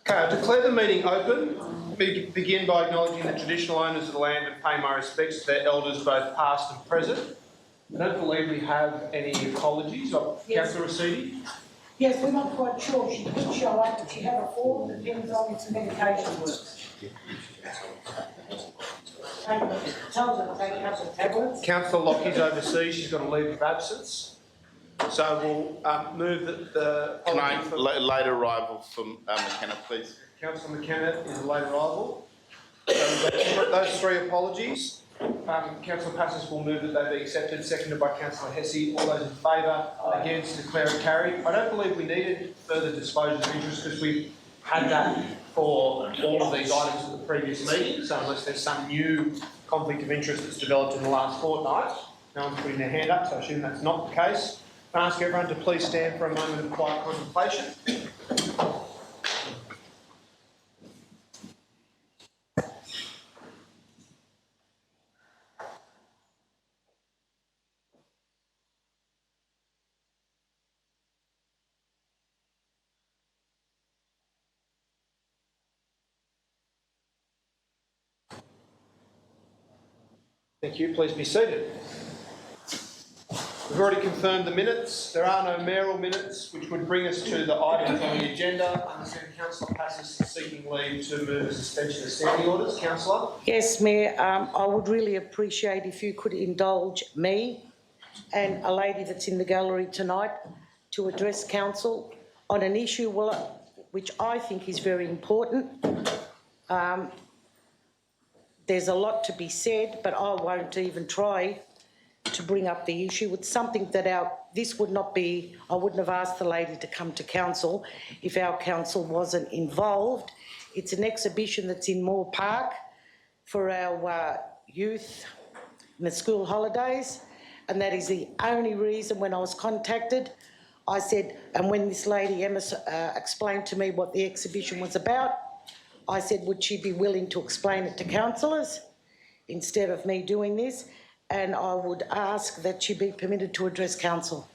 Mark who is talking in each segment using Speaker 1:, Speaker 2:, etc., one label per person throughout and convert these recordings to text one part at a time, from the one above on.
Speaker 1: Okay, I declare the meeting open. Begin by acknowledging the traditional owners of the land and pay my respects to their elders, both past and present. I don't believe we have any apologies.
Speaker 2: Yes.
Speaker 1: Councillor Rescind?
Speaker 2: Yes, we're not quite sure. She did show up, but she had a form that depends on its medication works. Tells her to take a couple of tablets.
Speaker 1: Councillor Lockie's overseas. She's got a leave of absence. So we'll move the...
Speaker 3: Can I, late arrival from McKenna, please?
Speaker 1: Councillor McKenna is a late arrival. So those three apologies. Councillor Passos will move that they be accepted, seconded by Councillor Hesse. All those in favour, against, declare it carried. I don't believe we needed further disclosure of interest because we've had that for all of these items at the previous meeting. So unless there's some new conflict of interest that's developed in the last fortnight, no one's putting their hand up, so I assume that's not the case. I ask everyone to please stand for a moment of quiet contemplation. Thank you. Please be seated. We've already confirmed the minutes. There are no mayoral minutes, which would bring us to the items on the agenda. I understand Councillor Passos is seeking leave to move a suspension of standing orders. Councillor?
Speaker 2: Yes, Mayor, I would really appreciate if you could indulge me and a lady that's in the gallery tonight to address council on an issue which I think is very important. There's a lot to be said, but I won't even try to bring up the issue. It's something that this would not be, I wouldn't have asked the lady to come to council if our council wasn't involved. It's an exhibition that's in Moore Park for our youth in the school holidays, and that is the only reason. When I was contacted, I said, and when this lady Emma explained to me what the exhibition was about, I said, would she be willing to explain it to councillors instead of me doing this? And I would ask that she be permitted to address council.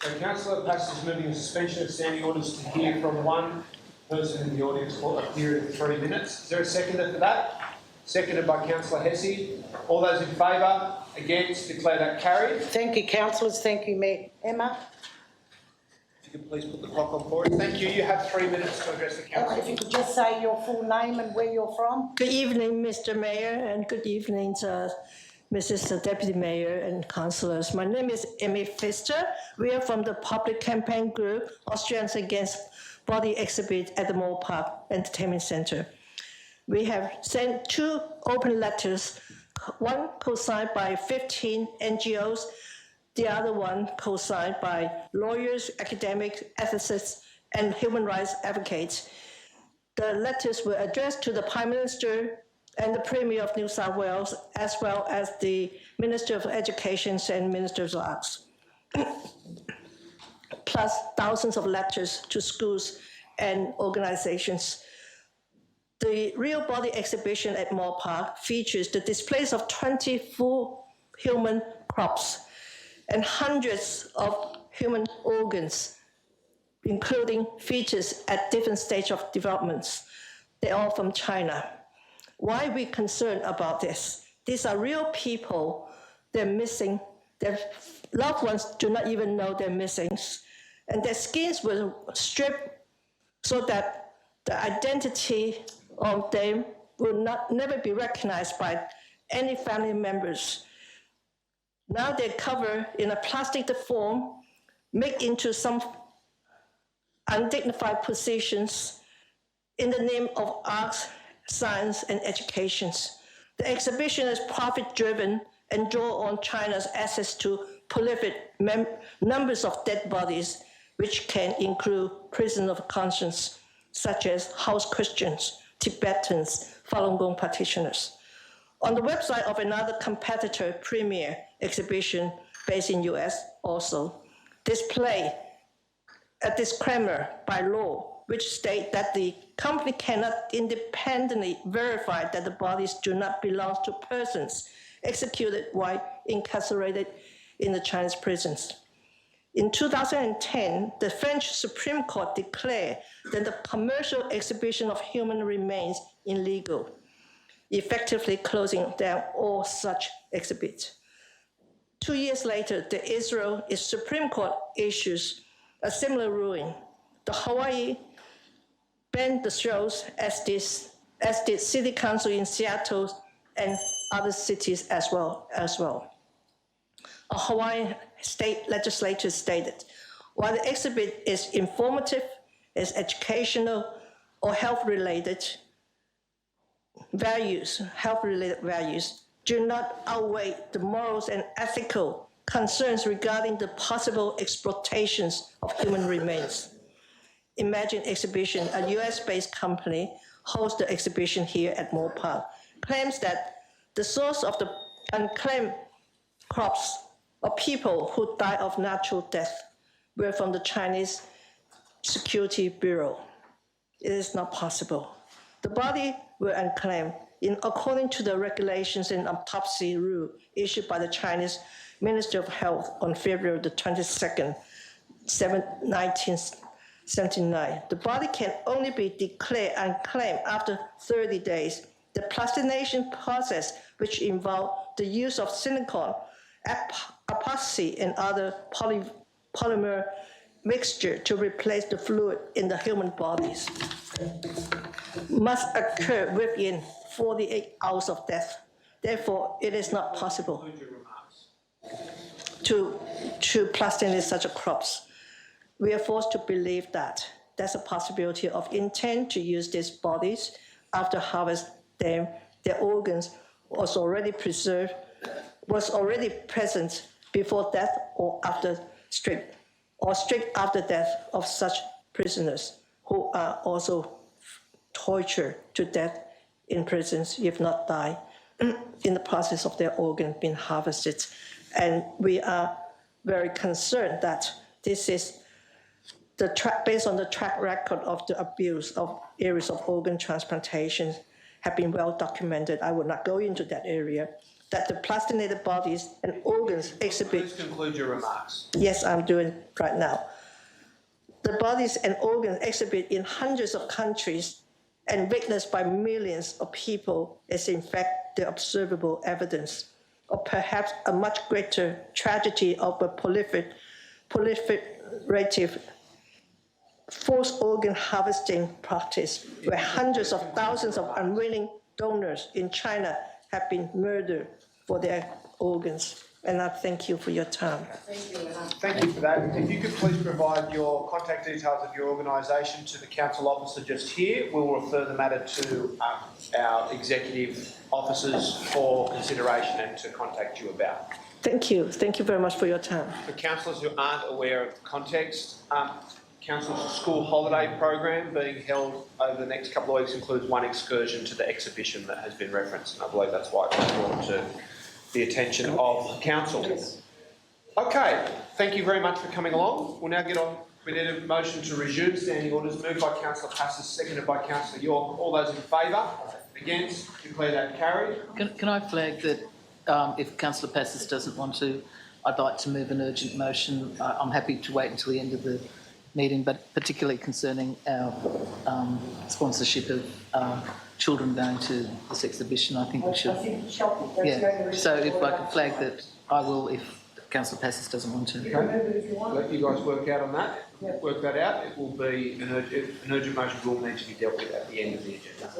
Speaker 1: So Councillor Passos is moving a suspension of standing orders to hear from one person in the audience for a period of 3 minutes. Is there a seconder for that? Seconded by Councillor Hesse. All those in favour, against, declare that carried.
Speaker 2: Thank you, councillors. Thank you, Mayor. Emma?
Speaker 1: If you could please put the clock on for us. Thank you. You have 3 minutes to address the council.
Speaker 2: If you could just say your full name and where you're from.
Speaker 4: Good evening, Mr. Mayor, and good evening, Mrs. Deputy Mayor and councillors. My name is Emmy Pfister. We are from the public campaign group Austrians Against Body Exhibit at the Moore Park Entertainment Centre. We have sent 2 open letters, one co-signed by 15 NGOs, the other one co-signed by lawyers, academics, ethicists, and human rights advocates. The letters were addressed to the Prime Minister and the Premier of New South Wales, as well as the Minister of Education and Minister of Arts, plus thousands of letters to schools and organizations. The Real Body exhibition at Moore Park features the displays of 24 human props and hundreds of human organs, including features at different stages of developments. They're all from China. Why are we concerned about this? These are real people. They're missing. Their loved ones do not even know they're missing. And their skins were stripped so that the identity of them will never be recognized by any family members. Now they're covered in a plastic form, made into some undignified positions in the name of arts, science, and education. The exhibition is profit-driven and draw on China's access to prolific numbers of dead bodies, which can include prisoners of conscience, such as house Christians, Tibetans, Falun Gong practitioners. On the website of another competitor, Premier exhibition based in US also, display a disclaimer by law, which state that the company cannot independently verify that the bodies do not belong to persons executed while incarcerated in the Chinese prisons. In 2010, the French Supreme Court declared that the commercial exhibition of human remains illegal, effectively closing down all such exhibits. 2 years later, the Israel Supreme Court issues a similar ruling. The Hawaii banned the shows, as did City Council in Seattle and other cities as well. A Hawaiian state legislature stated, while the exhibit is informative, is educational, or health-related values do not outweigh the morals and ethical concerns regarding the possible exploitations of human remains. Imagine Exhibition, a US-based company, hosts the exhibition here at Moore Park, claims that the source of the unclaimed crops of people who died of natural death were from the Chinese Security Bureau. It is not possible. The body were unclaimed according to the regulations and autopsy rule issued by the Chinese Ministry of Health on February the 22nd, 1979. The body can only be declared unclaimed after 30 days. The plastination process, which involved the use of silicone, epoxy, and other polymer mixture to replace the fluid in the human bodies, must occur within 48 hours of death. Therefore, it is not possible to plastinate such a corpse. We are forced to believe that there's a possibility of intent to use these bodies after harvest them. Their organs was already present before death or straight after death of such prisoners who are also tortured to death in prisons, if not die, in the process of their organ being harvested. And we are very concerned that this is based on the track record of the abuse of areas of organ transplantation have been well documented. I will not go into that area. That the plastinated bodies and organs exhibit.
Speaker 1: Please conclude your remarks.
Speaker 4: Yes, I'm doing right now. The bodies and organs exhibit in hundreds of countries and witnessed by millions of people is in fact the observable evidence of perhaps a much greater tragedy of a proliferative forced organ harvesting practice, where hundreds of thousands of unwilling donors in China have been murdered for their organs. And I thank you for your time.
Speaker 1: Thank you for that. If you could please provide your contact details of your organisation to the council officer just here, we'll refer the matter to our executive officers for consideration and to contact you about.
Speaker 4: Thank you. Thank you very much for your time.
Speaker 1: For councillors who aren't aware of the context, Council's school holiday program being held over the next couple of weeks includes one excursion to the exhibition that has been referenced, and I believe that's why it was brought to the attention of council. Okay, thank you very much for coming along. We'll now get on. We need a motion to resume standing orders, moved by Councillor Passes, seconded by Councillor York. All those in favour? Against? Declare that carried.
Speaker 5: Can I flag that if Councillor Passes doesn't want to, I'd like to move an urgent motion. I'm happy to wait until the end of the meeting, but particularly concerning our sponsorship of children going to this exhibition, I think we should. Yeah. So if I could flag that, I will if Councillor Passes doesn't want to.
Speaker 1: Okay. Let you guys work out on that. Work that out. It will be an urgent motion will need to be dealt with at the end of the agenda.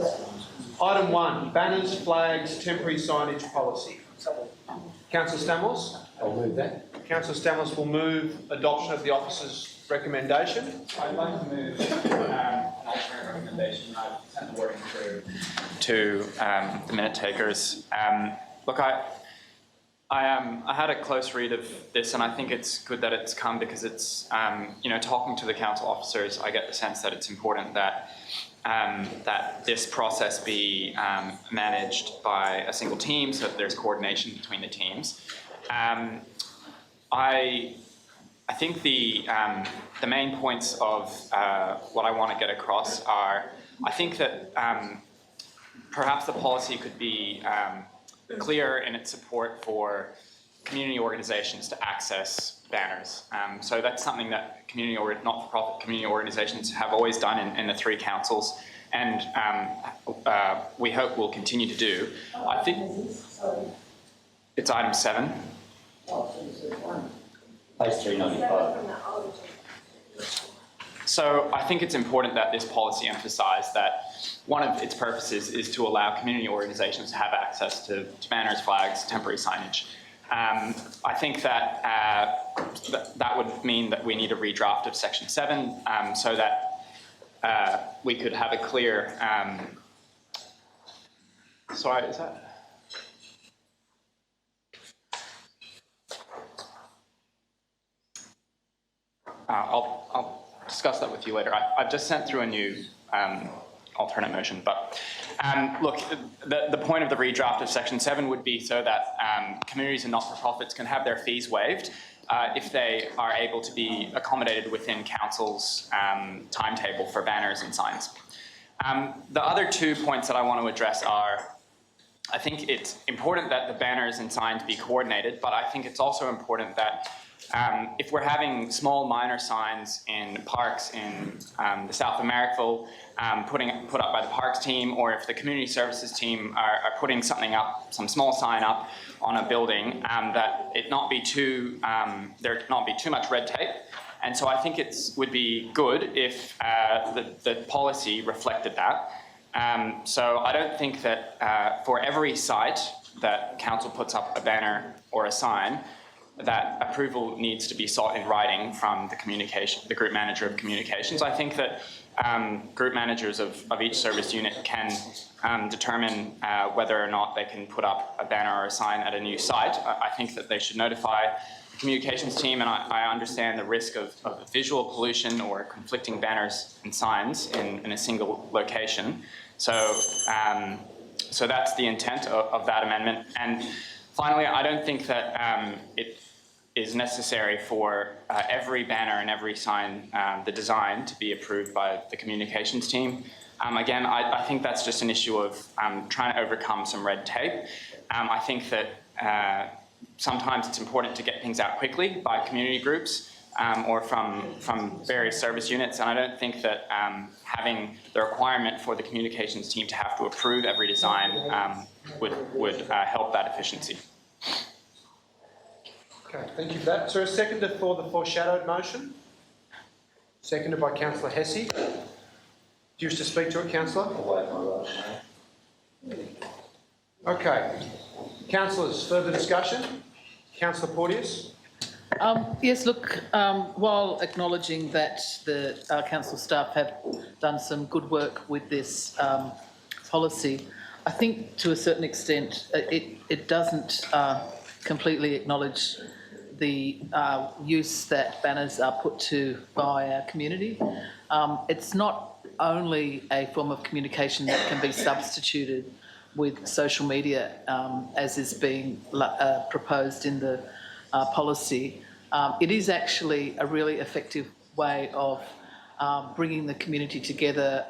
Speaker 1: Item 1: banners, flags, temporary signage policy. Councillor Stamos.
Speaker 6: I'll move that.
Speaker 1: Councillor Stamos will move adoption of the officer's recommendation.
Speaker 6: I'd like to move an alternate recommendation. I've sent the wording through to the minute takers. Look, I had a close read of this, and I think it's good that it's come because it's, talking to the council officers, I get the sense that it's important that that this process be managed by a single team, so that there's coordination between the teams. I think the main points of what I want to get across are, I think that perhaps the policy could be clear in its support for community organisations to access banners. So that's something that not-for-profit community organisations have always done in the 3 councils, and we hope will continue to do. I think it's item 7.
Speaker 7: Page 395.
Speaker 6: So I think it's important that this policy emphasise that one of its purposes is to allow community organisations to have access to banners, flags, temporary signage. I think that that would mean that we need a redraft of Section 7 so that we could have a clear... sorry, is that... I'll discuss that with you later. I've just sent through a new alternate motion, but look, the point of the redraft of Section 7 would be so that communities and not-for-profits can have their fees waived if they are able to be accommodated within council's timetable for banners and signs. The other 2 points that I want to address are, I think it's important that the banners and signs be coordinated, but I think it's also important that if we're having small minor signs in parks in the south of Marrickville put up by the parks team, or if the community services team are putting something up, some small sign up on a building, that it not be too there not be too much red tape. And so I think it would be good if the policy reflected that. So I don't think that for every site that council puts up a banner or a sign, that approval needs to be sought in writing from the group manager of communications. I think that group managers of each service unit can determine whether or not they can put up a banner or a sign at a new site. I think that they should notify the communications team, and I understand the risk of visual pollution or conflicting banners and signs in a single location. So, so that's the intent of that amendment. And finally, I don't think that it is necessary for every banner and every sign, the design, to be approved by the communications team. Again, I think that's just an issue of trying to overcome some red tape. I think that sometimes it's important to get things out quickly by community groups or from various service units, and I don't think that having the requirement for the communications team to have to approve every design would help that efficiency.
Speaker 1: Okay, thank you for that. So a seconder for the foreshadowed motion? Seconded by Councillor Hesse. Do you wish to speak to it, Councillor? Okay. Councillors, further discussion? Councillor Porteous?
Speaker 5: Yes, look, while acknowledging that the council staff have done some good work with this policy, I think to a certain extent it doesn't completely acknowledge the use that banners are put to by our community. It's not only a form of communication that can be substituted with social media as is being proposed in the policy. It is actually a really effective way of bringing the community together.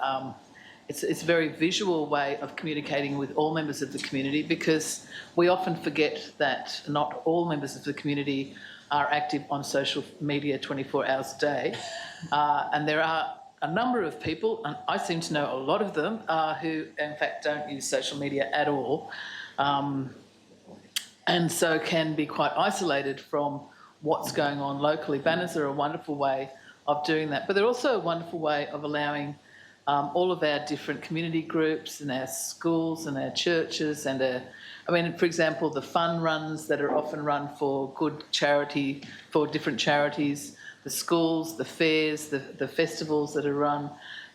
Speaker 5: It's a very visual way of communicating with all members of the community, because we often forget that not all members of the community are active on social media 24 hours a day. And there are a number of people, and I seem to know a lot of them, who in fact don't use social media at all, and so can be quite isolated from what's going on locally. Banners are a wonderful way of doing that, but they're also a wonderful way of allowing all of our different community groups and our schools and our churches and for example, the fun runs that are often run for good charity, for different charities, the schools, the fairs, the festivals that are run,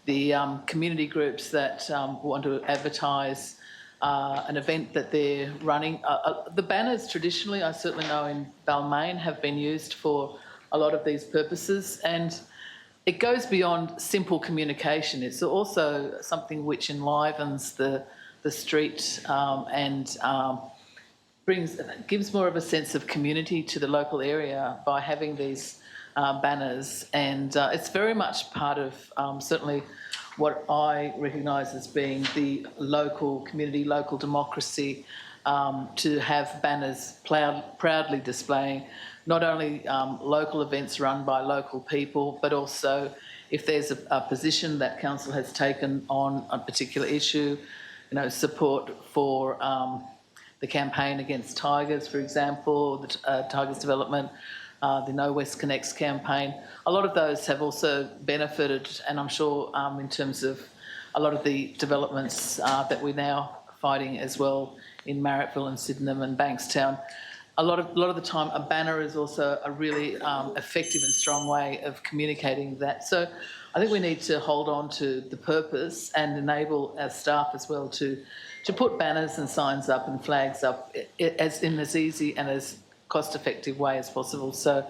Speaker 5: the community groups that want to advertise an event that they're running. The banners traditionally, I certainly know in Balmain, have been used for a lot of these purposes, and it goes beyond simple communication. It's also something which enlivens the street and gives more of a sense of community to the local area by having these banners, and it's very much part of certainly what I recognise as being the local community, local democracy to have banners proudly displaying not only local events run by local people, but also if there's a position that council has taken on a particular issue, you know, support for the campaign against tigers, for example, the tigers development, the No West Connects campaign. A lot of those have also benefited, and I'm sure in terms of a lot of the developments that we're now fighting as well in Marrickville and Sydenham and Bankstown. A lot of the time, a banner is also a really effective and strong way of communicating that. So I think we need to hold on to the purpose and enable our staff as well to put banners and signs up and flags up in as easy and as cost-effective way as possible. So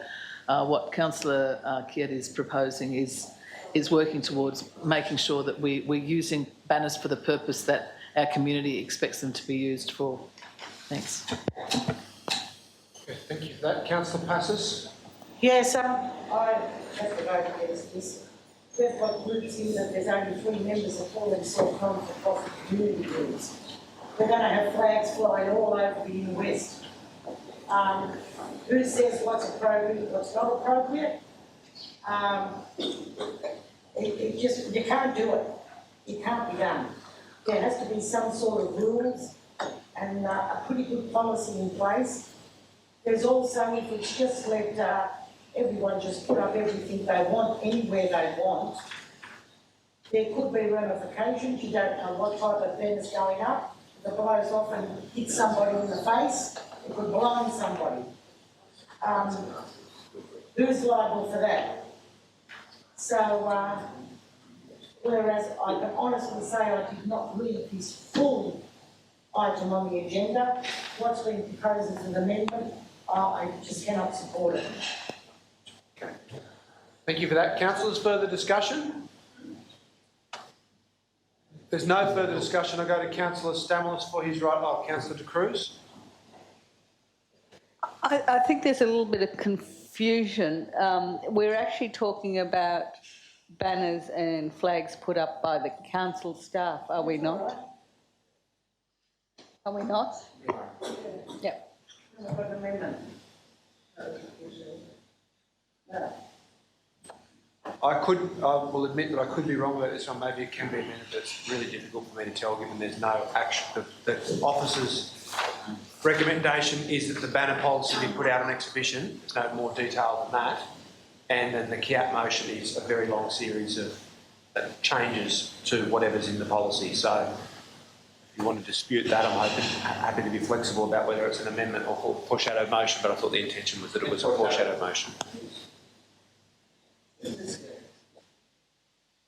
Speaker 5: what Councillor Kiet is proposing is working towards making sure that we're using banners for the purpose that our community expects them to be used for. Thanks.
Speaker 1: Okay, thank you for that. Councillor Passis?
Speaker 2: Yes, I have to vote against this. We've got groups in that there's only 3 members that call themselves non-for-profit community groups. We're going to have flags flying all over the Inner West. Who says what's appropriate, what's not appropriate? You can't do it. It can't be done. There has to be some sort of rules and a pretty good policy in place. There's also, if it's just let everyone just put up everything they want anywhere they want, there could be ramifications. You don't know what type of banner's going up. If it blows off and hits somebody in the face, it could blind somebody. Who's liable for that? So, whereas I can honestly say I did not read this full item on the agenda, what's been proposed as an amendment, I just cannot support it.
Speaker 1: Okay. Thank you for that. Councillors, further discussion? If there's no further discussion, I go to Councillor Stamoulis for his right. Oh, Councillor De Cruz.
Speaker 8: I think there's a little bit of confusion. We're actually talking about banners and flags put up by the council staff, are we not? Are we not? Yeah.
Speaker 1: I will admit that I could be wrong about this one. Maybe it can be amended, but it's really difficult for me to tell given there's no action. The officer's recommendation is that the banner policy be put out on exhibition. There's no more detail than that. And then the Kiat motion is a very long series of changes to whatever's in the policy. So if you want to dispute that, I'm happy to be flexible about whether it's an amendment or foreshadow motion, but I thought the intention was that it was a foreshadow motion.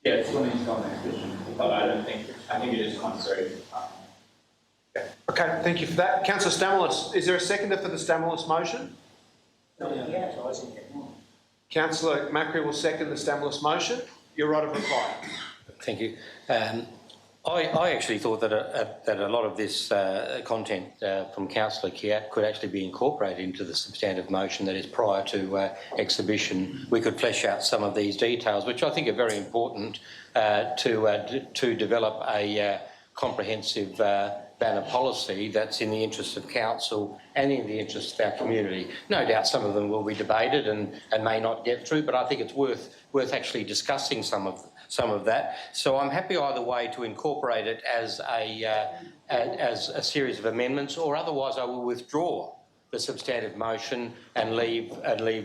Speaker 7: Yeah, it's going to be on next question, but I think it is necessary.
Speaker 1: Okay, thank you for that. Councillor Stamoulis, is there a seconder for the Stamoulis motion? Councillor Macri will second the Stamoulis motion. Your right of reply.
Speaker 9: Thank you. I actually thought that a lot of this content from Councillor Kiat could actually be incorporated into the substantive motion that is prior to exhibition. We could flesh out some of these details, which I think are very important to develop a comprehensive banner policy that's in the interest of council and in the interest of our community. No doubt some of them will be debated and may not get through, but I think it's worth actually discussing some of that. So I'm happy either way to incorporate it as a series of amendments, or otherwise I will withdraw the substantive motion and leave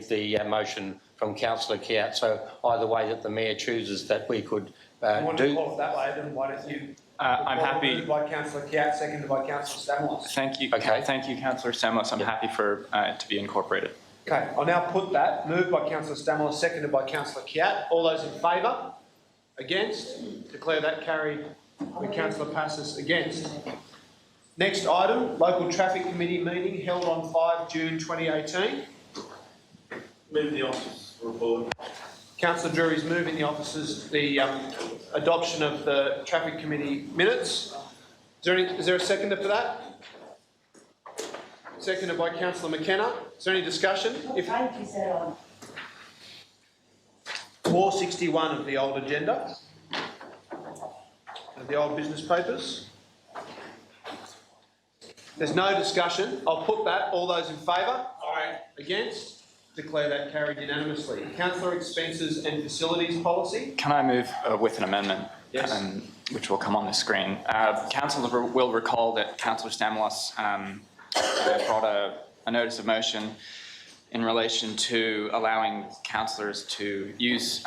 Speaker 9: the motion from Councillor Kiat. So either way that the Mayor chooses that we could
Speaker 1: you want to call it that way, then why don't you...
Speaker 6: I'm happy...
Speaker 1: Moved by Councillor Kiat, seconded by Councillor Stamoulis.
Speaker 6: Thank you.
Speaker 9: Okay.
Speaker 6: Thank you, Councillor Stamoulis. I'm happy for it to be incorporated.
Speaker 1: Okay, I'll now put that. Moved by Councillor Stamoulis, seconded by Councillor Kiat. All those in favour? Against? Declare that carried with Councillor Passis against. Next item, Local Traffic Committee meeting held on 5 June 2018.
Speaker 3: Move the office report.
Speaker 1: Councillor Drury's moving the adoption of the Traffic Committee minutes. Is there a seconder for that? Seconded by Councillor McKenna. Is there any discussion?
Speaker 2: What page is that on?
Speaker 1: 461 of the old agenda, of the old business papers. There's no discussion. I'll put that. All those in favour? Aye. Against? Declare that carried unanimously. Councillor, expenses and facilities policy.
Speaker 6: Can I move with an amendment?
Speaker 1: Yes.
Speaker 6: Which will come on the screen. Councillor will recall that Councillor Stamos brought a notice of motion in relation to allowing councillors to use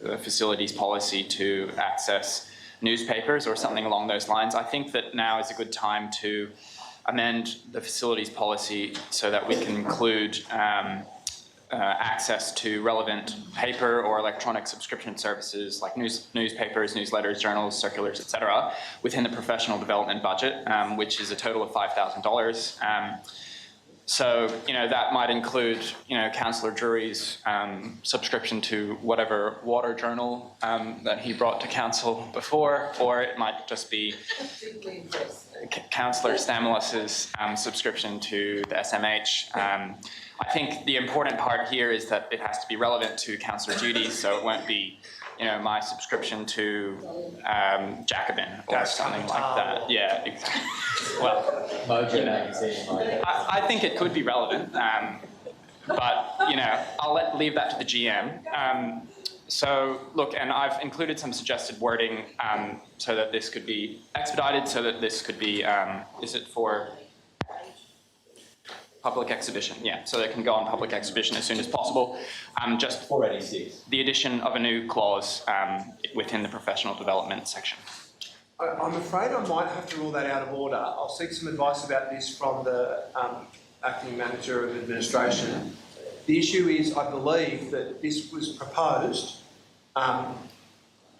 Speaker 6: the facilities policy to access newspapers or something along those lines. I think that now is a good time to amend the facilities policy so that we can include access to relevant paper or electronic subscription services like newspapers, newsletters, journals, circulars, etc., within the professional development budget, which is a total of $5,000. So, that might include, Councillor Drury's subscription to whatever water journal that he brought to council before, or it might just be Councillor Stamoulis's subscription to the SMH. I think the important part here is that it has to be relevant to councillor duties, so it won't be, my subscription to Jacobin or something like that. Yeah, exactly. Well, I think it could be relevant, but I'll leave that to the GM. So look, and I've included some suggested wording so that this could be expedited, so that this could be, is it for public exhibition? Yeah, so they can go on public exhibition as soon as possible. Just
Speaker 7: 486.
Speaker 6: the addition of a new clause within the professional development section.
Speaker 1: I'm afraid I might have to rule that out of order. I'll seek some advice about this from the Acting Manager of Administration. The issue is, I believe that this was proposed,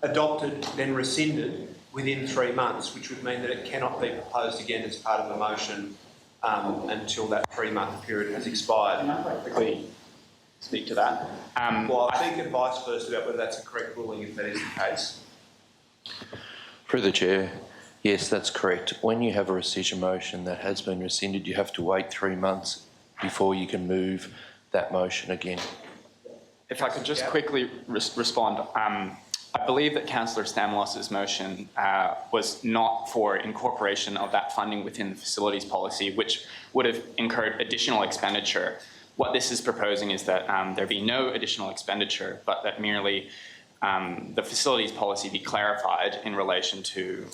Speaker 1: adopted, then rescinded within 3 months, which would mean that it cannot be proposed again as part of a motion until that 3-month period has expired.
Speaker 6: Can I quickly speak to that?
Speaker 1: Well, I'll seek advice first about whether that's a correct ruling, if that is the case.
Speaker 10: Through the Chair, yes, that's correct. When you have a rescission motion that has been rescinded, you have to wait 3 months before you can move that motion again.
Speaker 6: If I could just quickly respond. I believe that Councillor Stamoulis's motion was not for incorporation of that funding within the facilities policy, which would have incurred additional expenditure. What this is proposing is that there be no additional expenditure, but that merely the facilities policy be clarified in relation to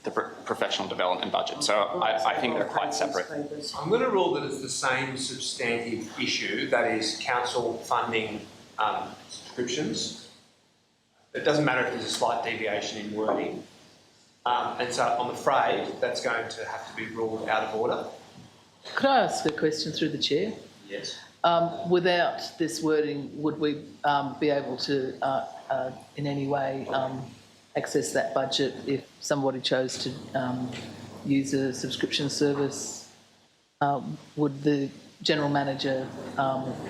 Speaker 6: the professional development budget. So I think they're quite separate.
Speaker 1: I'm going to rule that it's the same substantive issue, that is council funding subscriptions. It doesn't matter if there's a slight deviation in wording. And so I'm afraid that's going to have to be ruled out of order.
Speaker 5: Could I ask a question through the chair?
Speaker 1: Yes.
Speaker 5: Without this wording, would we be able to, in any way, access that budget if somebody chose to use a subscription service? Would the General Manager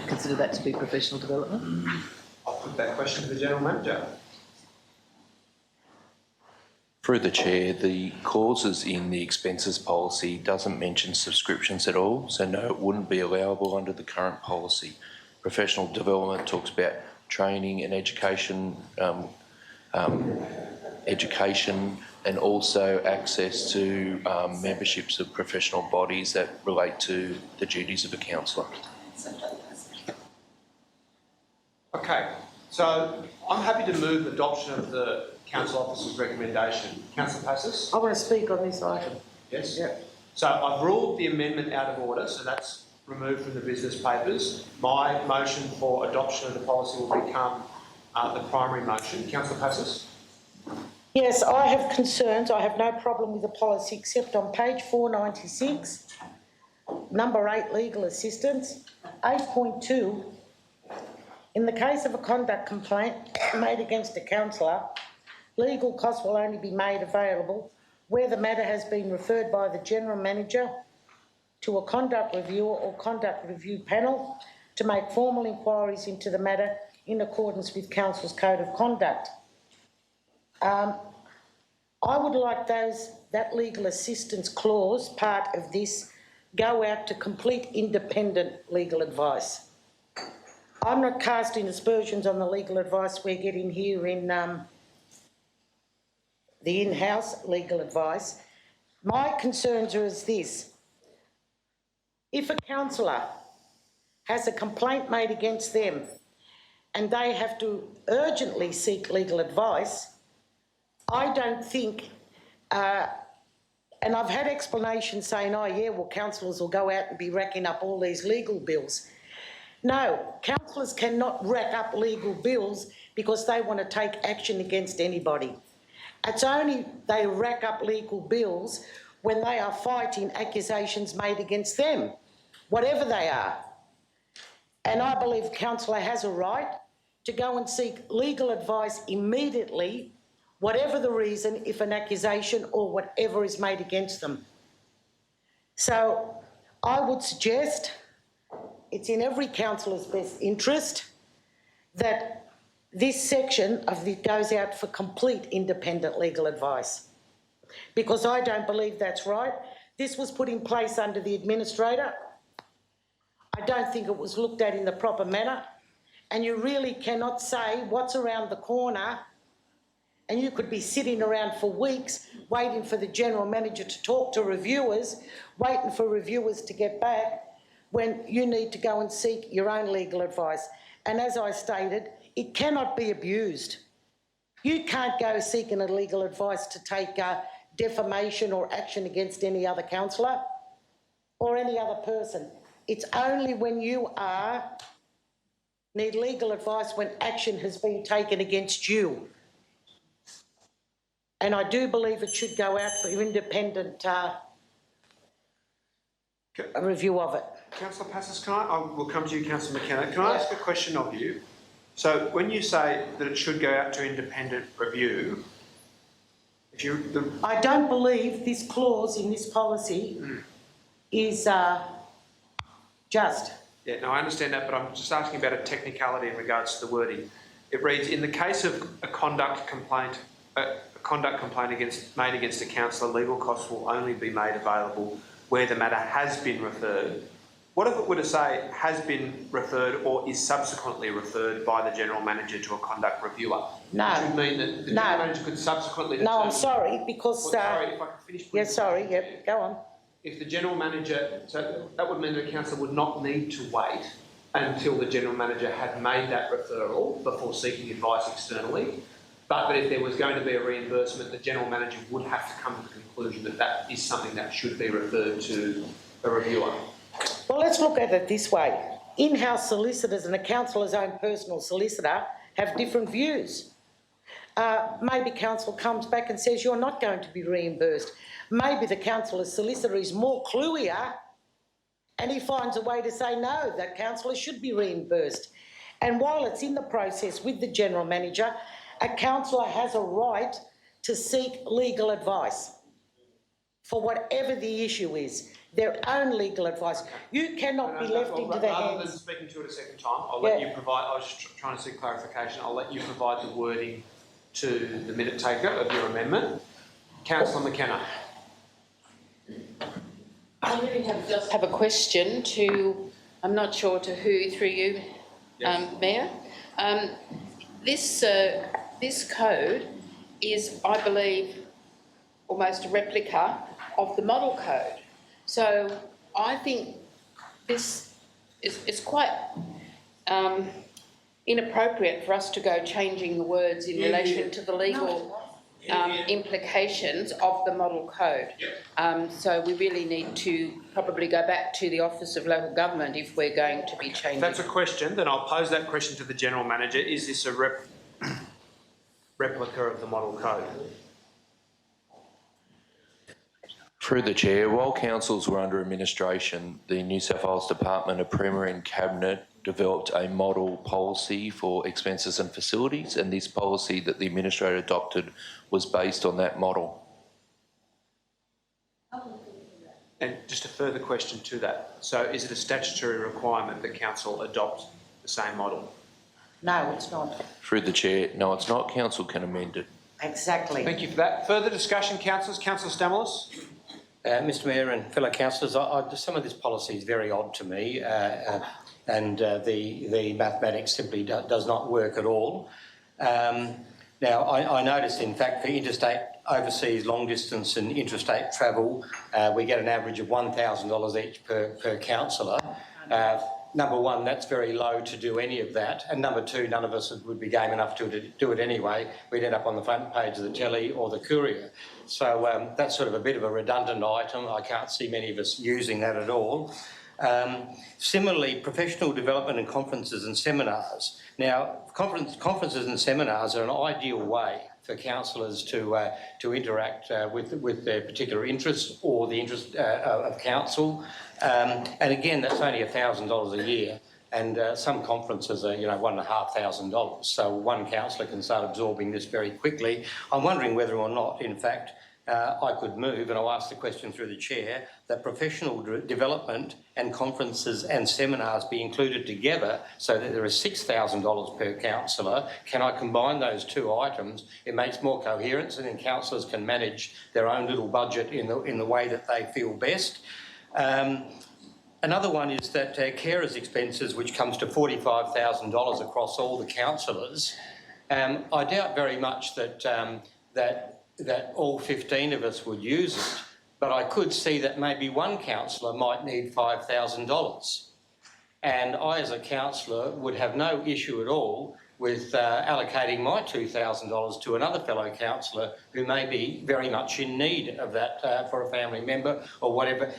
Speaker 5: consider that to be professional development?
Speaker 1: I'll put that question to the General Manager.
Speaker 10: Through the Chair, the clauses in the expenses policy doesn't mention subscriptions at all, so no, it wouldn't be allowable under the current policy. Professional development talks about training and education, and also access to memberships of professional bodies that relate to the duties of a councillor.
Speaker 1: Okay, so I'm happy to move adoption of the Council Officer's recommendation. Councillor Passis?
Speaker 2: I want to speak on this item.
Speaker 1: Yes?
Speaker 2: Yeah.
Speaker 1: So I've ruled the amendment out of order, so that's removed from the business papers. My motion for adoption of the policy will become the primary motion. Councillor Passis?
Speaker 2: Yes, I have concerns. I have no problem with the policy except on page 496, number 8, legal assistance, 8.2, in the case of a conduct complaint made against a councillor, legal costs will only be made available where the matter has been referred by the General Manager to a conduct reviewer or conduct review panel to make formal inquiries into the matter in accordance with Council's Code of Conduct. I would like that legal assistance clause, part of this, go out to complete independent legal advice. I'm not casting aspersions on the legal advice we're getting here in the in-house legal advice. My concerns are as this. If a councillor has a complaint made against them and they have to urgently seek legal advice, I don't think, and I've had explanations saying, oh yeah, well, councillors will go out and be racking up all these legal bills. No, councillors cannot rack up legal bills because they want to take action against anybody. It's only they rack up legal bills when they are fighting accusations made against them, whatever they are. And I believe a councillor has a right to go and seek legal advice immediately, whatever the reason, if an accusation or whatever is made against them. So I would suggest it's in every councillor's best interest that this section of it goes out for complete independent legal advice, because I don't believe that's right. This was put in place under the administrator. I don't think it was looked at in the proper manner, and you really cannot say what's around the corner, and you could be sitting around for weeks waiting for the general manager to talk to reviewers, waiting for reviewers to get back, when you need to go and seek your own legal advice. And as I stated, it cannot be abused. You can't go seeking a legal advice to take defamation or action against any other councillor or any other person. It's only when you need legal advice when action has been taken against you. And I do believe it should go out for independent review of it.
Speaker 1: Councillor Passos, I will come to you, Councillor McKenna. Can I ask a question of you? So when you say that it should go out to independent review,
Speaker 2: I don't believe this clause in this policy is just.
Speaker 1: Yeah, no, I understand that, but I'm just asking about a technicality in regards to the wording. It reads, in the case of a conduct complaint made against a councillor, legal costs will only be made available where the matter has been referred. What if it were to say has been referred or is subsequently referred by the general manager to a conduct reviewer?
Speaker 2: No.
Speaker 1: Which would mean that the general manager could subsequently determine...
Speaker 2: No, I'm sorry, because...
Speaker 1: Well, sorry, if I can finish...
Speaker 2: Yeah, sorry, yeah, go on.
Speaker 1: If the general manager... So that would mean that a councillor would not need to wait until the general manager had made that referral before seeking advice externally, but that if there was going to be a reimbursement, the general manager would have to come to the conclusion that that is something that should be referred to a reviewer.
Speaker 2: Well, let's look at it this way. In-house solicitors and a councillor's own personal solicitor have different views. Maybe council comes back and says you're not going to be reimbursed. Maybe the councillor's solicitor is more cluier and he finds a way to say no, that councillor should be reimbursed. And while it's in the process with the general manager, a councillor has a right to seek legal advice for whatever the issue is. Their own legal advice. You cannot be left into the hands...
Speaker 1: Rather than speaking to it a second time, I'll let you provide... I was just trying to seek clarification. I'll let you provide the wording to the minute taker of your amendment. Councillor McKenna.
Speaker 11: I really just have a question to... I'm not sure to who, through you, yes. Mayor. This code is, I believe, almost a replica of the model code. So I think this is quite inappropriate for us to go changing the words in relation to the legal implications of the model code. So we really need to probably go back to the Office of Local Government if we're going to be changing.
Speaker 1: If that's a question, then I'll pose that question to the General Manager. Is this a replica of the model code?
Speaker 10: Through the Chair, while councils were under administration, the New South Wales Department of Premier and Cabinet developed a model policy for expenses and facilities, and this policy that the Administrator adopted was based on that model.
Speaker 1: And just a further question to that. So is it a statutory requirement that Council adopt the same model?
Speaker 2: No, it's not.
Speaker 10: Through the Chair, no, it's not. Council can amend it.
Speaker 2: Exactly.
Speaker 1: Thank you for that. Further discussion, councillors? Councillor Stamoulis?
Speaker 9: Mr Mayor and fellow councillors, some of this policy is very odd to me, and the mathematics simply does not work at all. Now, I noticed, in fact, for interstate, overseas, long distance and intrastate travel, we get an average of $1,000 each per councillor. Number one, that's very low to do any of that. And number two, none of us would be game enough to do it anyway. We'd end up on the front page of the Telly or the Courier. So that's sort of a bit of a redundant item. I can't see many of us using that at all. Similarly, professional development and conferences and seminars. Now, conferences and seminars are an ideal way for councillors to interact with their particular interests or the interest of council. And again, that's only $1,000 a year. And some conferences are, $1,500. So one councillor can start absorbing this very quickly. I'm wondering whether or not, in fact, I could move, and I'll ask the question through the chair, that professional development and conferences and seminars be included together so that there is $6,000 per councillor. Can I combine those two items? It makes more coherence, and then councillors can manage their own little budget in the way that they feel best. Another one is that carers' expenses, which comes to $45,000 across all the councillors. I doubt very much that all 15 of us would use it, but I could see that maybe one councillor might need $5,000. And I, as a councillor, would have no issue at all with allocating my $2,000 to another fellow councillor who may be very much in need of that for a family member or whatever.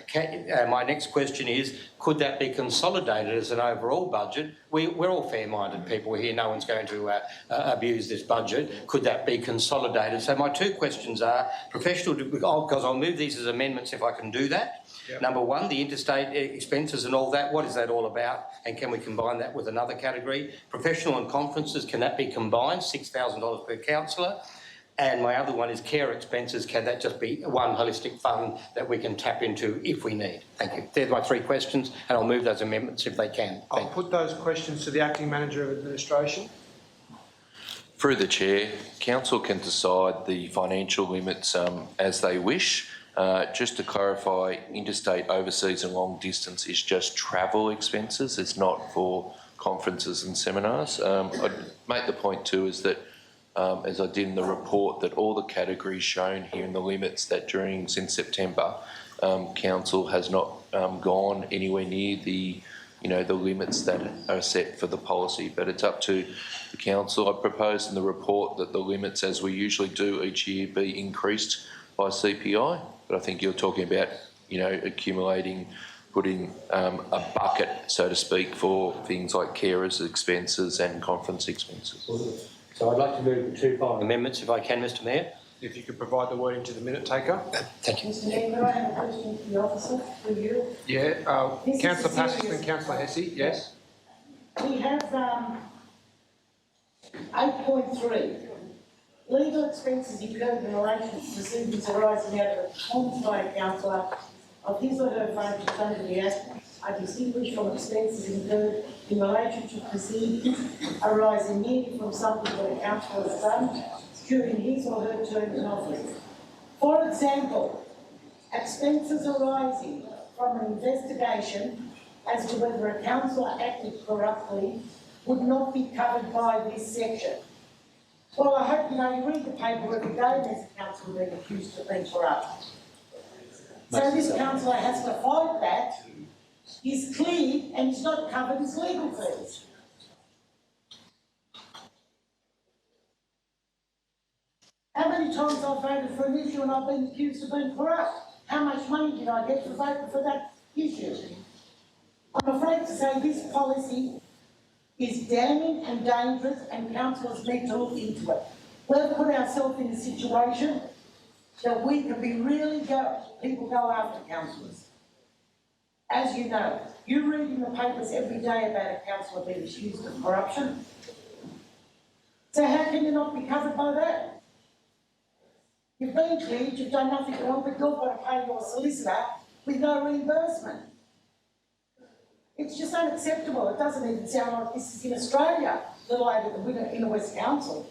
Speaker 9: My next question is, could that be consolidated as an overall budget? We're all fair-minded people here. No one's going to abuse this budget. Could that be consolidated? So my two questions are, professional, because I'll move these as amendments if I can do that. Yep. Number one, the interstate expenses and all that, what is that all about? And can we combine that with another category? Professional and conferences, can that be combined, $6,000 per councillor? And my other one is care expenses, can that just be one holistic fund that we can tap into if we need? Thank you. There's my three questions, and I'll move those amendments if they can.
Speaker 1: I'll put those questions to the Acting Manager of Administration.
Speaker 10: Through the Chair, Council can decide the financial limits as they wish. Just to clarify, interstate, overseas and long distance is just travel expenses. It's not for conferences and seminars. I'd make the point too is that, as I did in the report, that all the categories shown here in the limits that since September, Council has not gone anywhere near the limits that are set for the policy, but it's up to the Council. I proposed in the report that the limits, as we usually do each year, be increased by CPI. But I think you're talking about, accumulating, putting a bucket, so to speak, for things like carers' expenses and conference expenses.
Speaker 9: So I'd like to move the two final amendments, if I can, Mr Mayor.
Speaker 1: If you could provide the wording to the minute taker.
Speaker 9: Thank you.
Speaker 2: Mr Mayor, I have a question for the officer, for you.
Speaker 1: Yeah, Councillor Passmore and Councillor Hesse, yes.
Speaker 2: We have 8.3. Legal expenses incurred in relation to proceedings arising out of the performance by a councillor of his or her functions under the Act are distinguished from expenses incurred in relation to proceedings arising merely from something that a councillor has done during his or her term in office. For example, expenses arising from an investigation as to whether a councillor acted corruptly would not be covered by this section. Well, I hope you read the paper every day and there's a councillor being accused of being corrupt. So this councillor has to fight that. He's cleared and he's not covered his legal fees. How many times I've voted for an issue and I've been accused of being corrupt? How much money did I get for voting for that issue? I'm afraid to say this policy is damning and dangerous, and councillors need to look into it. We've put ourselves in a situation that we can be people go after councillors. As you know, you read in the papers every day about a councillor being accused of corruption. So how can you not be covered by that? You've been cleared, you've done nothing wrong, but you've got to pay your solicitor with no reimbursement. It's just unacceptable. It doesn't even sound like this is in Australia, let alone in the West Council.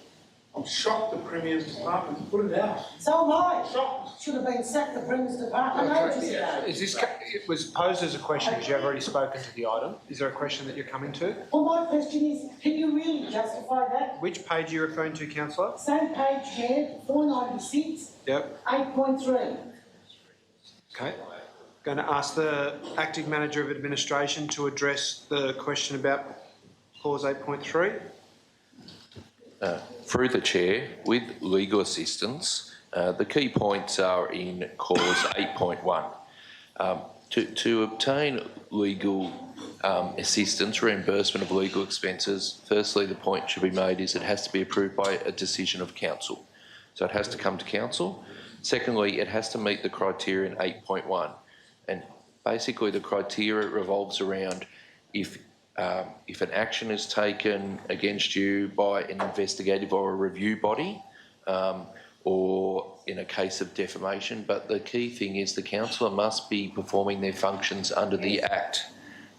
Speaker 3: I'm shocked the Premier's department put it out.
Speaker 2: So am I.
Speaker 3: Shocked.
Speaker 2: Should have been sacked the Premier's Department ages ago.
Speaker 1: Is this, it was posed as a question because you have already spoken to the item. Is there a question that you're coming to?
Speaker 2: Well, my question is, can you really justify that?
Speaker 1: Which page are you referring to, councillor?
Speaker 2: Same page, Chair, 496,
Speaker 1: Yep.
Speaker 2: 8.3.
Speaker 1: Okay. Going to ask the Acting Manager of Administration to address the question about clause 8.3.
Speaker 10: Through the Chair, with legal assistance, the key points are in clause 8.1. To obtain legal assistance, reimbursement of legal expenses, firstly the point should be made is it has to be approved by a decision of council. So it has to come to council. Secondly, it has to meet the criteria in 8.1. And basically the criteria revolves around if an action is taken against you by an investigative or a review body, or in a case of defamation, but the key thing is the councillor must be performing their functions under the Act.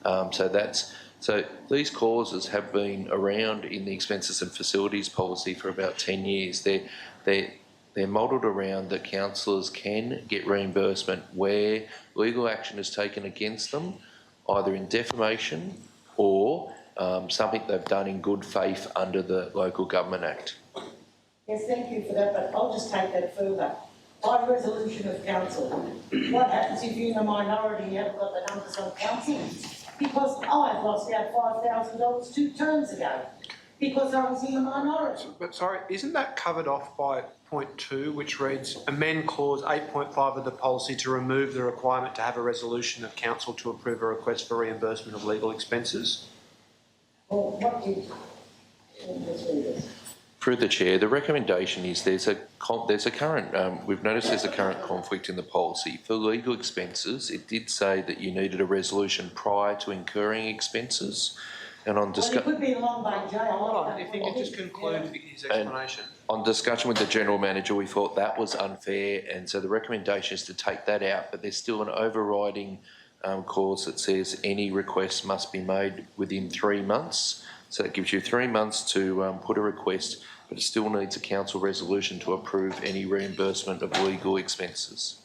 Speaker 10: So these clauses have been around in the expenses and facilities policy for about 10 years. They're modelled around that councillors can get reimbursement where legal action is taken against them, either in defamation or something they've done in good faith under the Local Government Act.
Speaker 2: Yes, thank you for that, but I'll just take that further. By resolution of council, what happens if you're in a minority and you haven't got the numbers on council? Because I've lost out $5,000 2 terms ago because I was in a minority.
Speaker 1: But sorry, isn't that covered off by point 2, which reads amend clause 8.5 of the policy to remove the requirement to have a resolution of council to approve a request for reimbursement of legal expenses?
Speaker 2: Well, what did... Let's read this.
Speaker 10: Through the Chair, the recommendation is there's a current, we've noticed there's a current conflict in the policy. For legal expenses, it did say that you needed a resolution prior to incurring expenses. And on
Speaker 2: Well, it could be long by jail.
Speaker 1: Hold on, if he could just conclude his explanation.
Speaker 10: On discussion with the General Manager, we thought that was unfair, and so the recommendation is to take that out, but there's still an overriding clause that says any request must be made within 3 months. So it gives you 3 months to put a request, but it still needs a council resolution to approve any reimbursement of legal expenses.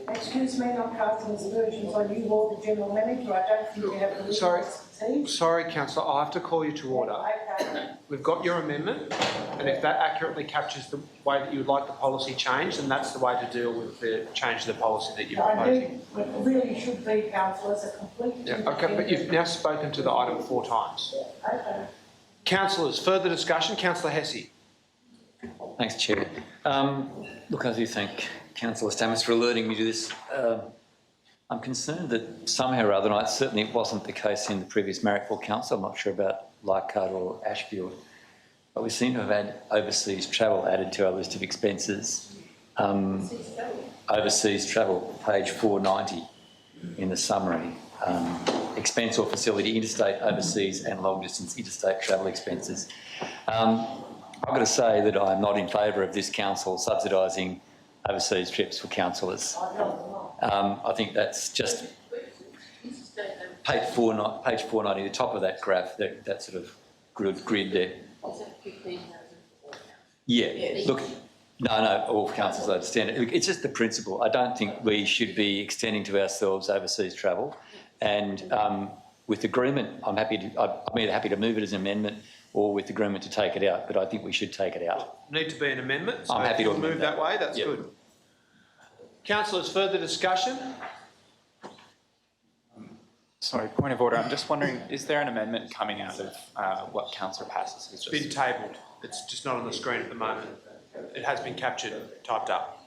Speaker 2: Excuse me, not casting aspersions on you or the General Manager. I don't think you have the legal expertise.
Speaker 1: Sorry, councillor, I'll have to call you to order.
Speaker 2: Okay.
Speaker 1: We've got your amendment, and if that accurately captures the way that you would like the policy changed, then that's the way to deal with the change of the policy that you're proposing.
Speaker 2: It really should be, councillor, as a complete...
Speaker 1: Yeah, okay, but you've now spoken to the item 4 times.
Speaker 2: Okay.
Speaker 1: Councillors, further discussion? Councillor Hesse.
Speaker 12: Thanks, Chair. Look, I do thank Councillor Stamets for alerting me to this. I'm concerned that somehow or other, and certainly it wasn't the case in the previous Marrickville Council, I'm not sure about Leichhardt or Ashfield, but we seem to have had overseas travel added to our list of expenses. Overseas travel, page 490 in the summary. Expense or facility, interstate, overseas and long distance interstate travel expenses. I've got to say that I'm not in favour of this council subsidising overseas trips for councillors. I think that's just page 490, the top of that graph, that sort of grid there. Yeah, look, no, all councils understand it. Look, it's just the principle. I don't think we should be extending to ourselves overseas travel. And with agreement, I'm either happy to move it as an amendment or with agreement to take it out, but I think we should take it out.
Speaker 1: Need to be an amendment, so
Speaker 12: I'm happy to
Speaker 1: move that way, that's
Speaker 12: yep.
Speaker 1: good. Councillors, further discussion?
Speaker 6: Sorry, point of order. I'm just wondering, is there an amendment coming out of what Councillor Passes has just...
Speaker 1: It's been tabled. It's just not on the screen at the moment. It has been captured, typed up.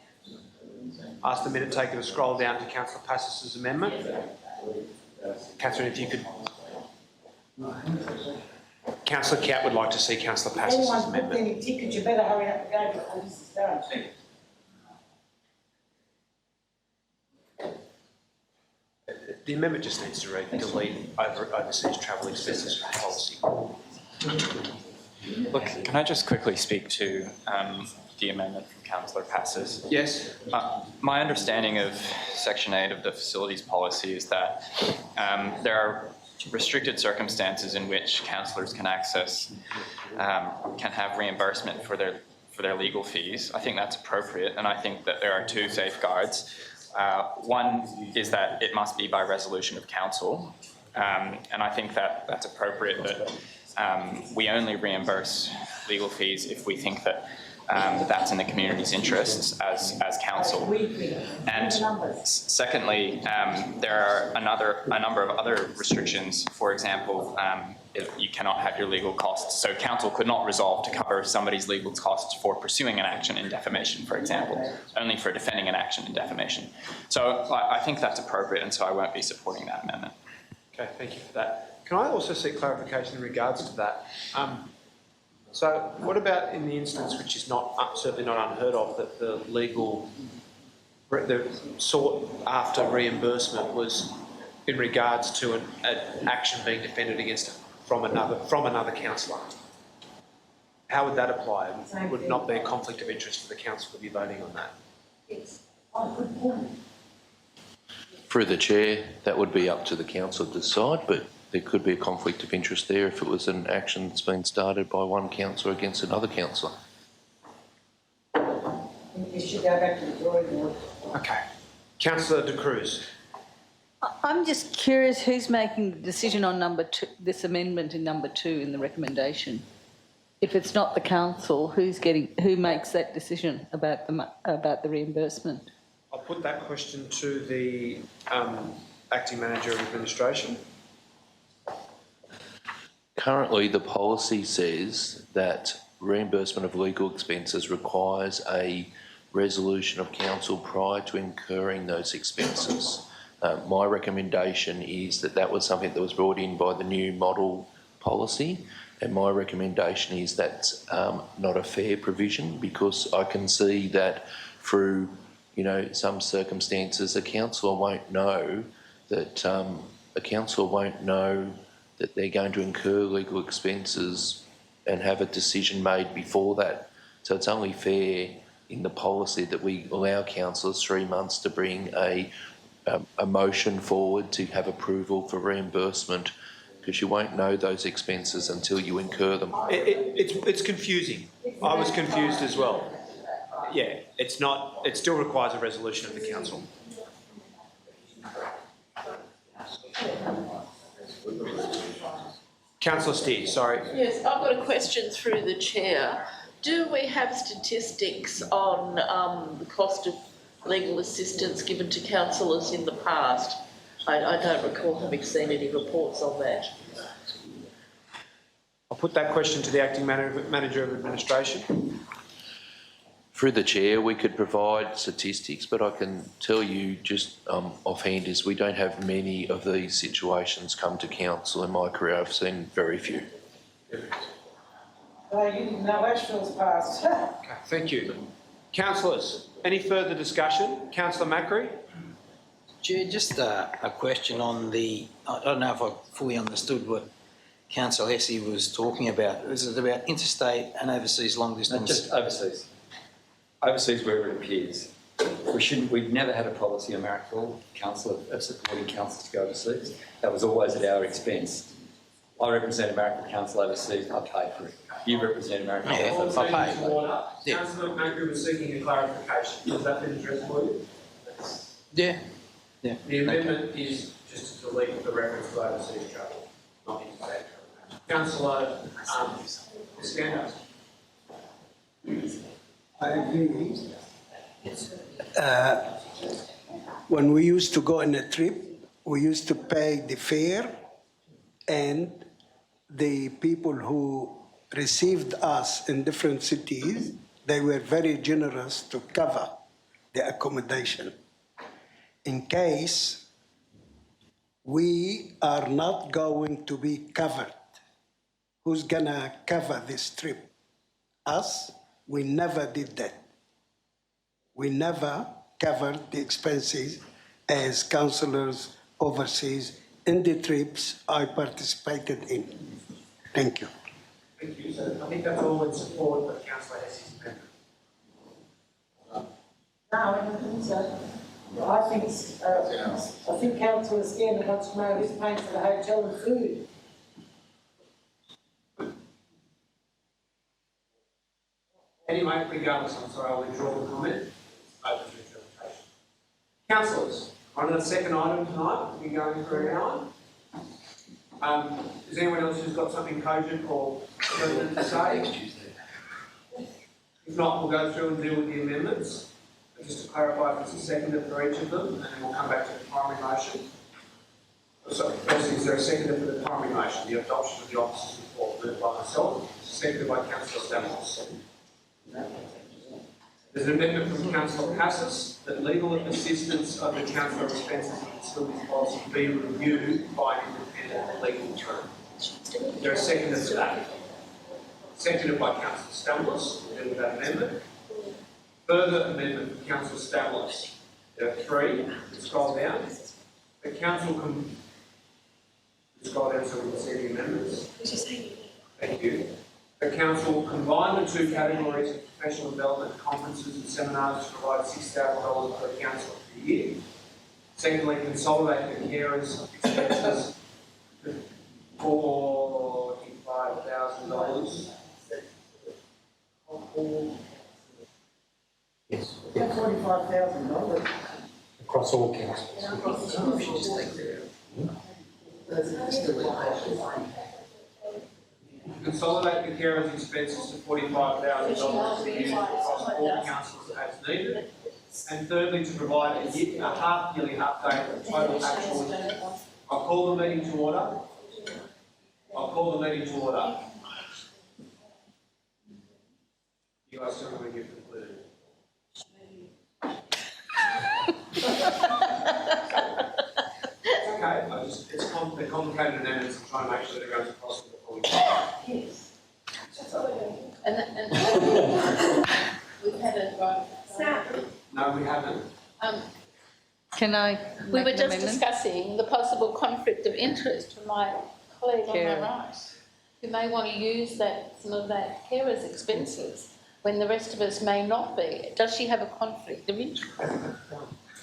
Speaker 1: Ask the minute taker to scroll down to Councillor Passis's amendment. Catherine, if you could... Councillor Cat would like to see Councillor Passis's
Speaker 2: Anyone's booked
Speaker 1: amendment.
Speaker 2: any tickets, you better hurry up and go before this is done.
Speaker 1: The amendment just needs to read delete overseas travel expenses from policy.
Speaker 6: Look, can I just quickly speak to the amendment from Councillor Passes?
Speaker 1: Yes.
Speaker 6: My understanding of Section 8 of the Facilities Policy is that there are restricted circumstances in which councillors can access, can have reimbursement for for their legal fees. I think that's appropriate, and I think that there are two safeguards. One is that it must be by resolution of council, and I think that that's appropriate, that we only reimburse legal fees if we think that that's in the community's interests as council. And secondly, there are a number of other restrictions. For example, you cannot have your legal costs. So council could not resolve to cover somebody's legal costs for pursuing an action in defamation, for example, only for defending an action in defamation. So I think that's appropriate, and so I won't be supporting that amendment.
Speaker 1: Okay, thank you for that. Can I also seek clarification in regards to that? So what about in the instance, which is not certainly not unheard of, that the sought after reimbursement was in regards to an action being defended against from another councillor? How would that apply? It would not be a conflict of interest for the council to be voting on that.
Speaker 10: Through the chair, that would be up to the council to decide, but there could be a conflict of interest there if it was an action that's been started by one councillor against another councillor.
Speaker 2: You should go back to the drawing board.
Speaker 1: Okay. Councillor De Cruz.
Speaker 8: I'm just curious who's making the decision on number 2, this amendment in number 2 in the recommendation. If it's not the council, who makes that decision about the reimbursement?
Speaker 1: I'll put that question to the Acting Manager of Administration.
Speaker 10: Currently, the policy says that reimbursement of legal expenses requires a resolution of council prior to incurring those expenses. My recommendation is that that was something that was brought in by the new model policy, and my recommendation is that's not a fair provision, because I can see that through some circumstances a councillor won't know that they're going to incur legal expenses and have a decision made before that. So it's only fair in the policy that we allow councillors 3 months to bring a motion forward to have approval for reimbursement, because you won't know those expenses until you incur them.
Speaker 1: It's confusing. I was confused as well. Yeah, it's not. It still requires a resolution of the council. Councillor Steer, sorry.
Speaker 13: Yes, I've got a question through the chair. Do we have statistics on the cost of legal assistance given to councillors in the past? I don't recall having seen any reports on that.
Speaker 1: I'll put that question to the Acting Manager of Administration.
Speaker 10: Through the chair, we could provide statistics, but I can tell you just offhand is we don't have many of these situations come to council in my career. I've seen very few.
Speaker 2: No, Asheville's passed.
Speaker 1: Okay, thank you. Councillors, any further discussion? Councillor Macri?
Speaker 14: Chair, just a question on I don't know if I fully understood what Councillor Hesse was talking about. Was it about interstate and overseas long distance?
Speaker 12: No, just overseas. Overseas wherever it appears. We've never had a policy in Marrickville Council of supporting councils to go overseas. That was always at our expense. I represent a Marrickville Council overseas, I paid for it. You represent a Marrickville Council overseas.
Speaker 1: I paid. Councillor Macri was seeking a clarification. Has that been addressed for you?
Speaker 14: Yeah.
Speaker 1: The amendment is just to delete the reference to overseas travel, not interstate travel. Councillor Scando.
Speaker 3: I agree. When we used to go on a trip, we used to pay the fare, and the people who received us in different cities, they were very generous to cover the accommodation. In case we are not going to be covered, who's gonna cover this trip? Us? We never did that. We never covered the expenses as councillors overseas in the trips I participated in. Thank you.
Speaker 1: Thank you. So I think that's all in support of Councillor Hesse's amendment.
Speaker 2: No, I don't think so. I think Councillor Scandal wants to know who's paying for the hotel and food.
Speaker 1: Anyway, regardless, I'm sorry, I'll withdraw the comment. Open to interpretation. Councillors, on to the second item tonight, we'll be going through now. Is anyone else who's got something cogent or pertinent to say? If not, we'll go through and deal with the amendments. And just to clarify, if it's a seconder for each of them, and then we'll come back to the primary motion. So, firstly, is there a seconder for the primary motion, the adoption of the officers report, moved by myself, seconded by Councillor Stamos? There's an amendment from Councillor Passis that legal assistance of the Councillor expenses and facilities policy be reviewed by an independent legal firm. Is there a seconder for that? Seconded by Councillor Stamos. Deal with that amendment. Further amendment from Councillor Stamos. There are three. Scroll down. The council can scroll down so we can see the amendments. Thank you. The council will combine the two categories of professional development conferences and seminars to provide $6,000 per councillor per year. Secondly, consolidate the carers' expenses for $45,000.
Speaker 9: Yes.
Speaker 2: $45,000.
Speaker 9: Across all councils.
Speaker 1: Consolidate the carers' expenses to $45,000 per year across all councils as needed. And thirdly, to provide a half-yearly update of total actual. I'll call the meeting to order. You guys tell me when you've concluded. Okay, they're complicated amendments. I'm trying to make sure they're going across before we
Speaker 11: Yes. And we've had a vote.
Speaker 1: No, we haven't.
Speaker 8: Can I
Speaker 11: We
Speaker 8: make
Speaker 11: were
Speaker 8: an
Speaker 11: just
Speaker 8: amendment?
Speaker 11: discussing the possible conflict of interest from my colleague on
Speaker 8: Chair.
Speaker 11: my right, who may want to use some of that carer's expenses when the rest of us may not be. Does she have a conflict of interest? I'm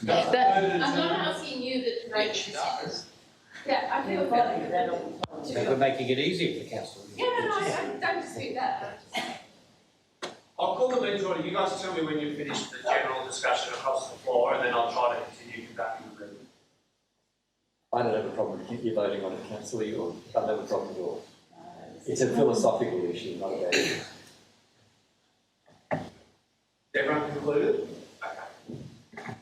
Speaker 11: not asking you that to make decisions. Yeah, I feel
Speaker 9: So we're making it easier for council.
Speaker 11: Yeah, no, I don't dispute that.
Speaker 1: I'll call the meeting to order. You guys tell me when you've finished the general discussion across the floor, and then I'll try to continue conducting the meeting.
Speaker 12: I don't have a problem with you voting on it, Councillor, or I don't have a problem at all. It's a philosophical issue, not a bad issue.
Speaker 1: Everyone concluded? Okay.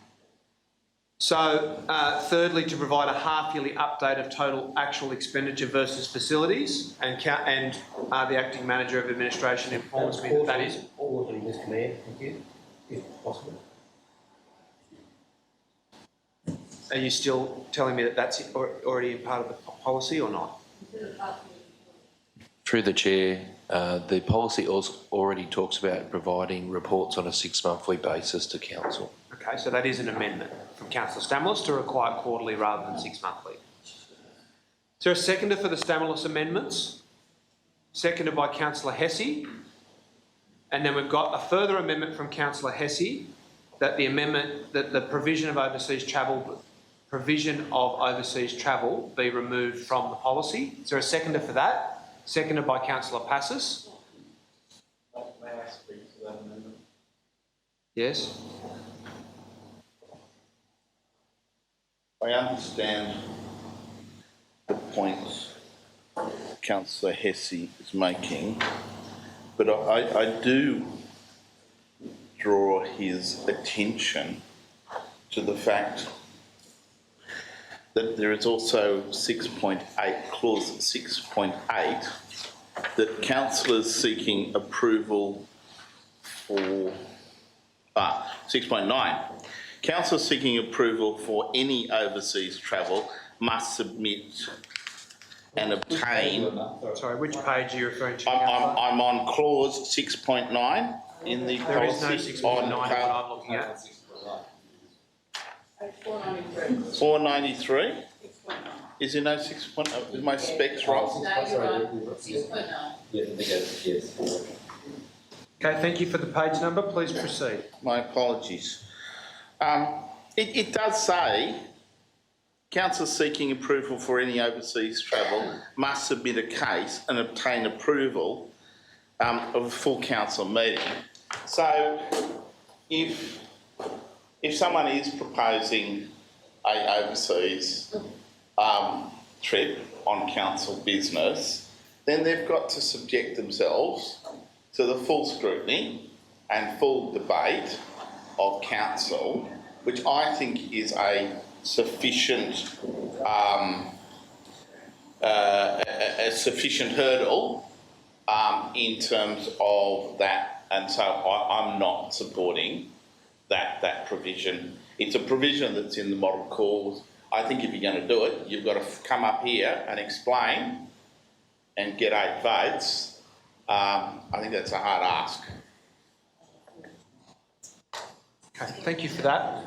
Speaker 1: So, thirdly, to provide a half-yearly update of total actual expenditure versus facilities, and the acting manager of administration informs me that that is.
Speaker 9: Quarterly, Mr. Mayor, thank you, if possible.
Speaker 1: Are you still telling me that that's already part of the policy or not?
Speaker 10: Through the chair, the policy also already talks about providing reports on a 6-monthly basis to council.
Speaker 1: Okay, so that is an amendment from Councillor Stamoulis to require quarterly rather than 6-monthly. Is there a seconder for the Stamoulis amendments? Seconded by Councillor Hesse. And then we've got a further amendment from Councillor Hesse that the provision of overseas travel be removed from the policy. Is there a seconder for that? Seconded by Councillor Passis.
Speaker 7: May I speak to that amendment?
Speaker 1: Yes.
Speaker 15: I understand the points Councillor Hesse is making, but I do draw his attention to the fact that there is also 6.8, clause 6.8, that councillors seeking approval for 6.9. Councillors seeking approval for any overseas travel must submit and obtain.
Speaker 1: Sorry, which page are you referring to?
Speaker 15: I'm on clause 6.9 in the
Speaker 1: There is
Speaker 15: policy.
Speaker 1: no 6.9 that I'm looking at.
Speaker 15: 493. Is there no 6.9? Is my specs wrong?
Speaker 11: No, you're right. 6.9.
Speaker 12: Yes.
Speaker 1: Okay, thank you for the page number. Please proceed.
Speaker 15: My apologies. It does say councillors seeking approval for any overseas travel must submit a case and obtain approval of a full council meeting. So if someone is proposing a overseas trip on council business, then they've got to subject themselves to the full scrutiny and full debate of council, which I think is a sufficient hurdle in terms of that, and so I'm not supporting that provision. It's a provision that's in the model cause. I think if you're going to do it, you've got to come up here and explain and get 8 votes. I think that's a hard ask.
Speaker 1: Okay, thank you for that.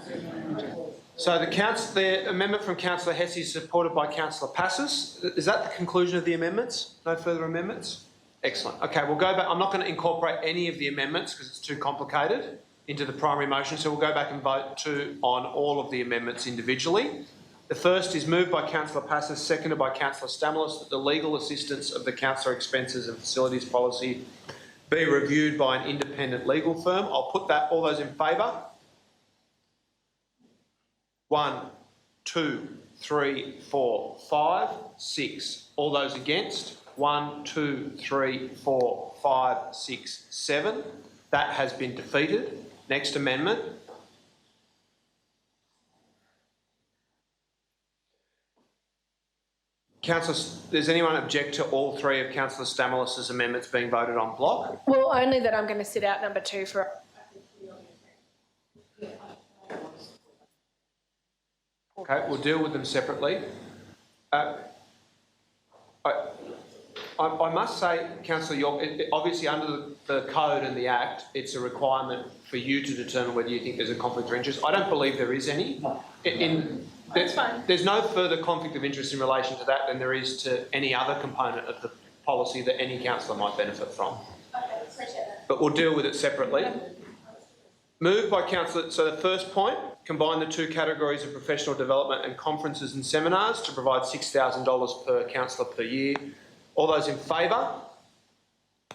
Speaker 1: So the amendment from Councillor Hesse is supported by Councillor Passis. Is that the conclusion of the amendments? No further amendments? Excellent. Okay, we'll go back. I'm not going to incorporate any of the amendments because it's too complicated into the primary motion, so we'll go back and vote on all of the amendments individually. The first is moved by Councillor Passis, seconded by Councillor Stamoulis, that the legal assistance of the councillor expenses and facilities policy be reviewed by an independent legal firm. I'll put that. All those in favour? 1, 2, 3, 4, 5, 6. All those against? 1, 2, 3, 4, 5, 6, 7. That has been defeated. Next amendment. Councillor, does anyone object to all 3 of Councillor Stamoulis's amendments being voted on block?
Speaker 16: Well, only that I'm going to sit out number 2 for.
Speaker 1: Okay, we'll deal with them separately. I must say, Councillor York, obviously under the code and the Act, it's a requirement for you to determine whether you think there's a conflict of interest. I don't believe there is any.
Speaker 16: That's fine.
Speaker 1: There's no further conflict of interest in relation to that than there is to any other component of the policy that any councillor might benefit from.
Speaker 16: Okay, appreciate that.
Speaker 1: But we'll deal with it separately. Moved by Councillor, so the first point, combine the 2 categories of professional development and conferences and seminars to provide $6,000 per councillor per year. All those in favour?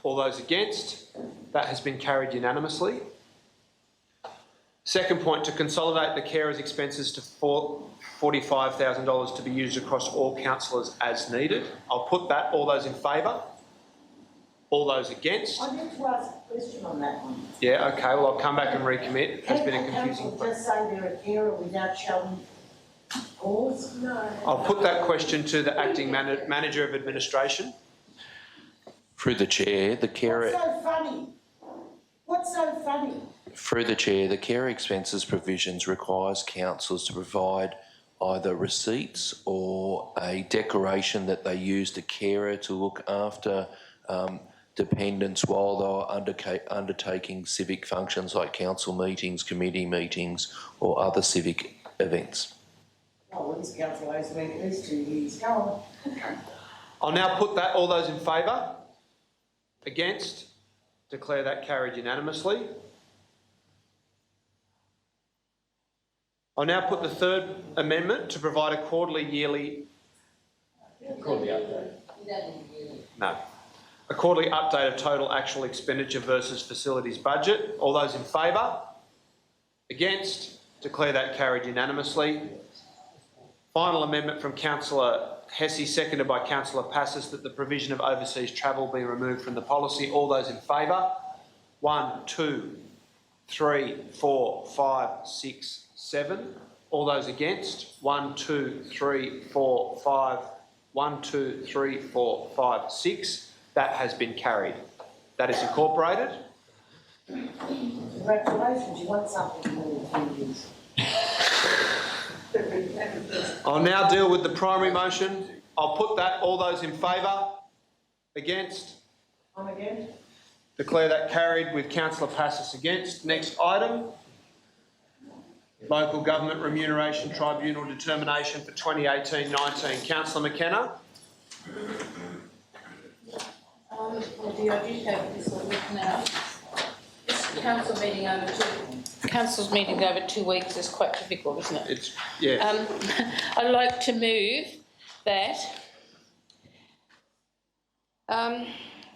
Speaker 1: All those against? That has been carried unanimously. Second point, to consolidate the carers' expenses to $45,000 to be used across all councillors as needed. I'll put that. All those in favour? All those against?
Speaker 2: I need to ask a question on that one.
Speaker 1: Yeah, okay, well, I'll come back and recommit. It has been a confusing...
Speaker 2: Council just say they're a carer without showing cause? No.
Speaker 1: I'll put that question to the acting manager of administration.
Speaker 10: Through the chair, the carer...
Speaker 2: What's so funny? What's so funny?
Speaker 10: Through the chair, the care expenses provisions requires councillors to provide either receipts or a declaration that they used a carer to look after dependents while they were undertaking civic functions like council meetings, committee meetings or other civic events.
Speaker 2: Oh, well, this council has been at least 2 years. Go on.
Speaker 1: I'll now put that. All those in favour? Against? Declare that carried unanimously. I'll now put the third amendment to provide a quarterly update of total actual expenditure versus facilities budget. All those in favour? Against? Declare that carried unanimously. Final amendment from Councillor Hesse, seconded by Councillor Passis, that the provision of overseas travel be removed from the policy. All those in favour? 1, 2, 3, 4, 5, 6, 7. All those against? 1, 2, 3, 4, 5. 1, 2, 3, 4, 5, 6. That has been carried. That is incorporated.
Speaker 2: Congratulations, you want something more than 2 years.
Speaker 1: I'll now deal with the primary motion. I'll put that. All those in favour? Against?
Speaker 2: I'm against.
Speaker 1: Declare that carried with Councillor Passis against. Next item. Local Government Remuneration Tribunal determination for 2018-19. Councillor McKenna.
Speaker 11: I did have this all written out. This council meeting over council's meeting over 2 weeks is quite difficult, isn't it?
Speaker 1: It's, yeah.
Speaker 11: I'd like to move that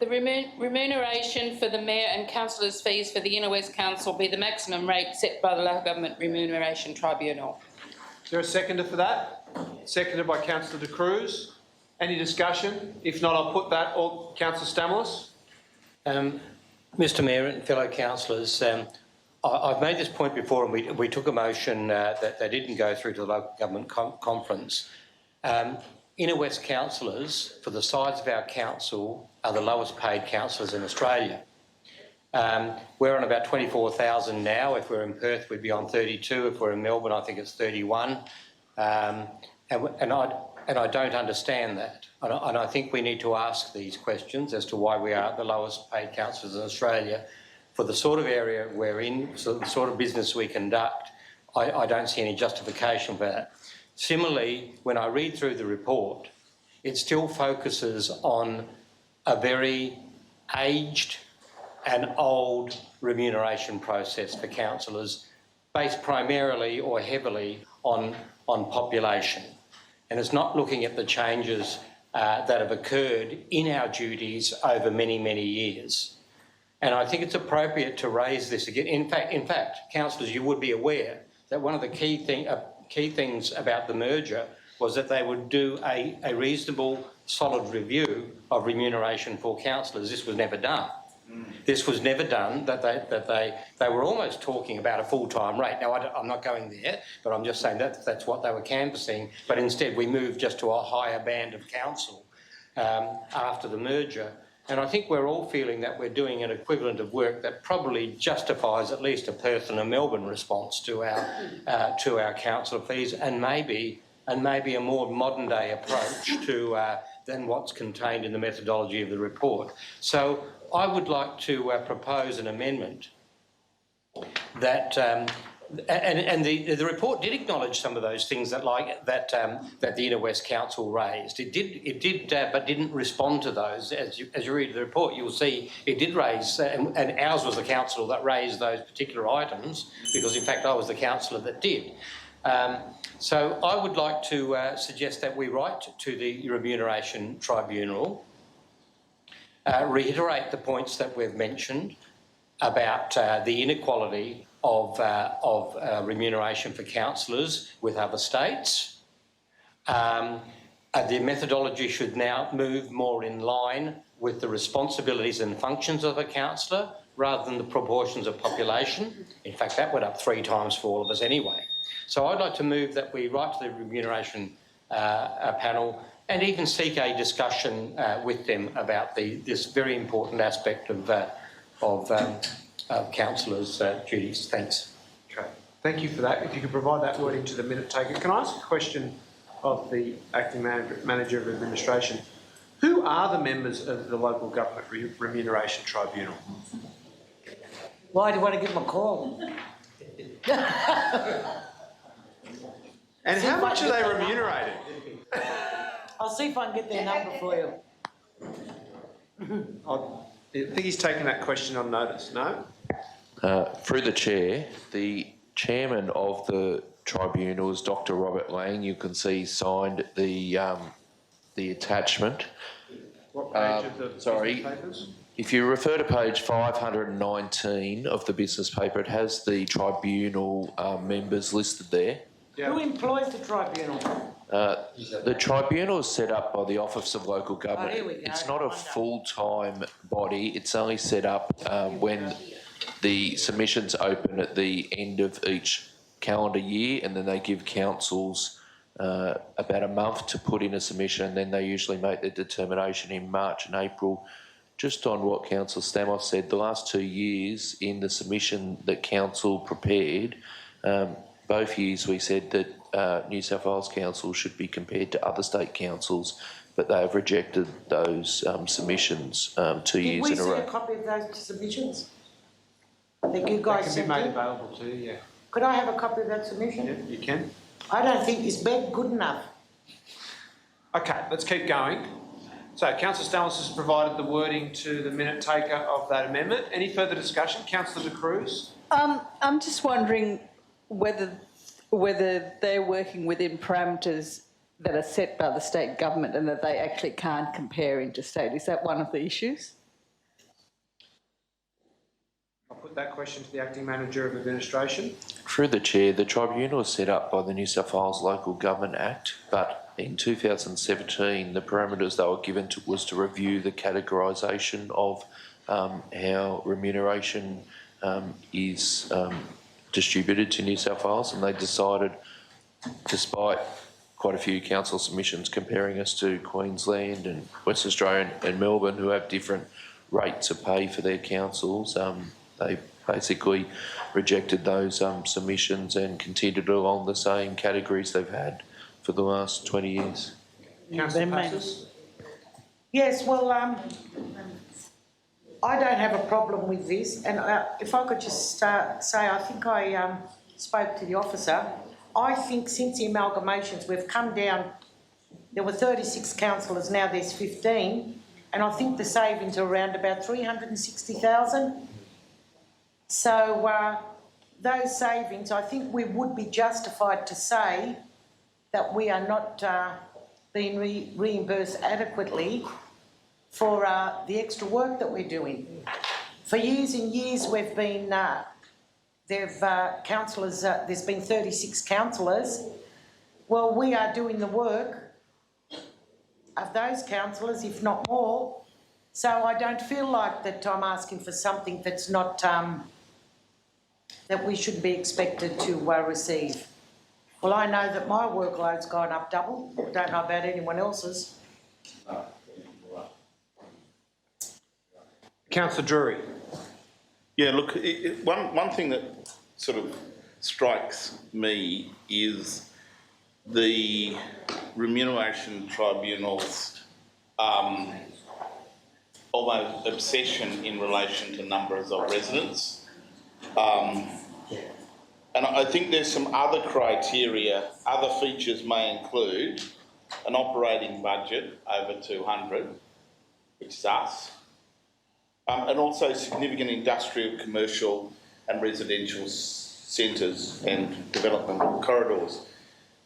Speaker 11: The remuneration for the mayor and councillors' fees for the Inner West Council be the maximum rate set by the Local Government Remuneration Tribunal.
Speaker 1: Is there a seconder for that? Seconded by Councillor De Cruz. Any discussion? If not, I'll put that. Or Councillor Stamoulis.
Speaker 9: Mr Mayor and fellow councillors, I've made this point before, and we took a motion that didn't go through to the local government conference. Inner West councillors, for the size of our council, are the lowest paid councillors in Australia. We're on about 24,000 now. If we're in Perth, we'd be on 32. If we're in Melbourne, I think it's 31. And I don't understand that. And I think we need to ask these questions as to why we are the lowest paid councillors in Australia. For the sort of area we're in, so the sort of business we conduct, I don't see any justification for that. Similarly, when I read through the report, it still focuses on a very aged and old remuneration process for councillors, based primarily or heavily on population. And it's not looking at the changes that have occurred in our duties over many, many years. And I think it's appropriate to raise this again. In fact, councillors, you would be aware that one of the key things about the merger was that they would do a reasonable, solid review of remuneration for councillors. This was never done. This was never done. That they were almost talking about a full-time rate. Now, I'm not going there, but I'm just saying that's what they were canvassing. But instead, we moved just to a higher band of council after the merger. And I think we're all feeling that we're doing an equivalent of work that probably justifies at least a Perth and a Melbourne response to our council fees, and maybe a more modern day approach to than what's contained in the methodology of the report. So I would like to propose an amendment that, and the report did acknowledge some of those things that the Inner West Council raised. It did, but didn't respond to those. As you read the report, you'll see it did raise, and ours was the council that raised those particular items, because in fact I was the councillor that did. So I would like to suggest that we write to the Remuneration Tribunal, reiterate the points that we've mentioned about the inequality of remuneration for councillors with other states. The methodology should now move more in line with the responsibilities and functions of a councillor rather than the proportions of population. In fact, that went up 3 times for all of us anyway. So I'd like to move that we write to the Remuneration panel and even seek a discussion with them about this very important aspect of councillors' duties. Thanks.
Speaker 1: Okay, thank you for that. If you could provide that wording to the minute taker. Can I ask a question of the Acting Manager of Administration? Who are the members of the Local Government Remuneration Tribunal?
Speaker 2: Why do you want to give them a call?
Speaker 1: And how much are they remunerated?
Speaker 2: I'll see if I can get their number for you.
Speaker 1: I think he's taken that question on notice, no?
Speaker 10: Through the chair, the chairman of the tribunal is Dr. Robert Lang. You can see signed the attachment.
Speaker 1: What page of the business papers?
Speaker 10: If you refer to page 519 of the business paper, it has the tribunal members listed there.
Speaker 2: Who employs the tribunal?
Speaker 10: The tribunal is set up by the Office of Local Government.
Speaker 2: Here we go.
Speaker 10: It's not a full-time body. It's only set up when the submissions open at the end of each calendar year, and then they give councils about a month to put in a submission, and then they usually make their determination in March and April. Just on what Councillor Stamos said, the last 2 years in the submission that Council prepared, both years we said that New South Wales Council should be compared to other state councils, but they have rejected those submissions 2 years in a row.
Speaker 2: Did we see a copy of those submissions? That you guys
Speaker 1: That can
Speaker 2: sent
Speaker 1: be made
Speaker 2: in?
Speaker 1: available to you, yeah.
Speaker 2: Could I have a copy of that submission?
Speaker 1: Yeah, you can.
Speaker 2: I don't think it's good enough.
Speaker 1: Okay, let's keep going. So Councillor Stamoulis has provided the wording to the minute taker of that amendment. Any further discussion? Councillor De Cruz?
Speaker 8: I'm just wondering whether they're working within parameters that are set by the state government and that they actually can't compare interstate. Is that one of the issues?
Speaker 1: Put that question to the Acting Manager of Administration.
Speaker 10: Through the Chair, the Tribunal was set up by the New South Wales Local Government Act, but in 2017 the parameters they were given was to review the categorisation of how remuneration is distributed to New South Wales, and they decided, despite quite a few council submissions comparing us to Queensland and West Australia and Melbourne, who have different rates of pay for their councils, they basically rejected those submissions and continued along the same categories they've had for the last 20 years.
Speaker 1: Councillor Passos?
Speaker 2: Yes, well, I don't have a problem with this, and if I could just say, I think I spoke to the officer. I think since the amalgamations, we've come down, there were 36 councillors, now there's 15, and I think the savings are around about 360,000. So those savings, I think we would be justified to say that we are not being reimbursed adequately for the extra work that we're doing. For years and years we've been, councillors, there's been 36 councillors. Well, we are doing the work of those councillors, if not more. So I don't feel like that I'm asking for something that's not, that we should be expected to receive. Well, I know that my workload's gone up double. I don't know about anyone else's.
Speaker 1: Councillor Drury.
Speaker 15: Yeah, look, one thing that sort of strikes me is the Remuneration Tribunal's almost obsession in relation to numbers of residents. And I think there's some other criteria, other features may include an operating budget over 200, which is us, and also significant industrial, commercial and residential centres and development corridors.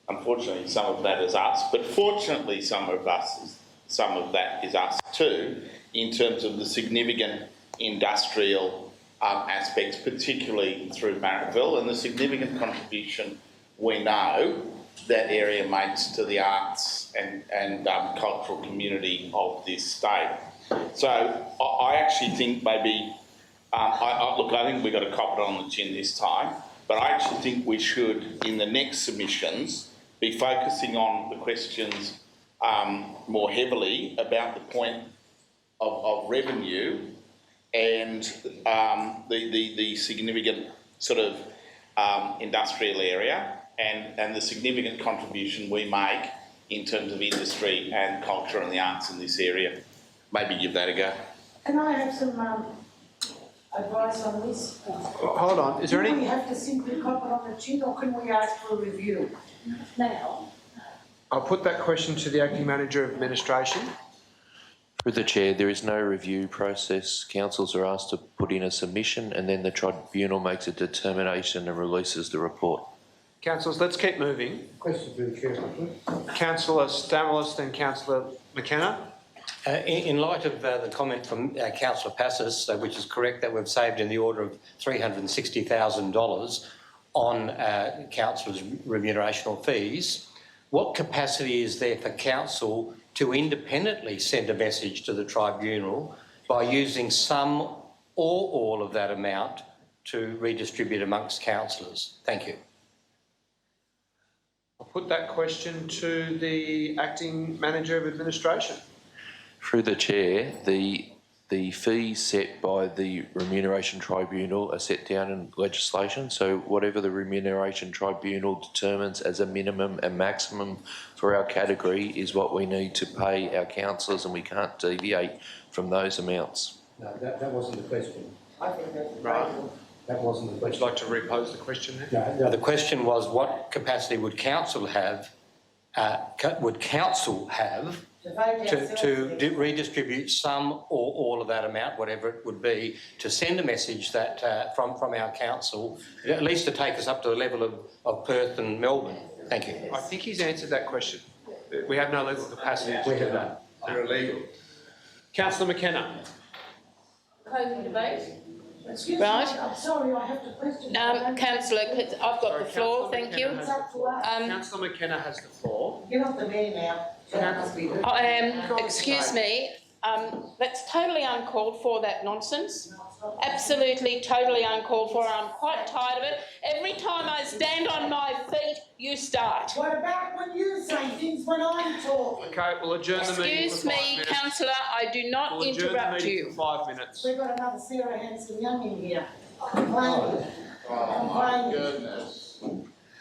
Speaker 15: Unfortunately, some of that is us, but fortunately some of that is us too, in terms of the significant industrial aspects, particularly through Marrickville, and the significant contribution we know that area makes to the arts and cultural community of this state. So I actually think maybe, I think we've got to cop it on the chin this time, but I actually think we should, in the next submissions, be focusing on the questions more heavily about the point of revenue and the significant sort of industrial area and the significant contribution we make in terms of industry and culture and the arts in this area. Maybe give that a go.
Speaker 2: Can I have some advice on this?
Speaker 1: Hold on, is there any...
Speaker 2: Do we have to simply cop it on the chin, or can we ask for a review now?
Speaker 1: I'll put that question to the Acting Manager of Administration.
Speaker 10: Through the Chair, there is no review process. Councils are asked to put in a submission and then the Tribunal makes a determination and releases the report.
Speaker 1: Councillors, let's keep moving.
Speaker 17: Question to the Chair, please.
Speaker 1: Councillor Stamoulis, then Councillor McKenna.
Speaker 9: In light of the comment from Councillor Passos, which is correct, that we've saved in the order of $360,000 on councillors' remuneration or fees, what capacity is there for council to independently send a message to the Tribunal by using some or all of that amount to redistribute amongst councillors? Thank you.
Speaker 1: I'll put that question to the Acting Manager of Administration.
Speaker 10: Through the Chair, the fees set by the Remuneration Tribunal are set down in legislation, so whatever the Remuneration Tribunal determines as a minimum and maximum for our category is what we need to pay our councillors, and we can't deviate from those amounts.
Speaker 17: No, that wasn't the question.
Speaker 2: I think that's
Speaker 1: right.
Speaker 17: That wasn't the question.
Speaker 1: Would you like to repose the question then?
Speaker 9: No, the question was, what capacity would council have? To redistribute some or all of that amount, whatever it would be, to send a message that from our council, at least to take us up to the level of Perth and Melbourne. Thank you.
Speaker 1: I think he's answered that question. We have no legal capacity to do that.
Speaker 17: They're illegal.
Speaker 1: Councillor McKenna.
Speaker 16: Closing debate.
Speaker 2: Excuse
Speaker 11: Right.
Speaker 2: me, I'm sorry, I have to question.
Speaker 11: Councillor, I've got the floor,
Speaker 1: Councillor
Speaker 11: thank you.
Speaker 1: McKenna has the floor. Councillor McKenna has the floor.
Speaker 2: Get off the mayor now. That must be
Speaker 11: Excuse me, that's totally uncalled for, that nonsense. Absolutely, totally uncalled for. I'm quite tired of it. Every time I stand on my feet, you start.
Speaker 2: What about when you say things when I'm talking?
Speaker 1: Okay, we'll adjourn the meeting for
Speaker 11: Excuse
Speaker 1: 5
Speaker 11: me,
Speaker 1: minutes.
Speaker 11: councillor, I do not
Speaker 1: We'll adjourn
Speaker 11: interrupt
Speaker 1: the meeting
Speaker 11: you.
Speaker 1: for 5 minutes.
Speaker 2: We've got another Sarah Hanson Young in here. Complaining.
Speaker 15: Oh my goodness.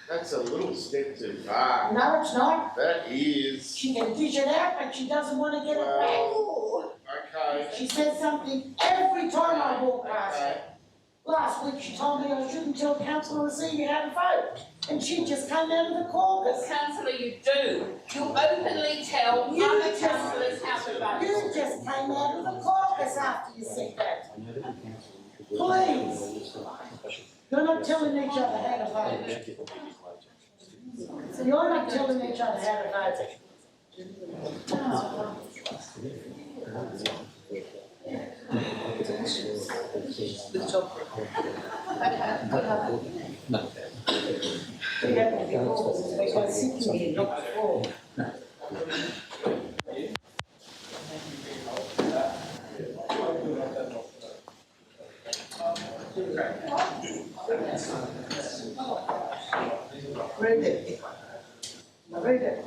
Speaker 15: That's a little step too far.
Speaker 2: No, it's not.
Speaker 15: That is.
Speaker 2: She can dish it out, but she doesn't want to get it back.
Speaker 15: Okay.
Speaker 2: She says something every time I walk past her. Last week she told me I shouldn't tell Councillor Rescind how to vote. And she just came out of the caucus.
Speaker 11: Councillor, you do. You openly tell other councillors how to vote.
Speaker 2: You just came out of the caucus after you said that. Please. You're not telling each other how to vote. You're not telling each other how to vote. We have to be cautious because sitting here, not before. Read it. Read it.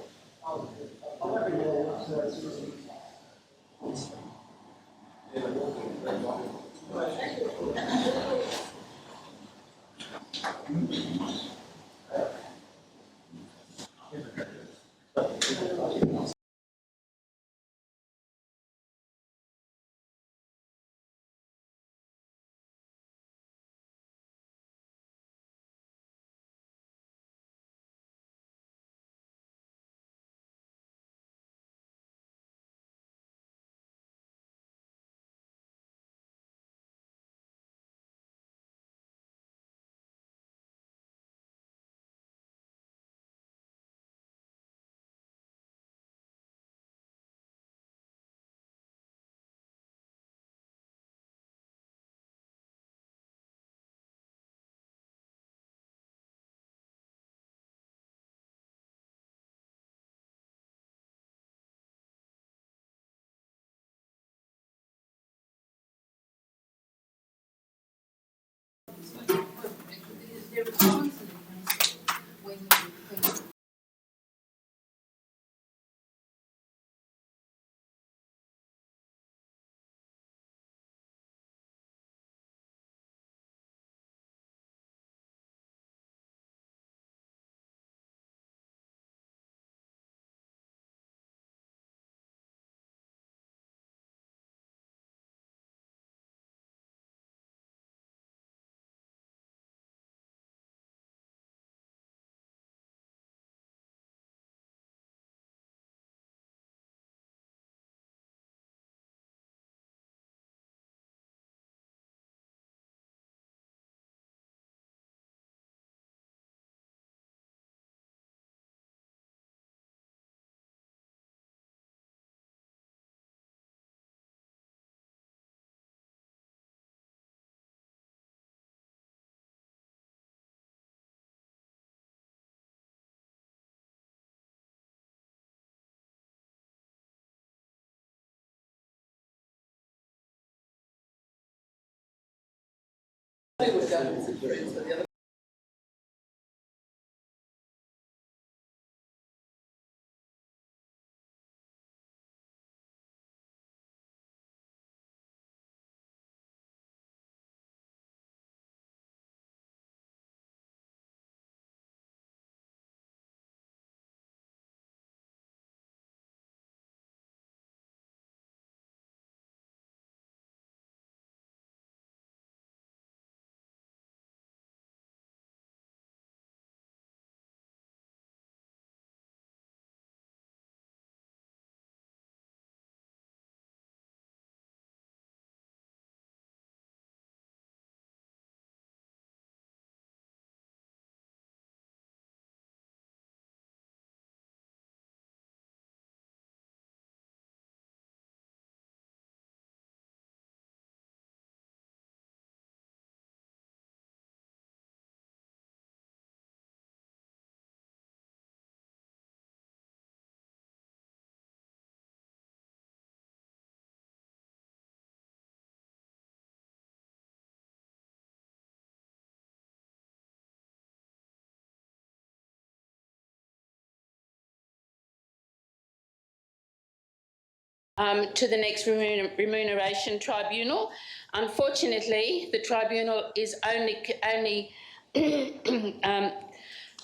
Speaker 11: to the next Remuneration Tribunal. Unfortunately, the tribunal is only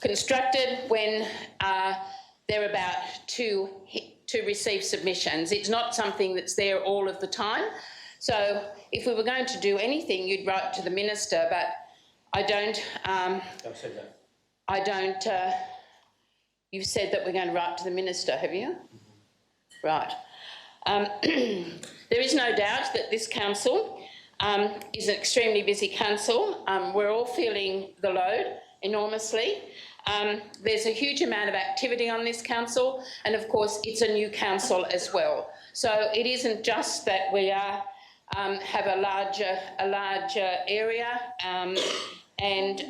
Speaker 11: constructed when they're about to receive submissions. It's not something that's there all of the time. So if we were going to do anything, you'd write to the minister, but I don't.
Speaker 9: I've said that.
Speaker 11: I don't. You've said that we're going to write to the minister, have you? Right. There is no doubt that this council is an extremely busy council. We're all feeling the load enormously. There's a huge amount of activity on this council, and of course it's a new council as well. So it isn't just that we are have a larger area and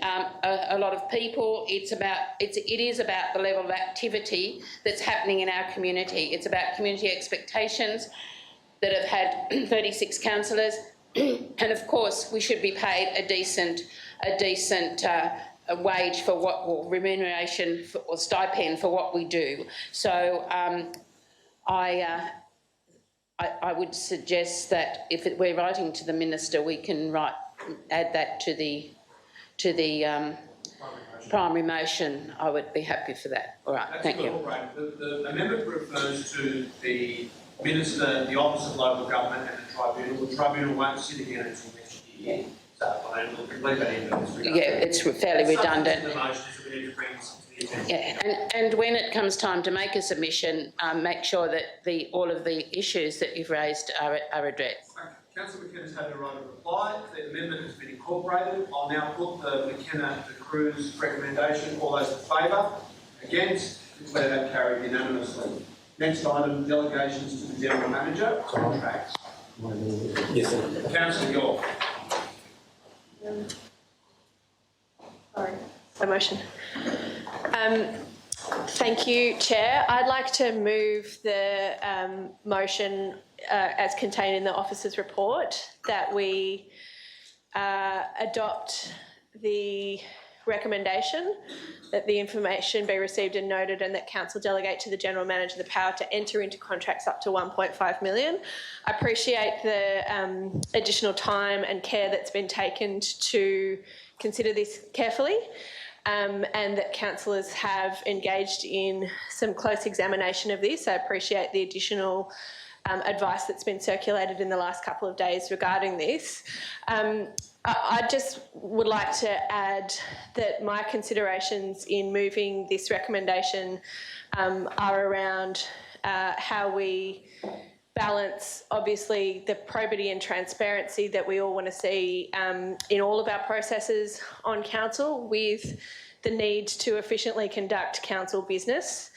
Speaker 11: a lot of people. It is about the level of activity that's happening in our community. It's about community expectations that have had 36 councillors, and of course we should be paid a decent wage for what, or remuneration for, or stipend for what we do. So I would suggest that if we're writing to the minister, we can add that to the primary motion. I would be happy for that. All right, thank you.
Speaker 1: Right. The amendment refers to the minister, the Office of Local Government and the Tribunal. The Tribunal won't sit again until next year. So I don't believe that in
Speaker 11: Yeah, it's fairly redundant.
Speaker 1: The motion is we need to bring this to the attention.
Speaker 11: Yeah, and when it comes time to make a submission, make sure that all of the issues that you've raised are addressed.
Speaker 1: Councillor McKenna's had the right of reply. The amendment has been incorporated. I'll now put the McKenna to Cruz recommendation. All those in favour? Against? Declare that carried unanimously. Next item, delegations to the General Manager. Contracts.
Speaker 17: Yes, sir.
Speaker 1: Councillor York.
Speaker 16: Sorry, the motion. Thank you, Chair. I'd like to move the motion as contained in the officer's report that we adopt the recommendation that the information be received and noted, and that Council delegate to the General Manager the power to enter into contracts up to 1.5 million. I appreciate the additional time and care that's been taken to consider this carefully, and that councillors have engaged in some close examination of this. I appreciate the additional advice that's been circulated in the last couple of days regarding this. I just would like to add that my considerations in moving this recommendation are around how we balance, obviously, the probity and transparency that we all want to see in all of our processes on council, with the need to efficiently conduct council business.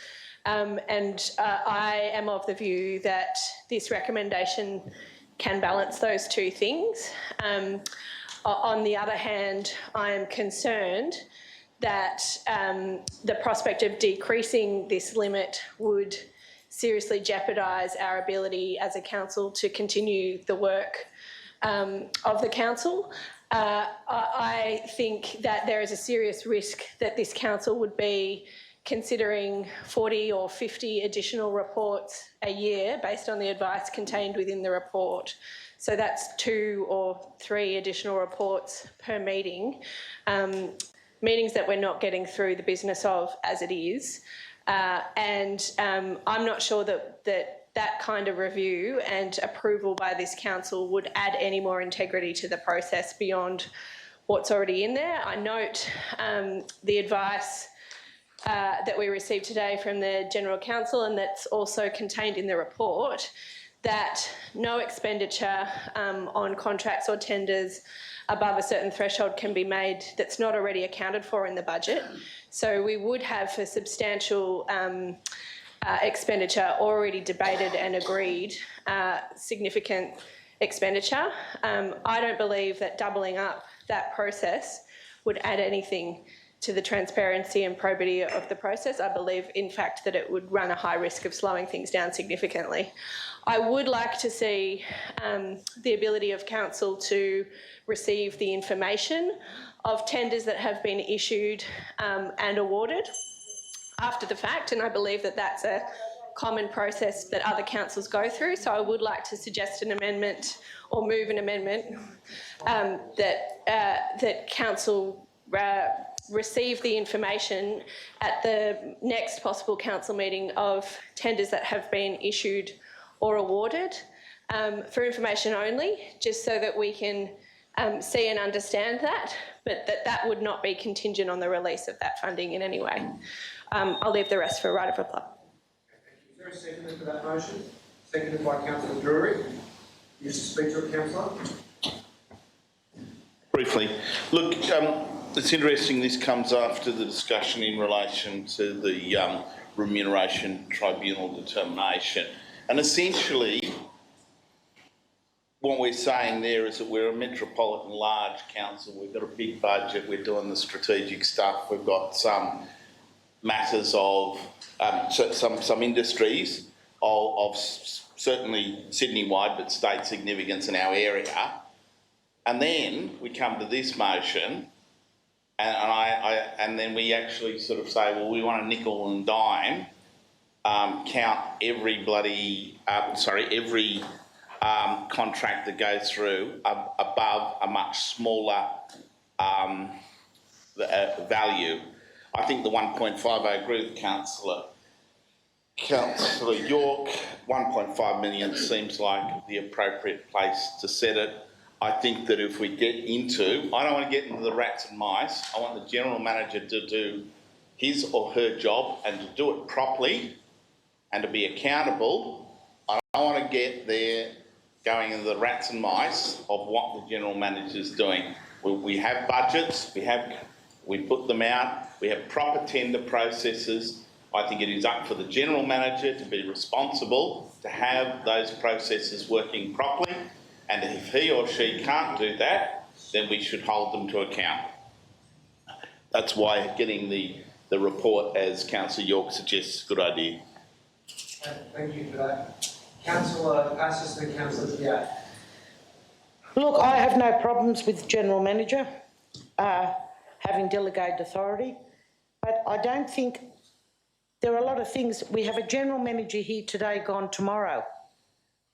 Speaker 16: And I am of the view that this recommendation can balance those two things. On the other hand, I am concerned that the prospect of decreasing this limit would seriously jeopardise our ability as a council to continue the work of the council. I think that there is a serious risk that this council would be considering 40 or 50 additional reports a year based on the advice contained within the report. So that's 2 or 3 additional reports per meeting, meetings that we're not getting through the business of as it is. And I'm not sure that kind of review and approval by this council would add any more integrity to the process beyond what's already in there. I note the advice that we received today from the General Counsel, and that's also contained in the report, that no expenditure on contracts or tenders above a certain threshold can be made that's not already accounted for in the budget. So we would have a substantial expenditure already debated and agreed, significant expenditure. I don't believe that doubling up that process would add anything to the transparency and probity of the process. I believe, in fact, that it would run a high risk of slowing things down significantly. I would like to see the ability of council to receive the information of tenders that have been issued and awarded after the fact, and I believe that that's a common process that other councils go through. So I would like to suggest an amendment or move an amendment that council receive the information at the next possible council meeting of tenders that have been issued or awarded for information only, just so that we can see and understand that, but that would not be contingent on the release of that funding in any way. I'll leave the rest for a right of reply.
Speaker 1: Is there a seconder for that motion? Seconded by Councillor Drury. You to speak to it, Councillor.
Speaker 15: Briefly, look, it's interesting this comes after the discussion in relation to the Remuneration Tribunal determination. And essentially, what we're saying there is that we're a metropolitan large council, we've got a big budget, we're doing the strategic stuff, we've got some matters of, some industries of certainly Sydney-wide but state significance in our area. And then we come to this motion and then we actually sort of say, well, we want a nickel and dime, count every every contract that goes through above a much smaller value. I think the 1.5, I agree with Councillor York, 1.5 million seems like the appropriate place to set it. I think that if we get into, I don't want to get into the rats and mice, I want the General Manager to do his or her job and to do it properly and to be accountable. I don't want to get there going into the rats and mice of what the General Manager is doing. We have budgets, we put them out, we have proper tender processes. I think it is up for the General Manager to be responsible to have those processes working properly, and if he or she can't do that, then we should hold them to account. That's why getting the report, as Councillor York suggests, is a good idea.
Speaker 1: Thank you for that. Councillor Passis and Councillor Piat.
Speaker 2: Look, I have no problems with General Manager having delegated authority, but I don't think there are a lot of things. We have a General Manager here today, gone tomorrow.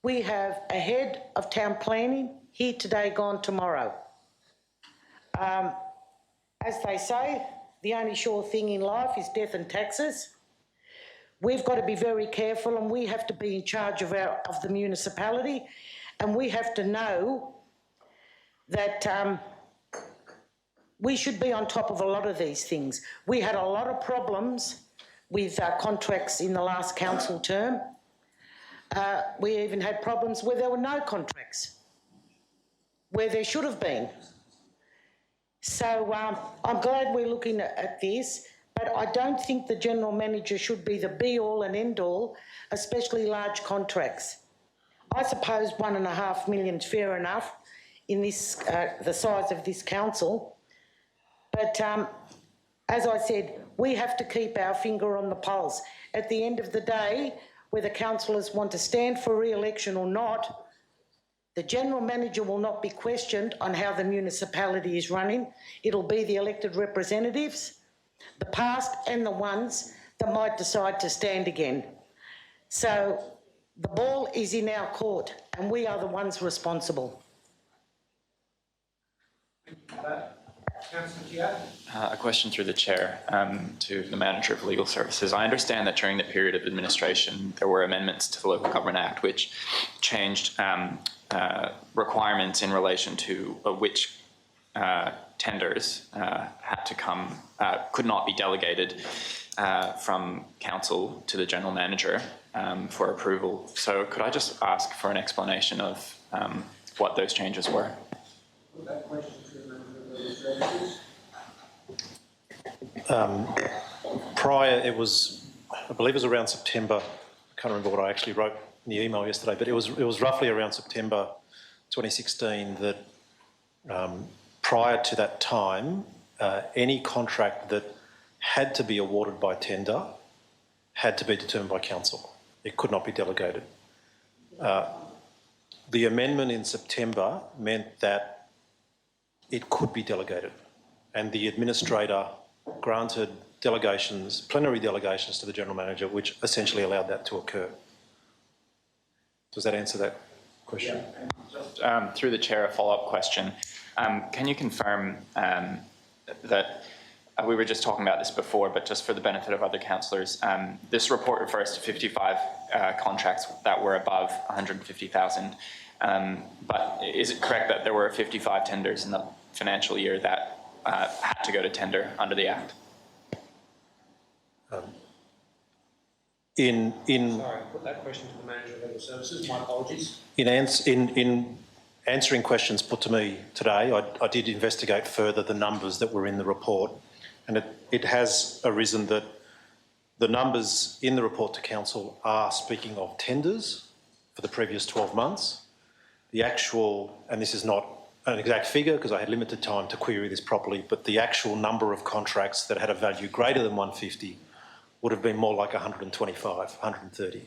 Speaker 2: We have a head of town planning here today, gone tomorrow. As they say, the only sure thing in life is death and taxes. We've got to be very careful, and we have to be in charge of the municipality, and we have to know that we should be on top of a lot of these things. We had a lot of problems with contracts in the last council term. We even had problems where there were no contracts, where there should have been. So I'm glad we're looking at this, but I don't think the General Manager should be the be-all and end-all, especially large contracts. I suppose 1.5 million is fair enough in this the size of this council, but as I said, we have to keep our finger on the pulse. At the end of the day, whether councillors want to stand for re-election or not, the General Manager will not be questioned on how the municipality is running. It'll be the elected representatives, the past and the ones that might decide to stand again. So the ball is in our court and we are the ones responsible.
Speaker 1: Thank you for that. Councillor Piat.
Speaker 6: A question through the chair to the Manager of Legal Services. I understand that during the period of administration there were amendments to the Local Government Act which changed requirements in relation to which tenders had to come, could not be delegated from Council to the General Manager for approval. So could I just ask for an explanation of what those changes were?
Speaker 1: That question to the Manager of Legal Services.
Speaker 17: Prior, it was, I believe it was around September. I can't remember what I actually wrote in the email yesterday, but it was roughly around September 2016 that prior to that time, any contract that had to be awarded by tender had to be determined by Council. It could not be delegated. The amendment in September meant that it could be delegated, and the administrator granted plenary delegations to the General Manager, which essentially allowed that to occur. Does that answer that question?
Speaker 6: Yeah. Just through the Chair, a follow-up question. Can you confirm that we were just talking about this before, but just for the benefit of other councillors, this report refers to 55 contracts that were above 150,000. But is it correct that there were 55 tenders in the financial year that had to go to tender under the Act?
Speaker 17: Sorry,
Speaker 1: put that question to the Manager of Legal Services. My apologies.
Speaker 17: In answering questions put to me today, I did investigate further the numbers that were in the report, and it has arisen that the numbers in the report to Council are speaking of tenders for the previous 12 months. The actual, and this is not an exact figure because I had limited time to query this properly, but the actual number of contracts that had a value greater than 150 would have been more like 125, 130.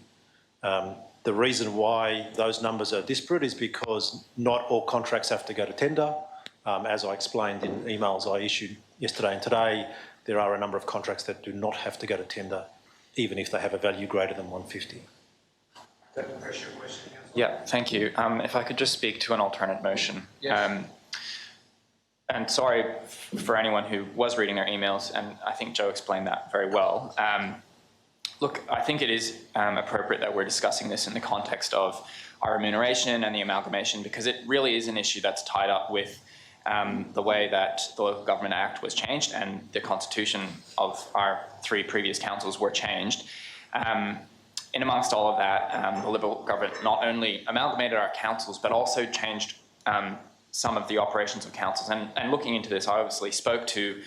Speaker 17: The reason why those numbers are disparate is because not all contracts have to go to tender. As I explained in emails I issued yesterday and today, there are a number of contracts that do not have to go to tender, even if they have a value greater than 150.
Speaker 1: That address your question, Councillor?
Speaker 6: Yeah, thank you. If I could just speak to an alternate motion.
Speaker 1: Yes.
Speaker 6: And sorry for anyone who was reading their emails, and I think Joe explained that very well. Look, I think it is appropriate that we're discussing this in the context of our remuneration and the amalgamation, because it really is an issue that's tied up with the way that the Local Government Act was changed and the constitution of our three previous councils were changed. In amongst all of that, the Liberal government not only amalgamated our councils, but also changed some of the operations of councils. And looking into this, I obviously spoke to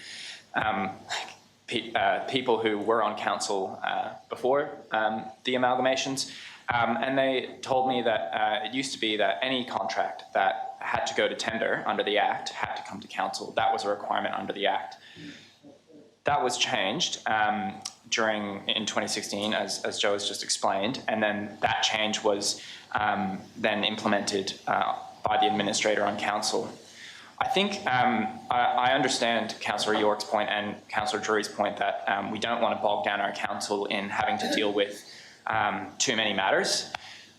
Speaker 6: people who were on council before the amalgamations, and they told me that it used to be that any contract that had to go to tender under the Act had to come to council. That was a requirement under the Act. That was changed in 2016, as Joe has just explained, and then that change was then implemented by the administrator on council. I think I understand Councillor York's point and Councillor Drury's point that we don't want to bog down our council in having to deal with too many matters.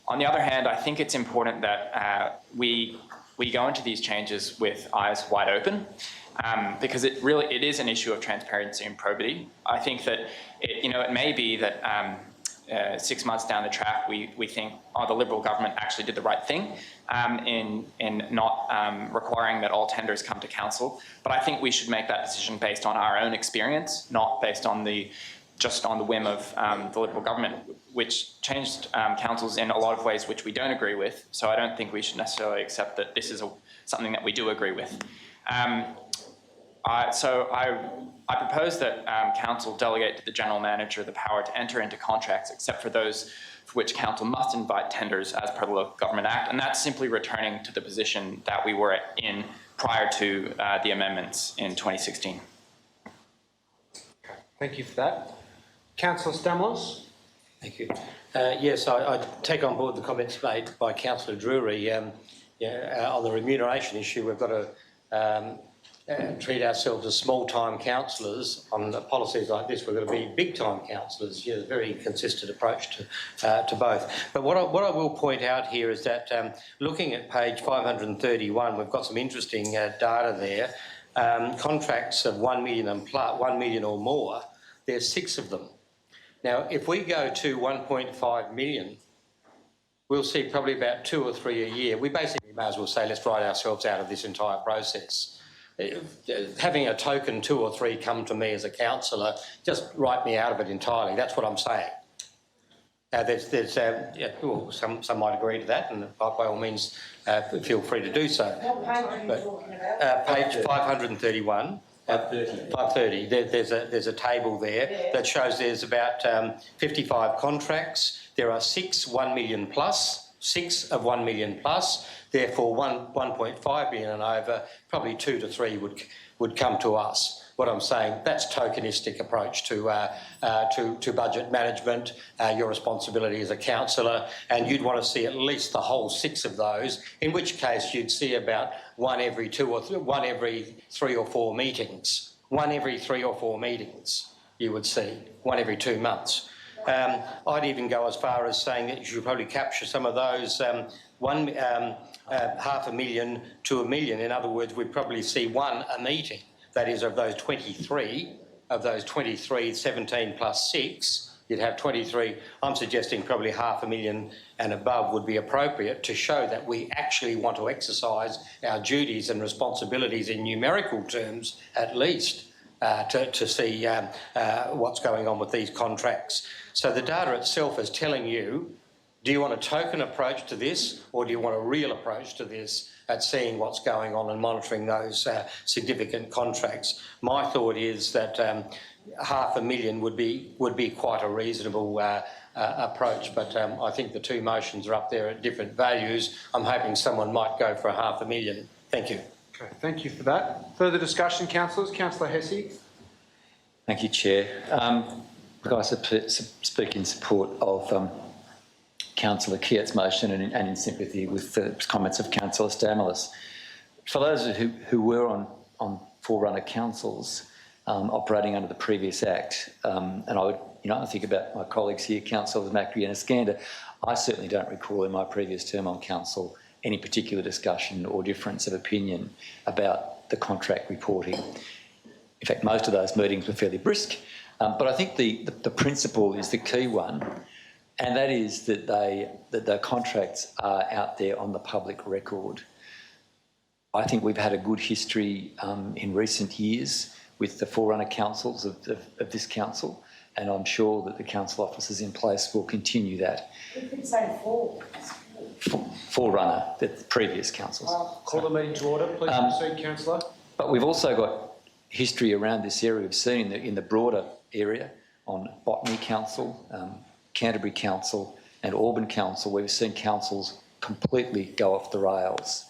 Speaker 6: On the other hand, I think it's important that we go into these changes with eyes wide open, because it is an issue of transparency and probity. I think that it may be that 6 months down the track we think, oh, the Liberal government actually did the right thing in not requiring that all tenders come to council. But I think we should make that decision based on our own experience, not based on just on the whim of the Liberal government, which changed councils in a lot of ways which we don't agree with. So I don't think we should necessarily accept that this is something that we do agree with. So I propose that council delegate to the General Manager the power to enter into contracts except for those for which council must invite tenders as per the Local Government Act, and that's simply returning to the position that we were in prior to the amendments in 2016.
Speaker 1: Thank you for that. Councillor Stamos.
Speaker 9: Thank you. Yes, I take on board the comments made by Councillor Drury. On the remuneration issue, we've got to treat ourselves as small-time councillors. On policies like this, we're going to be big-time councillors. Yeah, a very consistent approach to both. But what I will point out here is that looking at page 531, we've got some interesting data there. Contracts of 1 million and plus, 1 million or more, there's 6 of them. Now, if we go to 1.5 million, we'll see probably about 2 or 3 a year. We basically may as well say, let's write ourselves out of this entire process. Having a token 2 or 3 come to me as a councillor, just write me out of it entirely. That's what I'm saying. Some might agree to that, and by all means, feel free to do so.
Speaker 2: What page are you talking about?
Speaker 9: Page 531. 530. There's a table there that shows there's about 55 contracts. There are 6 1 million plus, 6 of 1 million plus. Therefore, 1.5 million and over, probably 2 to 3 would come to us. What I'm saying, that's tokenistic approach to budget management, your responsibility as a councillor, and you'd want to see at least the whole 6 of those, in which case you'd see about 1 every 3 or 4 meetings. 1 every 3 or 4 meetings. you would see, one every 2 months. I'd even go as far as saying that you should probably capture some of those $500,000 to $1 million. In other words, we'd probably see one a meeting. That is, of those 23, 17 plus 6, you'd have 23. I'm suggesting probably $500,000 and above would be appropriate to show that we actually want to exercise our duties and responsibilities in numerical terms, at least, to see what's going on with these contracts. So the data itself is telling you, do you want a token approach to this, or do you want a real approach to this at seeing what's going on and monitoring those significant contracts? My thought is that $500,000 would be quite a reasonable approach, but I think the two motions are up there at different values. I'm hoping someone might go for $500,000. Thank you.
Speaker 1: Okay, thank you for that. Further discussion, councillors? Councillor Hesse.
Speaker 12: Thank you, Chair. Look, I speak in support of Councillor Kiat's motion and in sympathy with the comments of Councillor Stamoulis. For those who were on forerunner councils operating under the previous Act, and I would, I think about my colleagues here, Councillors Macri and Iskander, I certainly don't recall in my previous term on council any particular discussion or difference of opinion about the contract reporting. In fact, most of those meetings were fairly brisk, but I think the principle is the key one, and that is that the contracts are out there on the public record. I think we've had a good history in recent years with the forerunner councils of this council, and I'm sure that the council officers in place will continue that.
Speaker 2: You could say four.
Speaker 12: Forerunner, the previous councils.
Speaker 1: Call the meeting to order. Please proceed, councillor.
Speaker 12: But we've also got history around this area. We've seen in the broader area on Botany Council, Canterbury Council and Auburn Council, we've seen councils completely go off the rails.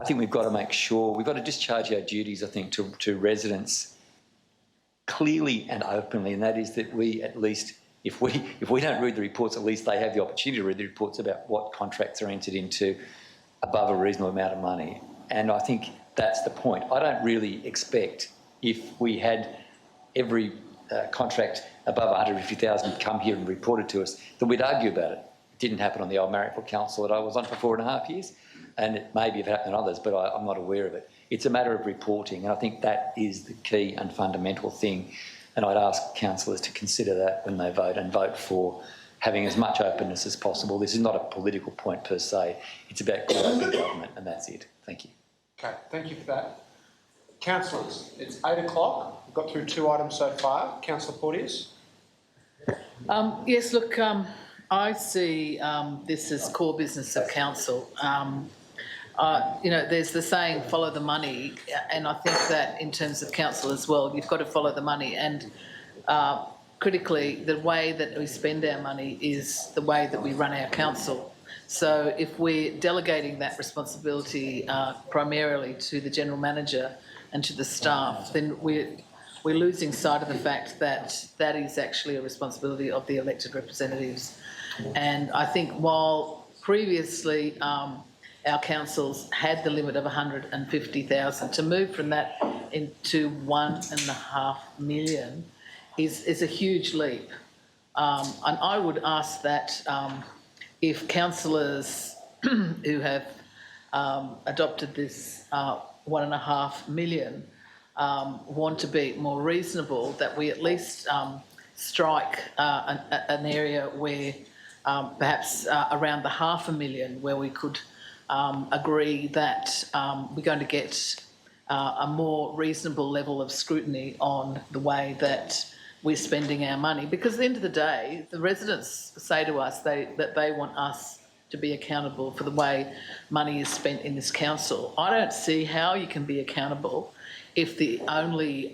Speaker 12: I think we've got to make sure, we've got to discharge our duties, I think, to residents clearly and openly, and that is that we at least, if we don't read the reports, at least they have the opportunity to read the reports about what contracts are entered into above a reasonable amount of money. And I think that's the point. I don't really expect, if we had every contract above 150,000 come here and reported to us, that we'd argue about it. It didn't happen on the old Marrickville Council that I was on for 4.5 years, and it maybe have happened on others, but I'm not aware of it. It's a matter of reporting, and I think that is the key and fundamental thing. And I'd ask councillors to consider that when they vote, and vote for having as much openness as possible. This is not a political point per se. It's about good government, and that's it. Thank you.
Speaker 1: Okay, thank you for that. Councillors, it's 8 o'clock. We've got through 2 items so far. Councillor Porteous.
Speaker 5: Yes, look, I see this as core business of council. There's the saying, follow the money, and I think that in terms of council as well, you've got to follow the money, and critically, the way that we spend our money is the way that we run our council. So if we're delegating that responsibility primarily to the General Manager and to the staff, then we're losing sight of the fact that that is actually a responsibility of the elected representatives. And I think while previously our councils had the limit of 150,000, to move from that into 1.5 million is a huge leap. And I would ask that if councillors who have adopted this 1.5 million want to be more reasonable, that we at least strike an area where perhaps around the 500,000, where we could agree that we're going to get a more reasonable level of scrutiny on the way that we're spending our money. Because at the end of the day, the residents say to us that they want us to be accountable for the way money is spent in this council. I don't see how you can be accountable if the only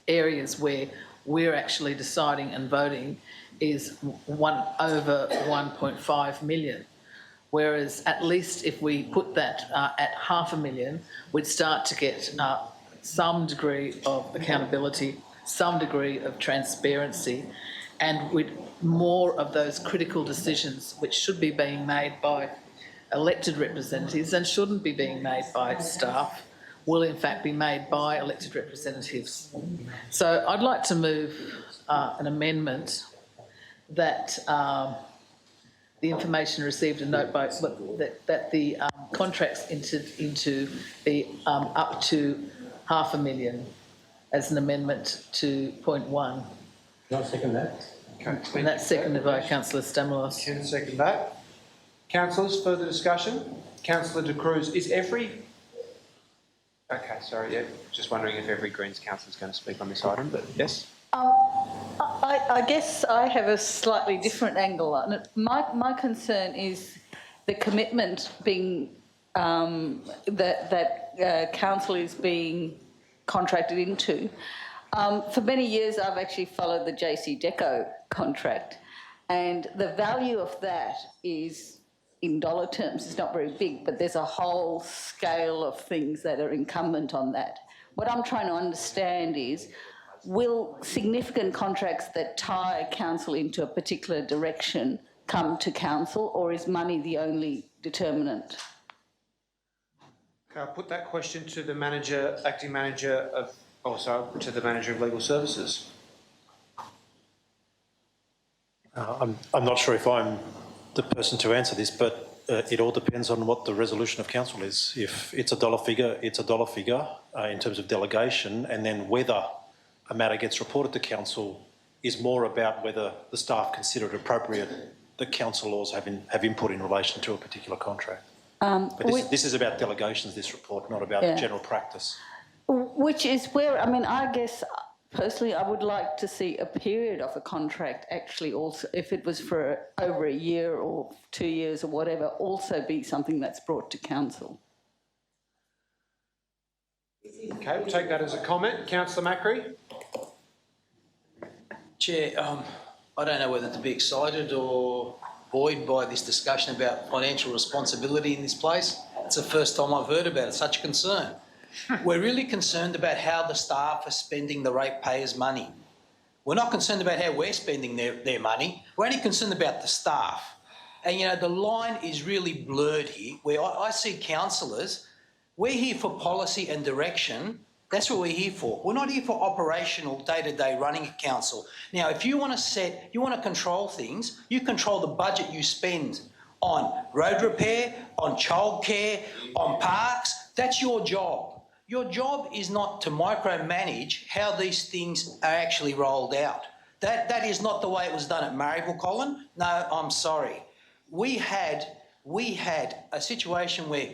Speaker 5: areas where we're actually deciding and voting is over 1.5 million. Whereas at least if we put that at 500,000, we'd start to get some degree of accountability, some degree of transparency, and with more of those critical decisions which should be being made by elected representatives and shouldn't be being made by staff, will in fact be made by elected representatives. So I'd like to move an amendment that the information received and note by that the contracts entered into be up to $500,000 as an amendment to point 1.
Speaker 9: Can I second that?
Speaker 5: And that's seconded by Councillor Stamalos.
Speaker 1: Can second that. Councillors, further discussion? Councillor De Cruz, is every... Okay, sorry, yeah, just wondering if every Greens councillor is going to speak on this item, but yes?
Speaker 8: I guess I have a slightly different angle on it. My concern is the commitment being that council is being contracted into. For many years, I've actually followed the JC Deco contract, and the value of that is, in dollar terms, is not very big, but there's a whole scale of things that are incumbent on that. What I'm trying to understand is, will significant contracts that tie council into a particular direction come to council, or is money the only determinant?
Speaker 1: I'll put that question to the manager, acting manager of, to the manager of legal services.
Speaker 17: I'm not sure if I'm the person to answer this, but it all depends on what the resolution of council is. If it's a dollar figure, it's a dollar figure in terms of delegation, and then whether a matter gets reported to council is more about whether the staff consider it appropriate that council laws have input in relation to a particular contract. But this is about delegations, this report, not about general practice.
Speaker 8: Which is where, I mean, I guess personally I would like to see a period of a contract actually also, if it was for over a year or 2 years or whatever, also be something that's brought to council.
Speaker 1: Okay, we'll take that as a comment. Councillor Macri?
Speaker 14: Chair, I don't know whether to be excited or buoyed by this discussion about financial responsibility in this place. It's the first time I've heard about it, such a concern. We're really concerned about how the staff are spending the ratepayers' money. We're not concerned about how we're spending their money. We're only concerned about the staff. And, you know, the line is really blurred here, where I see councillors, we're here for policy and direction. That's what we're here for. We're not here for operational day-to-day running a council. Now, if you want to control things, you control the budget you spend on road repair, on childcare, on parks. That's your job. Your job is not to micromanage how these things are actually rolled out. That is not the way it was done at Marrieville, Colin. No, I'm sorry. We had a situation where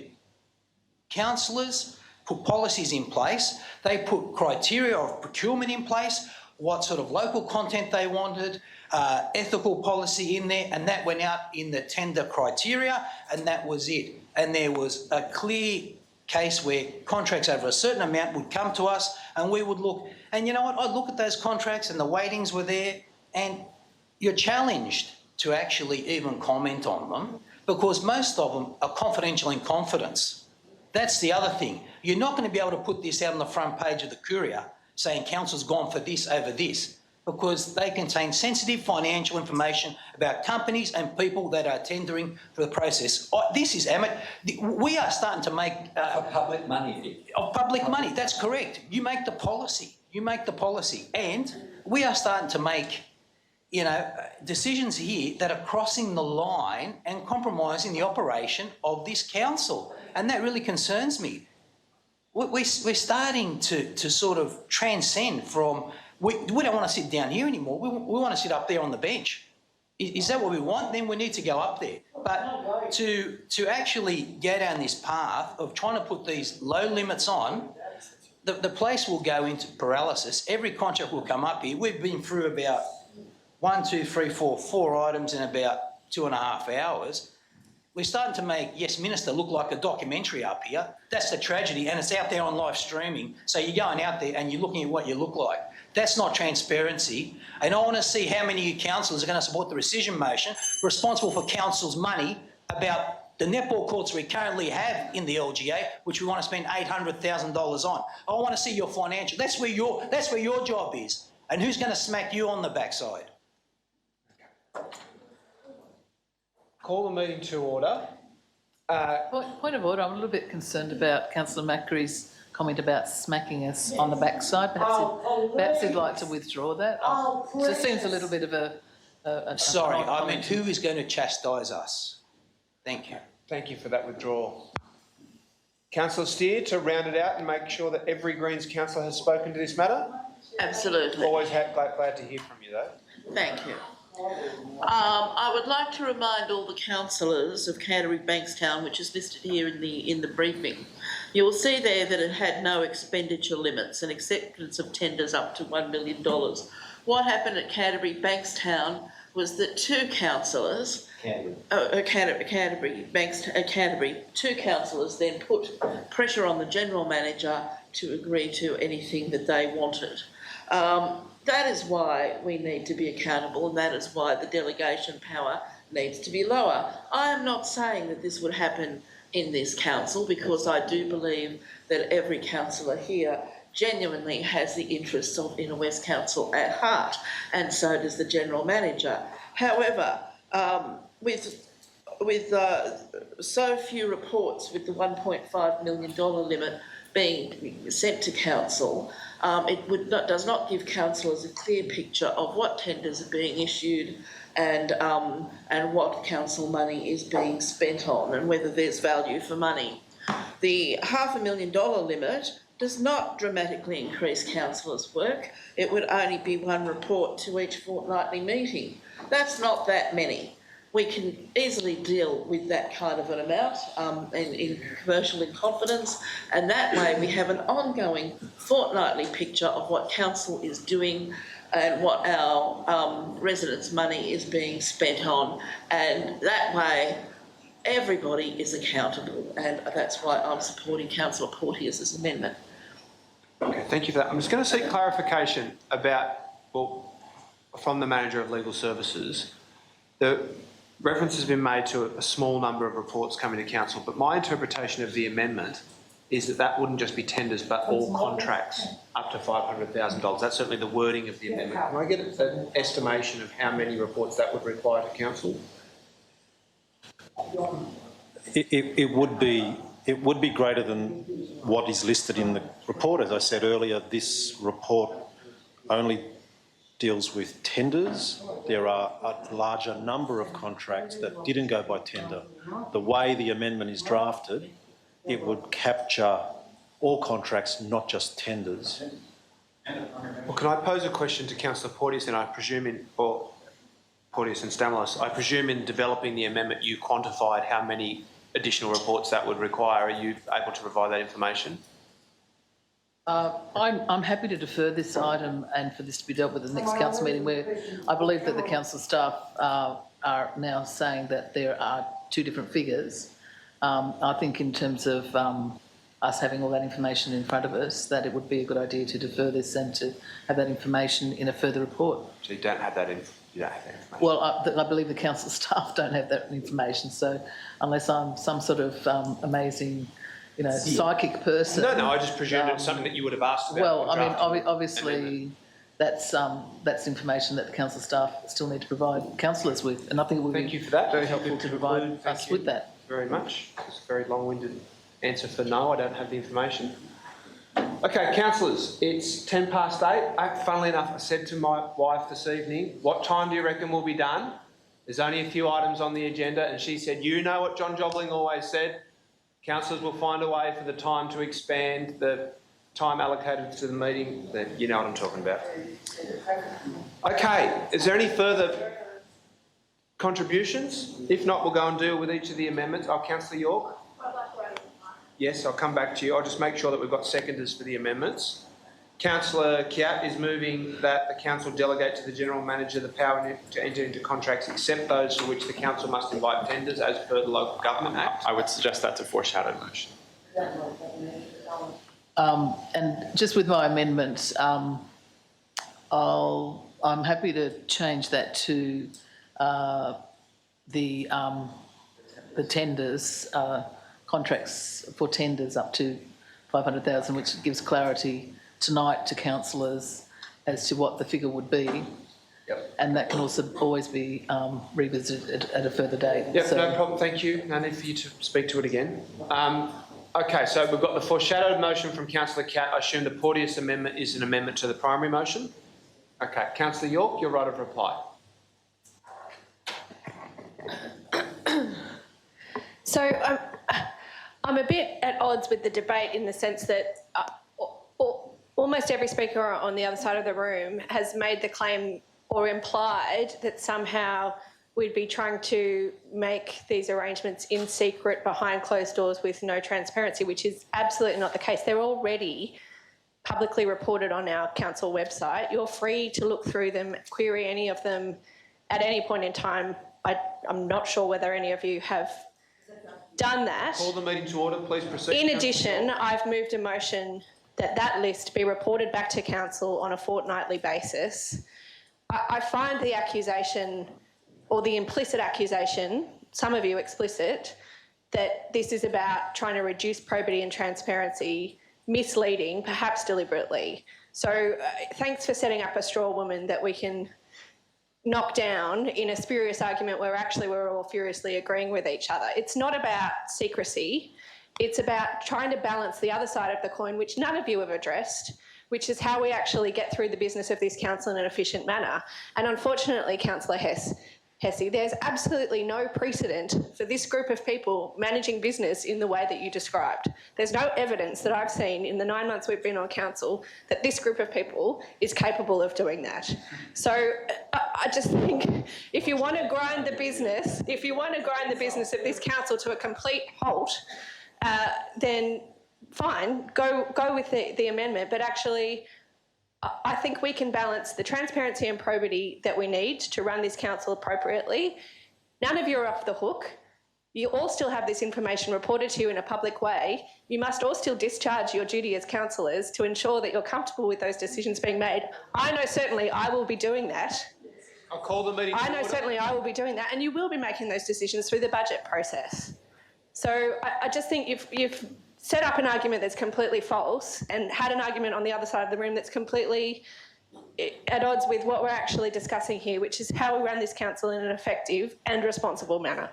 Speaker 14: councillors put policies in place, they put criteria of procurement in place, what sort of local content they wanted, ethical policy in there, and that went out in the tender criteria, and that was it. And there was a clear case where contracts over a certain amount would come to us, and we would look, and you know what, I'd look at those contracts and the weightings were there, and you're challenged to actually even comment on them because most of them are confidential in confidence. That's the other thing. You're not going to be able to put this out on the front page of the Courier saying council's gone for this over this because they contain sensitive financial information about companies and people that are tendering for the process. This is, we are starting to make...
Speaker 12: of public money.
Speaker 14: Of public money, that's correct. You make the policy. You make the policy. And we are starting to make, you know, decisions here that are crossing the line and compromising the operation of this council. And that really concerns me. We're starting to sort of transcend from... We don't want to sit down here anymore. We want to sit up there on the bench. Is that what we want? Then we need to go up there. But to actually go down this path of trying to put these low limits on, the place will go into paralysis. Every contract will come up here. We've been through about 4 items in about 2.5 hours. We're starting to make Yes Minister look like a documentary up here. That's the tragedy, and it's out there on live streaming. So you're going out there and you're looking at what you look like. That's not transparency. And I want to see how many of you councillors are going to support the rescission motion responsible for council's money about the netball courts we currently have in the LGA, which we want to spend $800,000 on. I want to see your financial. That's where your job is. And who's going to smack you on the backside?
Speaker 1: Call the meeting to order.
Speaker 5: Point of order, I'm a little bit concerned about Councillor Macri's comment about smacking us on the backside. Perhaps he'd like to withdraw that. It just seems a little bit of a
Speaker 14: Sorry,
Speaker 5: an odd
Speaker 14: I meant
Speaker 5: comment.
Speaker 14: who is going to chastise us? Thank you.
Speaker 1: Thank you for that withdrawal. Councillor Steer, to round it out and make sure that every Greens councillor has spoken to this matter.
Speaker 13: Absolutely.
Speaker 1: Always glad to hear from you, though.
Speaker 13: Thank you. I would like to remind all the councillors of Canterbury Bankstown, which is listed here in the briefing. You will see there that it had no expenditure limits and acceptance of tenders up to $1 million. What happened at Canterbury Bankstown was that two councillors, Canterbury, two councillors then put pressure on the general manager to agree to anything that they wanted. That is why we need to be accountable, and that is why the delegation power needs to be lower. I am not saying that this would happen in this council, because I do believe that every councillor here genuinely has the interests of Inner West Council at heart, and so does the general manager. However, with so few reports, with the $1.5 million limit being sent to council, it does not give councillors a clear picture of what tenders are being issued and what council money is being spent on, and whether there's value for money. The $500,000 limit does not dramatically increase councillors' work. It would only be one report to each fortnightly meeting. That's not that many. We can easily deal with that kind of an amount in commercial in confidence, and that way we have an ongoing fortnightly picture of what council is doing and what our residents' money is being spent on, and that way everybody is accountable, and that's why I'm supporting Councillor Porteous's amendment.
Speaker 1: Okay, thank you for that. I'm just going to seek clarification about, from the Manager of Legal Services. The reference has been made to a small number of reports coming to council, but my interpretation of the amendment is that that wouldn't just be tenders, but all contracts up to $500,000. That's certainly the wording of the amendment. Can I get an estimation of how many reports that would require to council?
Speaker 17: It would be greater than what is listed in the report. As I said earlier, this report only deals with tenders. There are a larger number of contracts that didn't go by tender. The way the amendment is drafted, it would capture all contracts, not just tenders.
Speaker 1: Well, can I pose a question to Councillor Porteous, and I presume Porteous and Stamalos, I presume in developing the amendment you quantified how many additional reports that would require. Are you able to provide that information?
Speaker 5: I'm happy to defer this item and for this to be dealt with at the next council meeting, where I believe that the council staff are now saying that there are two different figures. I think in terms of us having all that information in front of us, that it would be a good idea to defer this and to have that information in a further report.
Speaker 1: So you don't have that information?
Speaker 5: Well, I believe the council staff don't have that information, so unless I'm some sort of amazing, psychic person.
Speaker 1: No, I just presumed it's something that you would have asked about.
Speaker 5: Well, I mean, obviously, that's information that the council staff still need to provide councillors with, and I think it would
Speaker 1: Thank you for that.
Speaker 5: very helpful to provide us with that.
Speaker 1: Very much. It's a very long-winded answer for no, I don't have the information. Okay, councillors, it's 8:10. Funnily enough, I said to my wife this evening, what time do you reckon we'll be done? There's only a few items on the agenda, and she said, you know what John Jobling always said, councillors will find a way for the time to expand the time allocated to the meeting. You know what I'm talking about. Okay, is there any further contributions? If not, we'll go and deal with each of the amendments. Councillor York? Yes, I'll come back to you. I'll just make sure that we've got seconders for the amendments. Councillor Kiat is moving that the council delegate to the general manager the power to enter into contracts except those for which the council must invite tenders as per the Local Government Act.
Speaker 6: I would suggest that's a foreshadowed motion.
Speaker 5: And just with my amendment, I'm happy to change that to the tenders, contracts for tenders up to 500,000, which gives clarity tonight to councillors as to what the figure would be.
Speaker 1: Yep.
Speaker 5: And that can also always be revisited at a further date.
Speaker 1: Yep, so, no problem, thank you. No need for you to speak to it again. Okay, so we've got the foreshadowed motion from Councillor Catt. I assume the Porteous amendment is an amendment to the primary motion? Okay, Councillor York, your right of reply.
Speaker 16: So I'm a bit at odds with the debate in the sense that almost every speaker on the other side of the room has made the claim or implied that somehow we'd be trying to make these arrangements in secret behind closed doors with no transparency, which is absolutely not the case. They're already publicly reported on our council website. You're free to look through them, query any of them at any point in time. I'm not sure whether any of you have done that.
Speaker 1: Call the meeting to order, please proceed.
Speaker 16: In addition, I've moved a motion that list be reported back to council on a fortnightly basis. I find the accusation, or the implicit accusation, some of you explicit, that this is about trying to reduce probity and transparency, misleading, perhaps deliberately. So thanks for setting up a straw woman that we can knock down in a spurious argument where actually we're all furiously agreeing with each other. It's not about secrecy. It's about trying to balance the other side of the coin, which none of you have addressed, which is how we actually get through the business of this council in an efficient manner. And unfortunately, Councillor Hesse, there's absolutely no precedent for this group of people managing business in the way that you described. There's no evidence that I've seen in the 9 months we've been on council that this group of people is capable of doing that. So I just think if you want to grind the business, of this council to a complete halt, then fine, go with the amendment, but actually I think we can balance the transparency and probity that we need to run this council appropriately. None of you are off the hook. You all still have this information reported to you in a public way. You must all still discharge your duty as councillors to ensure that you're comfortable with those decisions being made. I know certainly I will be doing that.
Speaker 1: I'll call the meeting to order.
Speaker 16: I know certainly I will be doing that, and you will be making those decisions through the budget process. So I just think you've set up an argument that's completely false and had an argument on the other side of the room that's completely at odds with what we're actually discussing here, which is how we run this council in an effective and responsible manner.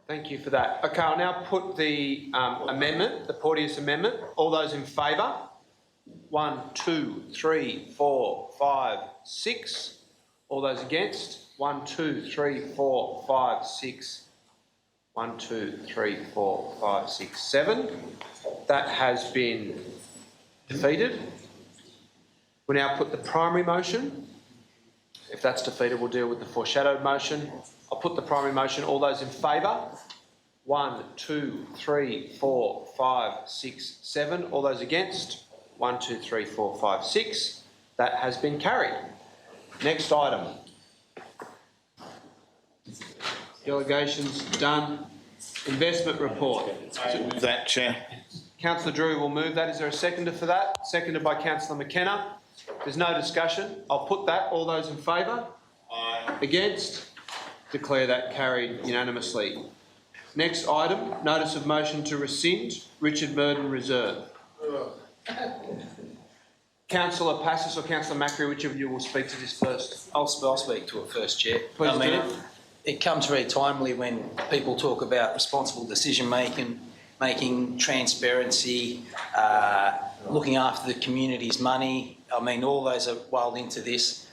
Speaker 1: Thank you for that. Okay, I'll now put the amendment, the Porteous amendment. All those in favour? 1, 2, 3, 4, 5, 6. All those against? 1, 2, 3, 4, 5, 6. 1, 2, 3, 4, 5, 6, 7. That has been defeated. We now put the primary motion. If that's defeated, we'll deal with the foreshadowed motion. I'll put the primary motion. All those in favour? 1, 2, 3, 4, 5, 6, 7. All those against? 1, 2, 3, 4, 5, 6. That has been carried. Next item. Delegations done. Investment report.
Speaker 15: That, Chair.
Speaker 1: Councillor Drew will move that. Is there a seconder for that? Seconded by Councillor McKenna. There's no discussion. I'll put that. All those in favour? Aye. Against? Declare that carried unanimously. Next item, notice of motion to rescind, Richard Murden Reserve. Councillor Passis or Councillor Macri, which of you will speak to this first?
Speaker 14: I'll speak to it first, Chair.
Speaker 1: Please do.
Speaker 14: It comes very timely when people talk about responsible decision making, transparency, looking after the community's money. I mean, all those are welled into this,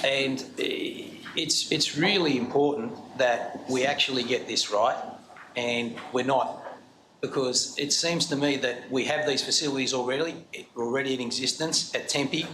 Speaker 14: and it's really important that we actually get this right, and we're not, because it seems to me that we have these facilities already in existence at Tempe,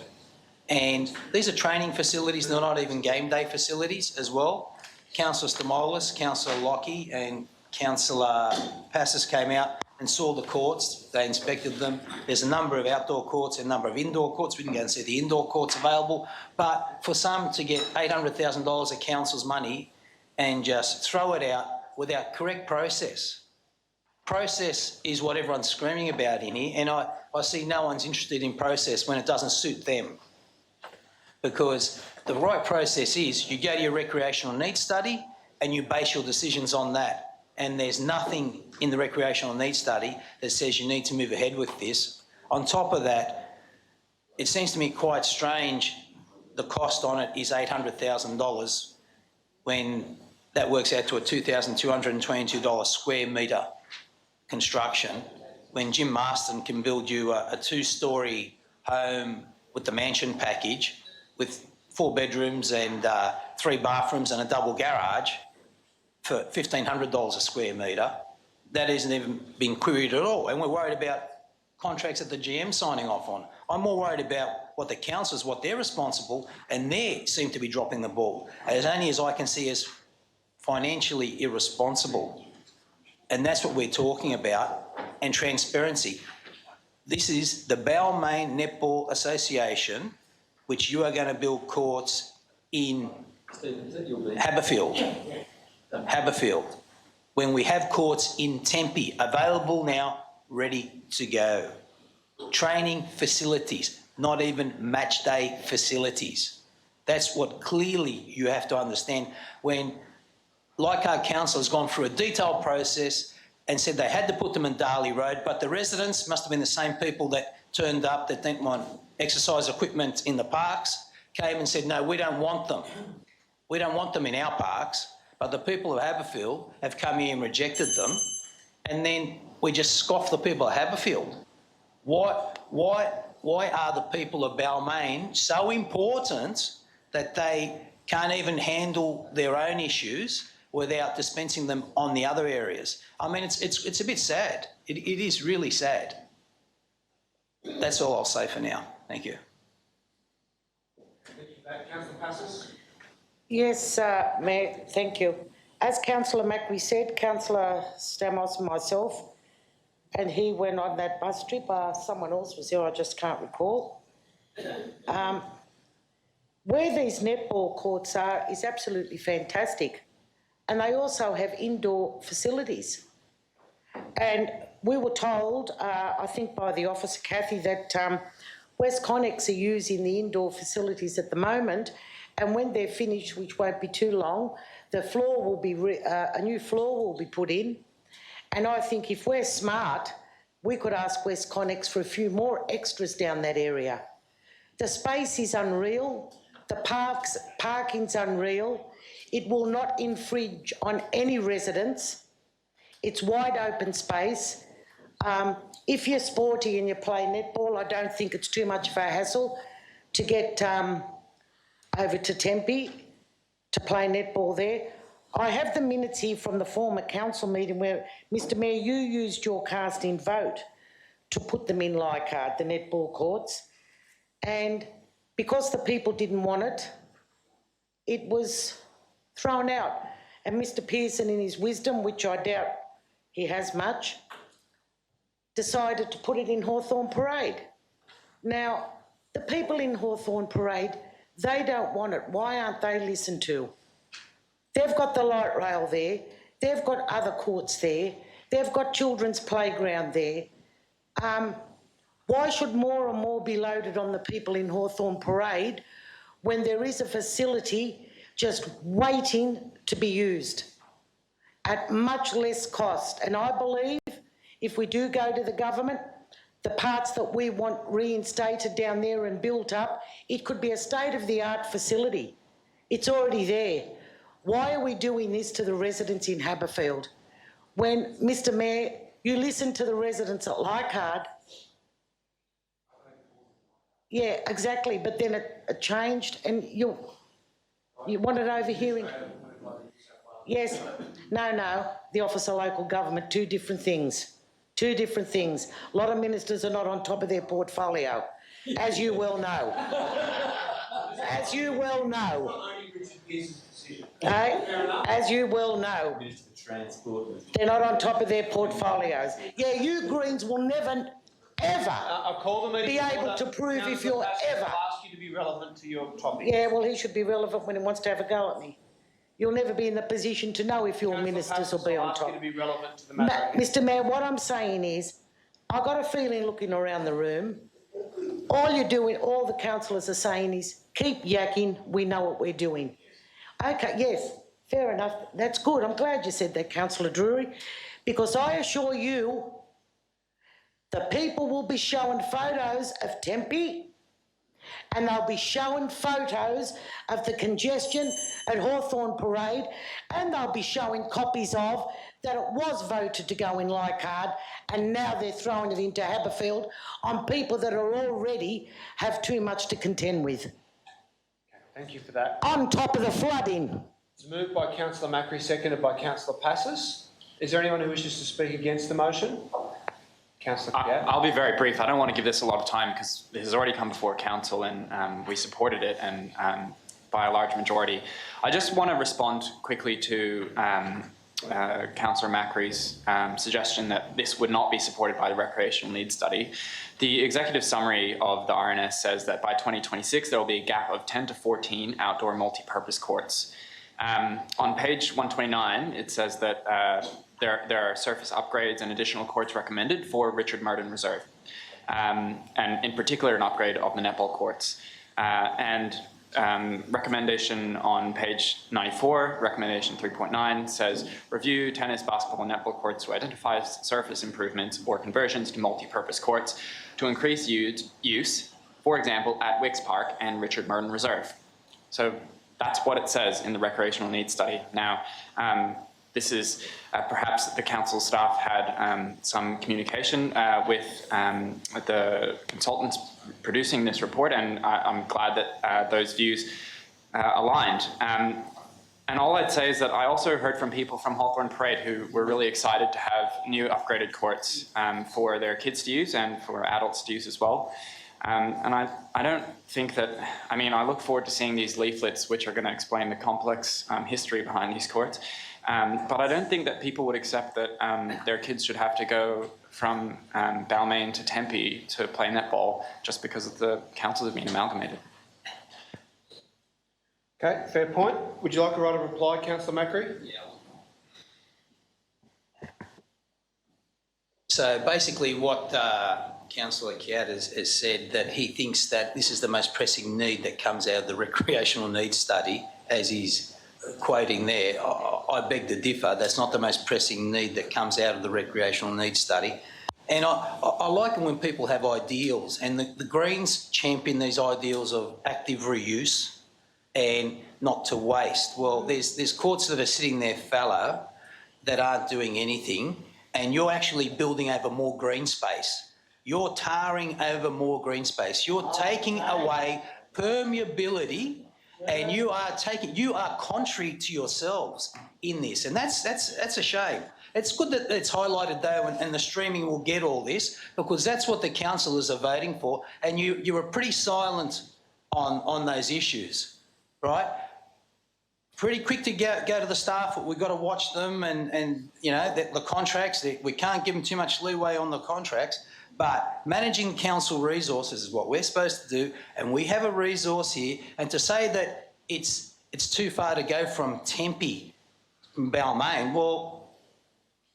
Speaker 14: and these are training facilities. They're not even game day facilities as well. Councillor Stamoulis, Councillor Lockie and Councillor Passis came out and saw the courts. They inspected them. There's a number of outdoor courts and a number of indoor courts. We didn't go and see the indoor courts available. But for some to get $800,000 of council's money and just throw it out without correct process. Process is what everyone's screaming about in here, and I see no one's interested in process when it doesn't suit them. Because the right process is you go to your recreational needs study and you base your decisions on that. And there's nothing in the recreational needs study that says you need to move ahead with this. On top of that, it seems to me quite strange the cost on it is $800,000 when that works out to a $2,222 square metre construction when Jim Marston can build you a two-storey home with the mansion package with 4 bedrooms and 3 bathrooms and a double garage for $1,500 a square metre. That isn't even being queried at all. And we're worried about contracts that the GM signing off on. I'm more worried about what the councillors, what they're responsible, and they seem to be dropping the ball, as only as I can see as financially irresponsible. And that's what we're talking about, and transparency. This is the Balmain Netball Association, which you are going to build courts in Haberfield, when we have courts in Tempe available now, ready to go. Training facilities, not even match day facilities. That's what clearly you have to understand when Leichhardt Council has gone through a detailed process and said they had to put them in Darley Road, but the residents must have been the same people that turned up that didn't want exercise equipment in the parks, came and said, no, we don't want them. We don't want them in our parks. But the people of Haberfield have come here and rejected them, and then we just scoff the people of Haberfield. Why are the people of Balmain so important that they can't even handle their own issues without dispensing them on the other areas? I mean, it's a bit sad. It is really sad. That's all I'll say for now. Thank you.
Speaker 1: Councillor Passos?
Speaker 2: Yes, Mayor, thank you. As Councillor Macri said, Councillor Stamos and myself, and he went on that bus trip. Someone else was there, I just can't recall. Where these netball courts are is absolutely fantastic. And they also have indoor facilities. And we were told, I think by the officer, Kathy, that West Connex are using the indoor facilities at the moment, and when they're finished, which won't be too long, the floor will be a new floor will be put in. And I think if we're smart, we could ask West Connex for a few more extras down that area. The space is unreal. The parking's unreal. It will not infringe on any residents. It's wide open space. If you're sporty and you play netball, I don't think it's too much of a hassle to get over to Tempe to play netball there. I have the minutes here from the former council meeting where, Mr Mayor, you used your casting vote to put them in Leichhardt, the netball courts, and because the people didn't want it, it was thrown out. And Mr Pearson, in his wisdom, which I doubt he has much, decided to put it in Hawthorn Parade. Now, the people in Hawthorn Parade, they don't want it. Why aren't they listened to? They've got the light rail there. They've got other courts there. They've got children's playground there. Why should more and more be loaded on the people in Hawthorn Parade when there is a facility just waiting to be used at much less cost? And I believe if we do go to the government, the parts that we want reinstated down there and built up, it could be a state-of-the-art facility. It's already there. Why are we doing this to the residents in Haberfield? When, Mr Mayor, you listen to the residents at Leichhardt. Yeah, exactly, but then it changed and you wanted overhearing. Yes, no, the Office of Local Government, two different things. Two different things. A lot of ministers are not on top of their portfolio, as you well know. As you well know. As you well know. They're not on top of their portfolios. Yeah, you Greens will never, ever be able to prove if you're ever.
Speaker 1: I'll ask you to be relevant to your topic.
Speaker 2: Yeah, well, he should be relevant when he wants to have a go at me. You'll never be in the position to know if your ministers will be on top.
Speaker 1: I'll ask you to be relevant to the matter.
Speaker 2: Mr Mayor, what I'm saying is, I've got a feeling looking around the room, all you're doing, all the councillors are saying is, keep yakking, we know what we're doing. Okay, yes, fair enough, that's good. I'm glad you said that, Councillor Drury, because I assure you, the people will be showing photos of Tempe and they'll be showing photos of the congestion at Hawthorn Parade, and they'll be showing copies of that it was voted to go in Leichhardt, and now they're throwing it into Haberfield on people that are already have too much to contend with.
Speaker 1: Thank you for that.
Speaker 2: On top of the flooding.
Speaker 1: It's moved by Councillor Macri, seconded by Councillor Passis. Is there anyone who wishes to speak against the motion? Councillor Kiat.
Speaker 6: I'll be very brief. I don't want to give this a lot of time because this has already come before council and we supported it and by a large majority. I just want to respond quickly to Councillor Macri's suggestion that this would not be supported by the recreational needs study. The executive summary of the RNS says that by 2026 there will be a gap of 10 to 14 outdoor multi-purpose courts. On page 129 it says that there are surface upgrades and additional courts recommended for Richard Murden Reserve, and in particular an upgrade of the netball courts. Recommendation on page 94, recommendation 3.9 says review tennis, basketball and netball courts to identify surface improvements or conversions to multi-purpose courts to increase use, for example, at Wicks Park and Richard Murden Reserve. So that's what it says in the recreational needs study. Now, this is perhaps the council staff had some communication with the consultants producing this report, and I'm glad that those views aligned. And all I'd say is that I also heard from people from Hawthorn Parade who were really excited to have new upgraded courts for their kids to use and for adults to use as well. And I don't think that, I mean, I look forward to seeing these leaflets which are going to explain the complex history behind these courts. But I don't think that people would accept that their kids should have to go from Balmain to Tempe to play netball just because of the councils have been amalgamated.
Speaker 1: Okay, fair point. Would you like a right of reply, Councillor Macri?
Speaker 14: Yeah. So basically what Councillor Kiat has said, that he thinks that this is the most pressing need that comes out of the recreational needs study, as he's quoting there. I beg to differ. That's not the most pressing need that comes out of the recreational needs study. And I like it when people have ideals, and the Greens champion these ideals of active reuse and not to waste. Well, there's courts that are sitting there fallow that aren't doing anything, and you're actually building over more green space. You're tarring over more green space. You're taking away permeability, and you are contrary to yourselves in this, and that's a shame. It's good that it's highlighted though, and the streaming will get all this, because that's what the councillors are voting for, and you were pretty silent on those issues, right? Pretty quick to go to the staff. We've got to watch them, and you know the contracts. We can't give them too much leeway on the contracts. But managing council resources is what we're supposed to do, and we have a resource here. And to say that it's too far to go from Tempe, from Balmain, well,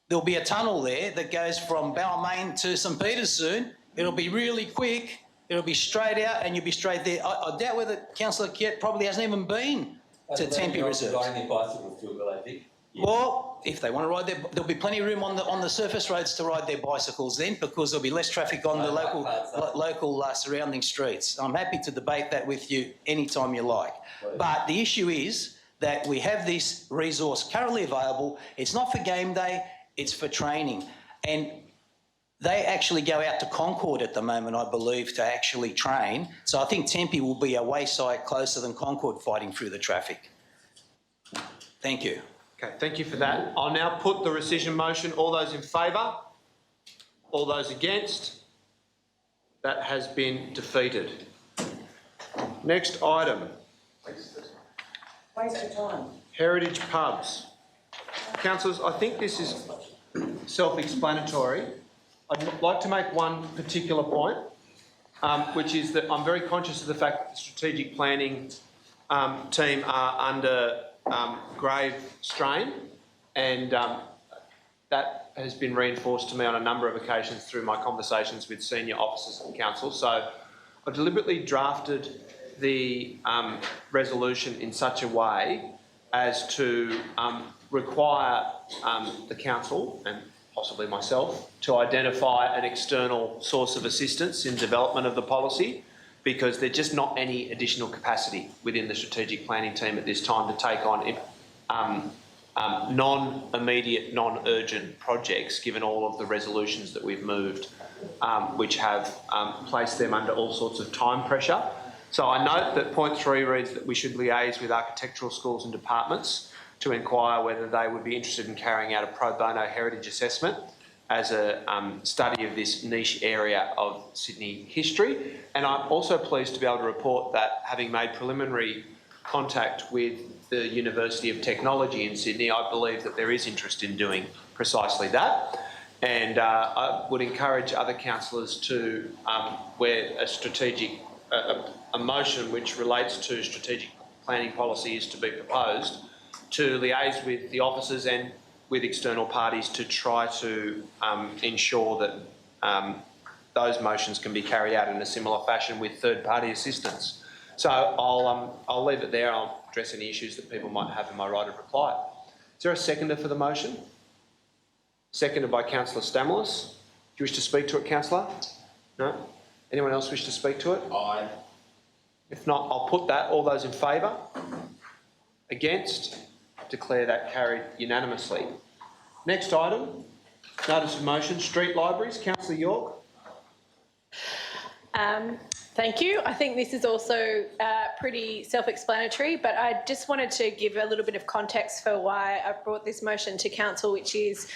Speaker 14: there'll be a tunnel there that goes from Balmain to St Peters soon. It'll be really quick. It'll be straight out, and you'll be straight there. I doubt whether Councillor Kiat probably hasn't even been to Tempe Reserve.
Speaker 12: Riding their bicycle too, will I think?
Speaker 14: Yeah. Well, if they want to ride there'll be plenty of room on the surface roads to ride their bicycles then, because there'll be less traffic on the local surrounding streets. I'm happy to debate that with you anytime you like. But the issue is that we have this resource currently available. It's not for game day, it's for training. And they actually go out to Concord at the moment, I believe, to actually train. So I think Tempe will be a wayside closer than Concord fighting through the traffic. Thank you.
Speaker 1: Okay, thank you for that. I'll now put the rescission motion. All those in favour? All those against? That has been defeated. Next item.
Speaker 2: Waste of time.
Speaker 1: Heritage pubs. Councillors, I think this is self-explanatory. I'd like to make one particular point, which is that I'm very conscious of the fact that the strategic planning team are under grave strain, and that has been reinforced to me on a number of occasions through my conversations with senior officers of the council. So I've deliberately drafted the resolution in such a way as to require the council and possibly myself to identify an external source of assistance in development of the policy, because there's just not any additional capacity within the strategic planning team at this time to take on non-immediate, non-urgent projects, given all of the resolutions that we've moved, which have placed them under all sorts of time pressure. So I note that point 3 reads that we should liaise with architectural schools and departments to inquire whether they would be interested in carrying out a pro bono heritage assessment as a study of this niche area of Sydney history. And I'm also pleased to be able to report that, having made preliminary contact with the University of Technology in Sydney, I believe that there is interest in doing precisely that. And I would encourage other councillors to, where a motion which relates to strategic planning policy is to be proposed, to liaise with the officers and with external parties to try to ensure that those motions can be carried out in a similar fashion with third-party assistance. So I'll leave it there. I'll address any issues that people might have in my right of reply. Is there a seconder for the motion? Seconded by Councillor Stamoulis. Do you wish to speak to it, Councillor? No? Anyone else wish to speak to it?
Speaker 7: Aye.
Speaker 1: If not, I'll put that. All those in favour? Against? Declare that carried unanimously. Next item, notice of motion, street libraries. Councillor York.
Speaker 16: Thank you. I think this is also pretty self-explanatory, but I just wanted to give a little bit of context for why I've brought this motion to council, which is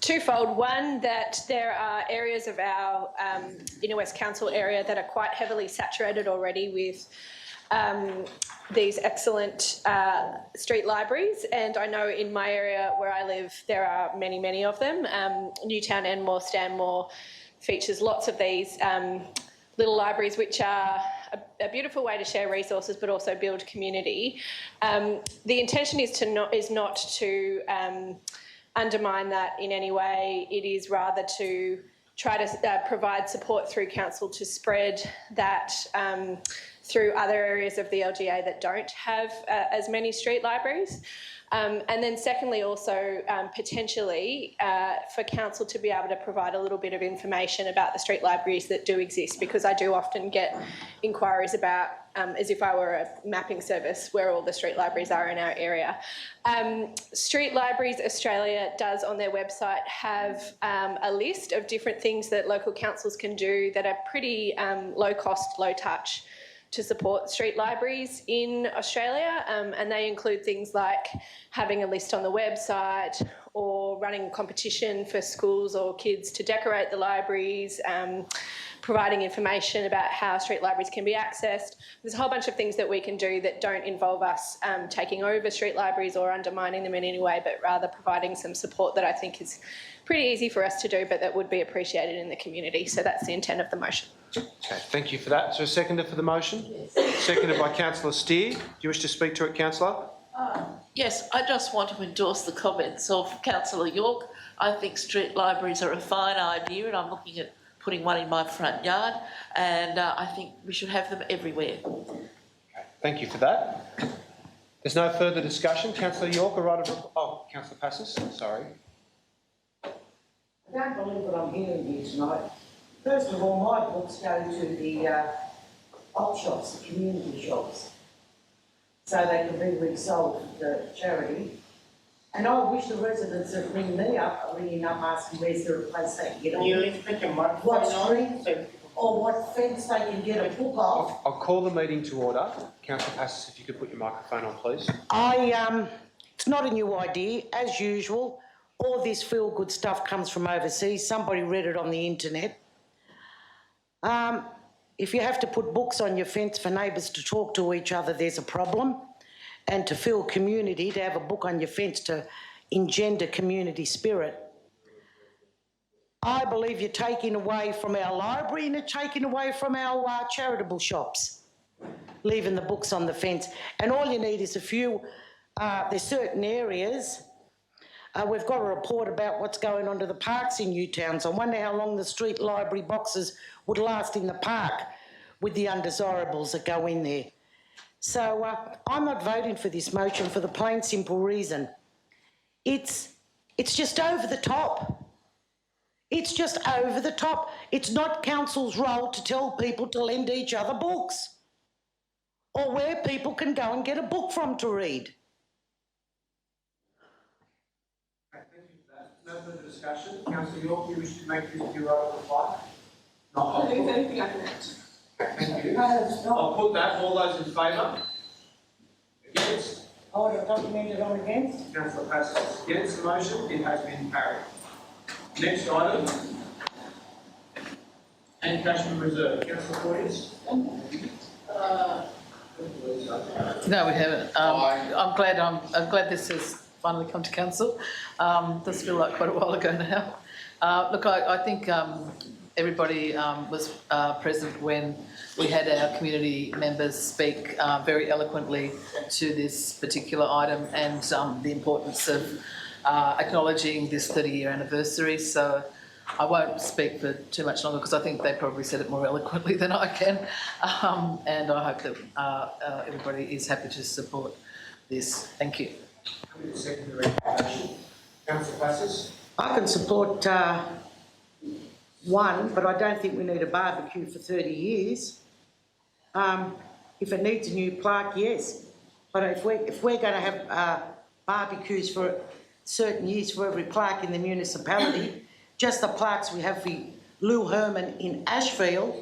Speaker 16: twofold. One, that there are areas of our Inner West Council area that are quite heavily saturated already with these excellent street libraries, and I know in my area where I live there are many, many of them. Newtown, Enmore, Stanmore features lots of these little libraries, which are a beautiful way to share resources but also build community. The intention is not to undermine that in any way. It is rather to try to provide support through council to spread that through other areas of the LGA that don't have as many street libraries. And then secondly, also potentially for council to be able to provide a little bit of information about the street libraries that do exist, because I do often get inquiries about, as if I were a mapping service, where all the street libraries are in our area. Street Libraries Australia does on their website have a list of different things that local councils can do that are pretty low cost, low touch to support street libraries in Australia, and they include things like having a list on the website or running a competition for schools or kids to decorate the libraries, providing information about how street libraries can be accessed. There's a whole bunch of things that we can do that don't involve us taking over street libraries or undermining them in any way, but rather providing some support that I think is pretty easy for us to do, but that would be appreciated in the community. So that's the intent of the motion.
Speaker 1: Okay, thank you for that. So a seconder for the motion? Yes. Seconded by Councillor Steer. Do you wish to speak to it, Councillor?
Speaker 13: Yes, I just want to endorse the comments of Councillor York. I think street libraries are a fine idea, and I'm looking at putting one in my front yard, and I think we should have them everywhere.
Speaker 1: Okay, thank you for that. There's no further discussion. Councillor York, a right of... Oh, Councillor Passos, sorry.
Speaker 2: I don't believe what I'm hearing here tonight. First of all, my books go to the op shops, the community shops, so they can be resold to charity. And I wish the residents would ring me up, ringing up asking where's the place they can get on.
Speaker 18: You need to put your microphone
Speaker 2: what street or what fence they can get a book off.
Speaker 1: I'll call the meeting to order. Councillor Passos, if you could put your microphone on, please.
Speaker 2: It's not a new idea, as usual. All this feel-good stuff comes from overseas. Somebody read it on the internet. If you have to put books on your fence for neighbours to talk to each other, there's a problem. And to feel community, to have a book on your fence to engender community spirit. I believe you're taking away from our library and you're taking away from our charitable shops, leaving the books on the fence. And all you need is a few, there's certain areas. We've got a report about what's going on to the parks in Newtown, so I wonder how long the street library boxes would last in the park with the undesirables that go in there. So I'm not voting for this motion for the plain simple reason. It's just over the top. It's just over the top. It's not council's role to tell people to lend each other books or where people can go and get a book from to read.
Speaker 1: Okay, thank you for that. No further discussion. Councillor York, you wish to make use of your right of reply? Not.
Speaker 13: I leave anything I can add.
Speaker 1: Thank you. I'll put that. All those in favour? Against?
Speaker 2: I would have documented on against.
Speaker 1: Councillor passes against the motion. It has been carried. Next item. And Cashman Reserve. Councillor Porteous?
Speaker 5: No, we haven't. I'm glad this has finally come to council. Does feel like quite a while ago now. Look, I think everybody was present when we had our community members speak very eloquently to this particular item and the importance of acknowledging this 30-year anniversary. So I won't speak for too much longer because I think they probably said it more eloquently than I can. And I hope that everybody is happy to support this. Thank you.
Speaker 1: Councillor Passes?
Speaker 2: I can support one, but I don't think we need a barbecue for 30 years. If it needs a new plaque, yes. But if we're going to have barbecues for certain years for every plaque in the municipality, just the plaques we have for Lou Herman in Ashfield,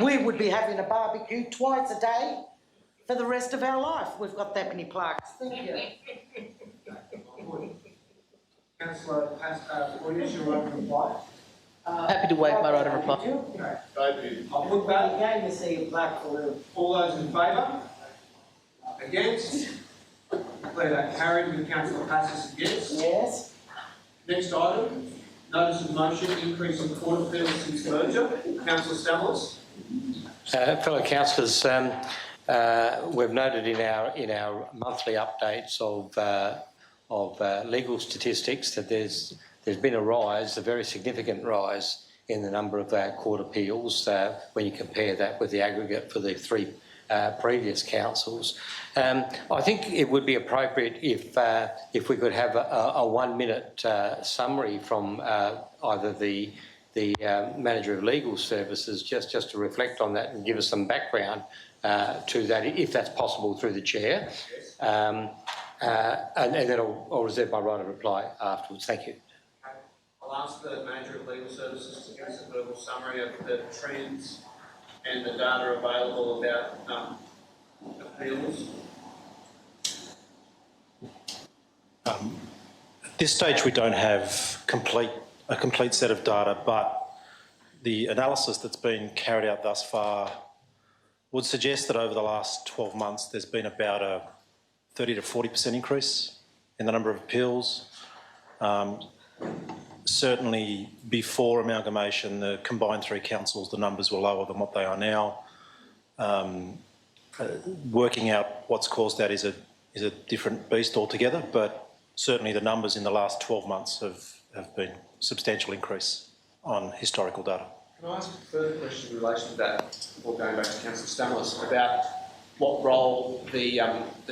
Speaker 2: we would be having a barbecue twice a day for the rest of our life. We've got that many plaques. Thank you.
Speaker 1: Councillor Porteous, your right of reply?
Speaker 5: Happy to waive my right of reply.
Speaker 1: I'll put that.
Speaker 2: Again, you see a plaque for Lou.
Speaker 1: All those in favour? Against? Declare that carried with Councillor Passes against.
Speaker 2: Yes.
Speaker 1: Next item, notice of motion, increase in court appeals since merger. Councillor Stamlis.
Speaker 9: Fellow councillors, we've noted in our monthly updates of legal statistics that there's been a rise, a very significant rise in the number of court appeals when you compare that with the aggregate for the three previous councils. I think it would be appropriate if we could have a 1 minute summary from either the Manager of Legal Services just to reflect on that and give us some background to that, if that's possible through the chair. And then I'll reserve my right of reply afterwards. Thank you.
Speaker 1: I'll ask the Manager of Legal Services to give us a verbal summary of the trends and the data available about appeals.
Speaker 17: At this stage, we don't have a complete set of data, but the analysis that's been carried out thus far would suggest that over the last 12 months, there's been about a 30 to 40% increase in the number of appeals. Certainly before amalgamation, the combined three councils, the numbers were lower than what they are now. Working out what's caused that is a different beast altogether, but certainly the numbers in the last 12 months have been a substantial increase on historical data.
Speaker 1: Can I ask a further question in relation to that, before going back to Councillor Stamlis, about what role the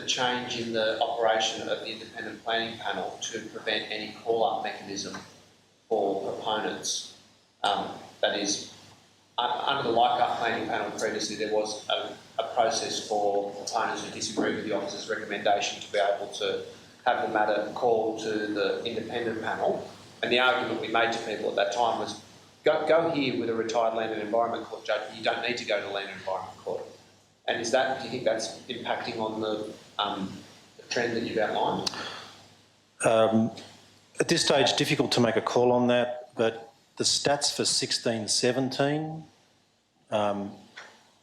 Speaker 1: change in the operation of the independent planning panel to prevent any call-up mechanism for proponents? That is, under the like-up planning panel previously, there was a process for proponents who disagree with the officer's recommendation to be able to have the matter called to the independent panel. And the argument we made to people at that time was, go here with a retired Land and Environment Court judge. You don't need to go to Land and Environment Court. And do you think that's impacting on the trend that you've outlined?
Speaker 17: At this stage, difficult to make a call on that, but the stats for 16-17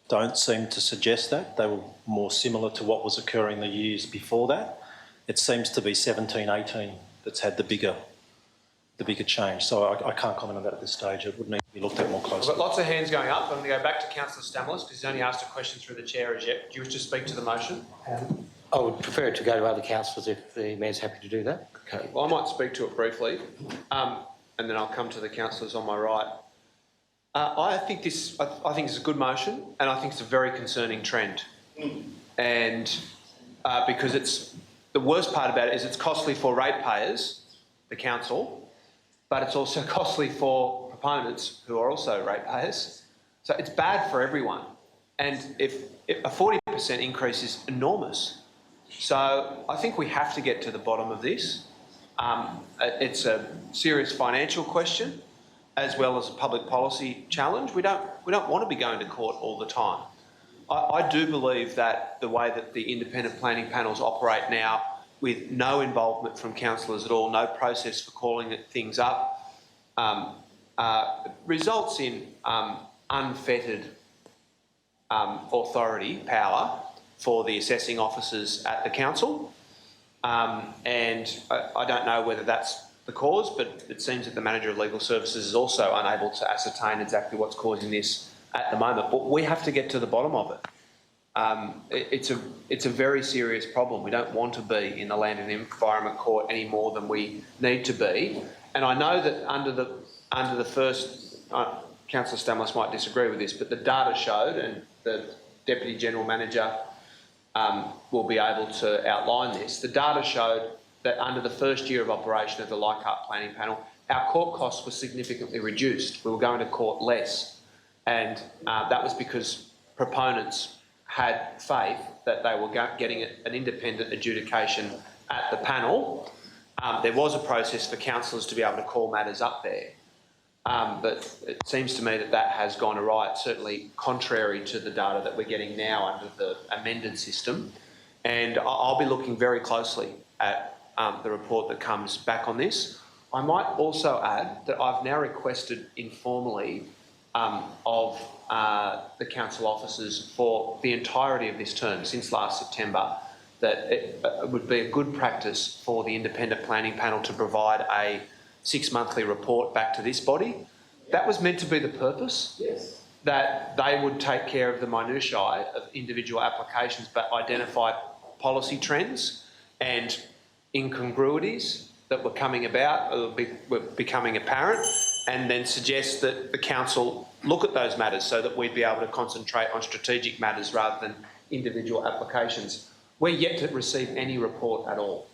Speaker 17: don't seem to suggest that. They were more similar to what was occurring the years before that. It seems to be 17-18 that's had the bigger change. So I can't comment on that at this stage. It would need to be looked at more closely.
Speaker 1: I've got lots of hands going up. I'm going to go back to Councillor Stamlis because he's only asked a question through the chair as yet. Do you wish to speak to the motion?
Speaker 9: I would prefer it to go to other councillors if the Mayor's happy to do that.
Speaker 1: Okay. Well, I might speak to it briefly, and then I'll come to the councillors on my right. I think this is a good motion, and I think it's a very concerning trend. And because the worst part about it is it's costly for ratepayers, the council, but it's also costly for
Speaker 18: proponents who are also ratepayers. So it's bad for everyone. And if a 40% increase is enormous. So I think we have to get to the bottom of this. It's a serious financial question as well as a public policy challenge. We don't want to be going to court all the time. I do believe that the way that the independent planning panels operate now, with no involvement from councillors at all, no process for calling things up, results in unfettered authority, power for the assessing officers at the council. And I don't know whether that's the cause, but it seems that the Manager of Legal Services is also unable to ascertain exactly what's causing this at the moment. But we have to get to the bottom of it. It's a very serious problem. We don't want to be in the Land and Environment Court any more than we need to be. And I know that under the first, Councillor Stamlis might disagree with this, but the data showed, and the Deputy General Manager will be able to outline this. The data showed that under the first year of operation of the Leichhardt Planning Panel, our court costs were significantly reduced. We were going to court less. And that was because proponents had faith that they were getting an independent adjudication at the panel. There was a process for councillors to be able to call matters up there. But it seems to me that that has gone awry, certainly contrary to the data that we're getting now under the amended system. And I'll be looking very closely at the report that comes back on this. I might also add that I've now requested informally of the council officers for the entirety of this term, since last September, that it would be a good practice for the independent planning panel to provide a 6-monthly report back to this body. That was meant to be the purpose. Yes. That they would take care of the minutiae of individual applications, but identify policy trends and incongruities that were coming about, were becoming apparent, and then suggest that the council look at those matters so that we'd be able to concentrate on strategic matters rather than individual applications. We're yet to receive any report at all.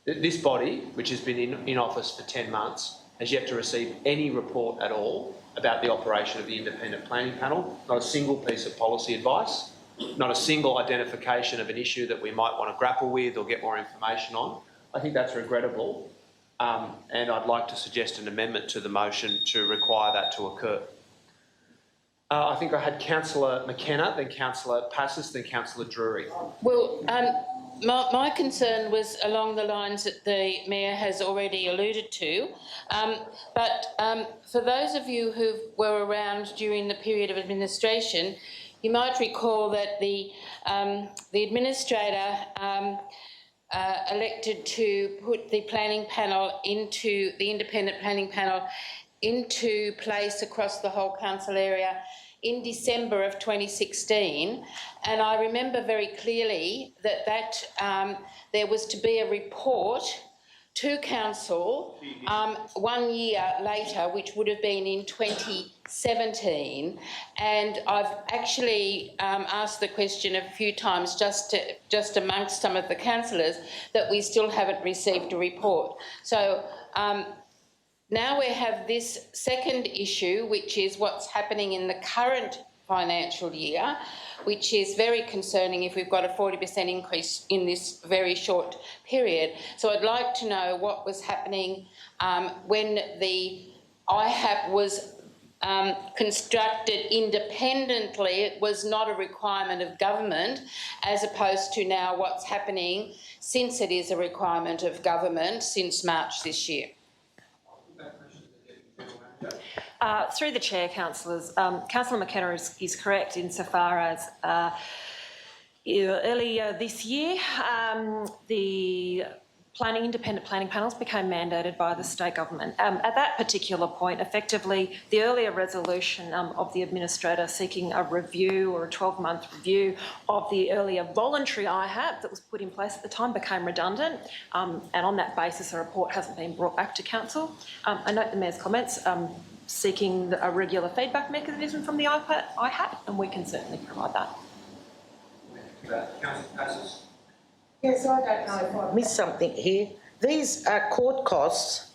Speaker 18: This body, which has been in office for 10 months, has yet to receive any report at all about the operation of the independent planning panel, not a single piece of policy advice, not a single identification of an issue that we might want to grapple with or get more information on. I think that's regrettable, and I'd like to suggest an amendment to the motion to require that to occur. I think I had Councillor McKenna, then Councillor Passis, then Councillor Drury.
Speaker 11: Well, my concern was along the lines that the Mayor has already alluded to. But for those of you who were around during the period of administration, you might recall that the administrator elected to put the planning panel into the independent planning panel into place across the whole council area in December of 2016, and I remember very clearly that there was to be a report to council 1 year later, which would have been in 2017, and I've actually asked the question a few times just amongst some of the councillors that we still haven't received a report. So now we have this second issue, which is what's happening in the current financial year, which is very concerning if we've got a 40% increase in this very short period. So I'd like to know what was happening when the IHAP was constructed independently. It was not a requirement of government, as opposed to now what's happening since it is a requirement of government since March this year.
Speaker 19: Through the chair, councillors, Councillor McKenna is correct insofar as earlier this year the independent planning panels became mandated by the state government. At that particular point, effectively, the earlier resolution of the administrator seeking a review or a 12-month review of the earlier voluntary IHAP that was put in place at the time became redundant, and on that basis a report hasn't been brought back to council. I note the Mayor's comments seeking a regular feedback mechanism from the IHAP, and we can certainly provide that.
Speaker 1: Councillor Passis.
Speaker 2: Yes, I don't know if I missed something here. These court costs,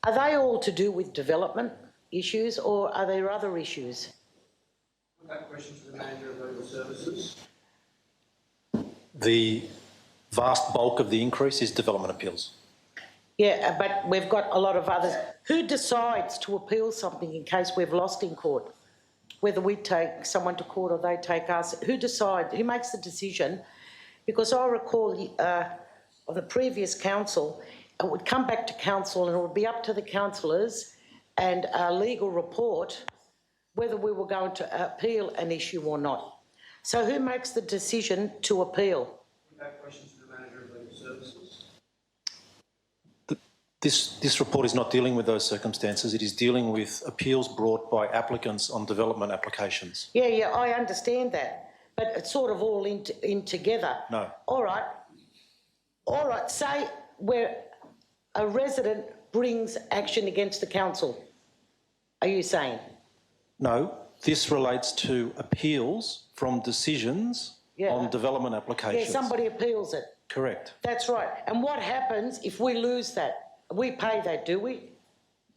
Speaker 2: are they all to do with development? issues, or are there other issues?
Speaker 1: That question to the manager of legal services.
Speaker 17: The vast bulk of the increase is development appeals.
Speaker 2: Yeah, but we've got a lot of others. Who decides to appeal something in case we've lost in court? Whether we take someone to court or they take us, who decides? Who makes the decision? Because I recall of the previous council, it would come back to council and it would be up to the councillors and a legal report whether we were going to appeal an issue or not. So who makes the decision to appeal?
Speaker 1: That question to the manager of legal services.
Speaker 17: This report is not dealing with those circumstances. It is dealing with appeals brought by applicants on development applications.
Speaker 2: Yeah, I understand that, but it's sort of all in together.
Speaker 17: No.
Speaker 2: All right, say where a resident brings action against the council, are you saying?
Speaker 17: No, this relates to appeals from decisions on development applications.
Speaker 2: Yeah, somebody appeals it.
Speaker 17: Correct.
Speaker 2: That's right. And what happens if we lose that? We pay that, do we?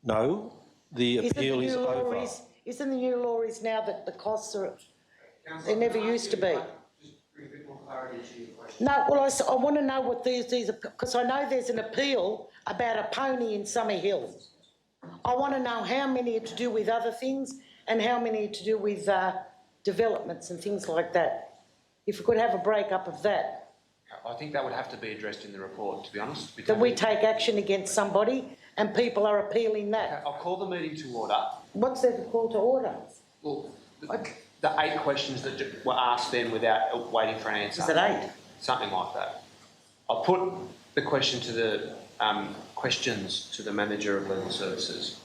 Speaker 17: No, the appeal is over.
Speaker 2: Isn't the new law is now that the costs are, they never used to be? No, well, I want to know what these are, because I know there's an appeal about a pony in Summer Hill. I want to know how many are to do with other things and how many are to do with developments and things like that. If we could have a break-up of that.
Speaker 18: I think that would have to be addressed in the report, to be honest.
Speaker 2: That we take action against somebody and people are appealing that.
Speaker 18: Okay, I'll call the meeting to order.
Speaker 2: What's there to call to order?
Speaker 18: Well, the 8 questions that were asked then without waiting for an answer.
Speaker 2: Is it 8?
Speaker 18: Something like that. I'll put the question to the questions to the manager of legal services.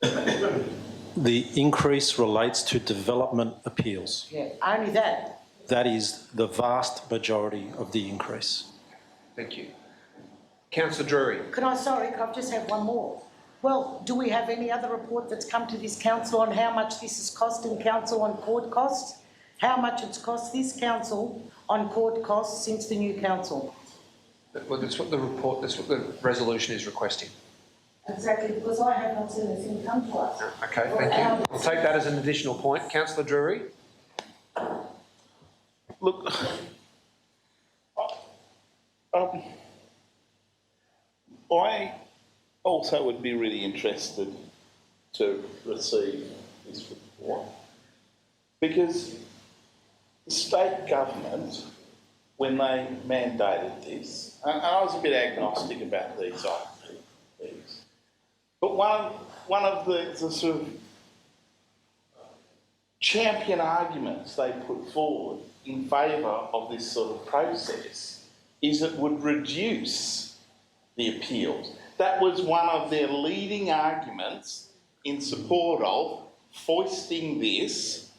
Speaker 17: The increase relates to development appeals.
Speaker 2: Yeah, only that.
Speaker 17: That is the vast majority of the increase.
Speaker 18: Thank you. Councillor Drury.
Speaker 2: Can I just have one more? Well, do we have any other report that's come to this council on how much this is costing council on court costs? How much it's cost this council on court costs since the new council?
Speaker 18: Well, that's what the resolution is requesting.
Speaker 2: Exactly, because I have not seen anything come to us.
Speaker 18: Okay, thank you. I'll take that as an additional point. Councillor Drury.
Speaker 15: Look, I also would be really interested to receive this report because the state government, when they mandated this, and I was a bit agnostic about these things, but one of the sort of champion arguments they put forward in favour of this sort of process is it would reduce the appeals. That was one of their leading arguments in support of foisting this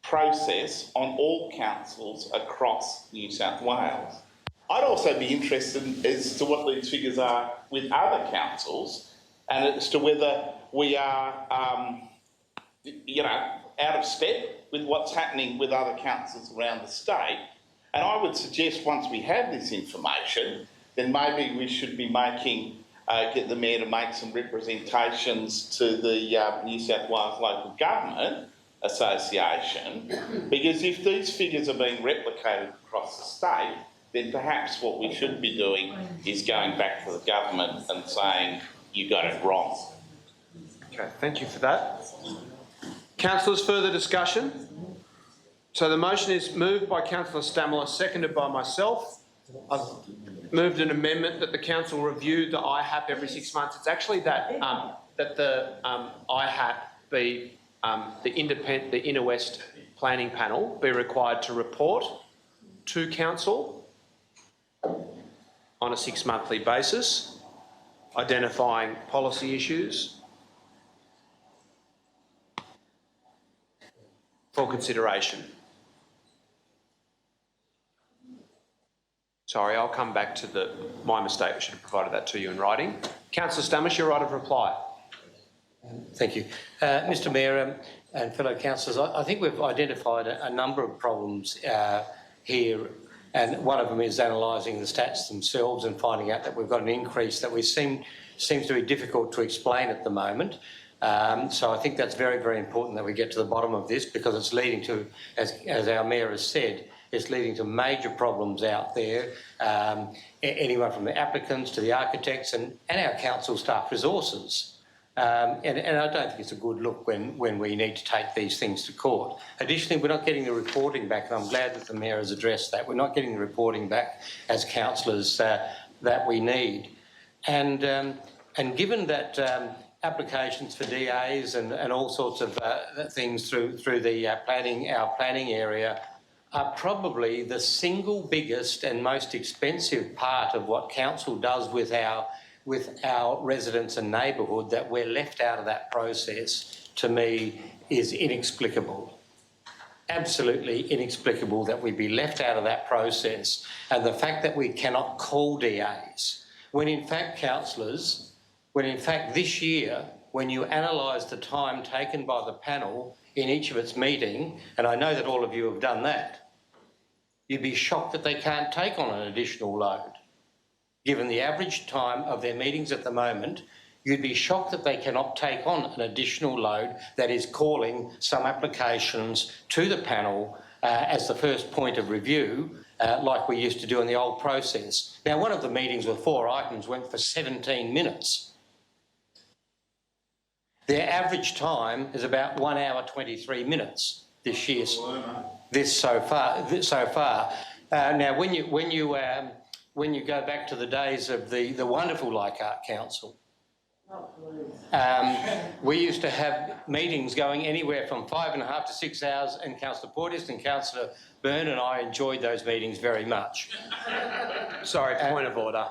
Speaker 15: process on all councils across New South Wales. I'd also be interested as to what these figures are with other councils and as to whether we are, out of step with what's happening with other councils around the state. And I would suggest once we have this information, then maybe we should be get the Mayor to make some representations to the New South Wales Local Government Association, because if these figures are being replicated across the state, then perhaps what we should be doing is going back to the government and saying, you got it wrong.
Speaker 18: Okay, thank you for that. Councillors, further discussion? So the motion is moved by Councillor Stamler, seconded by myself. I've moved an amendment that the council review the IHAP every 6 months. It's actually that the IHAP be the Inner West Planning Panel be required to report to council on a 6-monthly basis, identifying policy issues for consideration. Sorry, I'll come back to my mistake. I should have provided that to you in writing. Councillor Stammer, your right of reply.
Speaker 9: Thank you. Mr Mayor and fellow councillors, I think we've identified a number of problems here, and one of them is analysing the stats themselves and finding out that we've got an increase that seems to be difficult to explain at the moment. So I think that's very, very important that we get to the bottom of this, because it's leading to, as our Mayor has said, it's leading to major problems out there. Anyone from the applicants to the architects and our council staff resources. And I don't think it's a good look when we need to take these things to court. Additionally, we're not getting the reporting back, and I'm glad that the Mayor has addressed that. We're not getting the reporting back as councillors that we need. And given that applications for DAs and all sorts of things through the our planning area are probably the single biggest and most expensive part of what council does with our residents and neighbourhood, that we're left out of that process, to me, is inexplicable. Absolutely inexplicable that we be left out of that process. And the fact that we cannot call DAs, when in fact, councillors, this year, when you analyse the time taken by the panel in each of its meeting, and I know that all of you have done that, you'd be shocked that they can't take on an additional load. Given the average time of their meetings at the moment, you'd be shocked that they cannot take on an additional load that is calling some applications to the panel as the first point of review, like we used to do in the old process. Now, one of the meetings with 4 items went for 17 minutes. Their average time is about 1 hour 23 minutes this year. So far. Now, when you go back to the days of the wonderful Leichhardt Council, we used to have meetings going anywhere from 5.5 to 6 hours, and Councillor Portis and Councillor Byrne and I enjoyed those meetings very much.
Speaker 18: Sorry, point of order.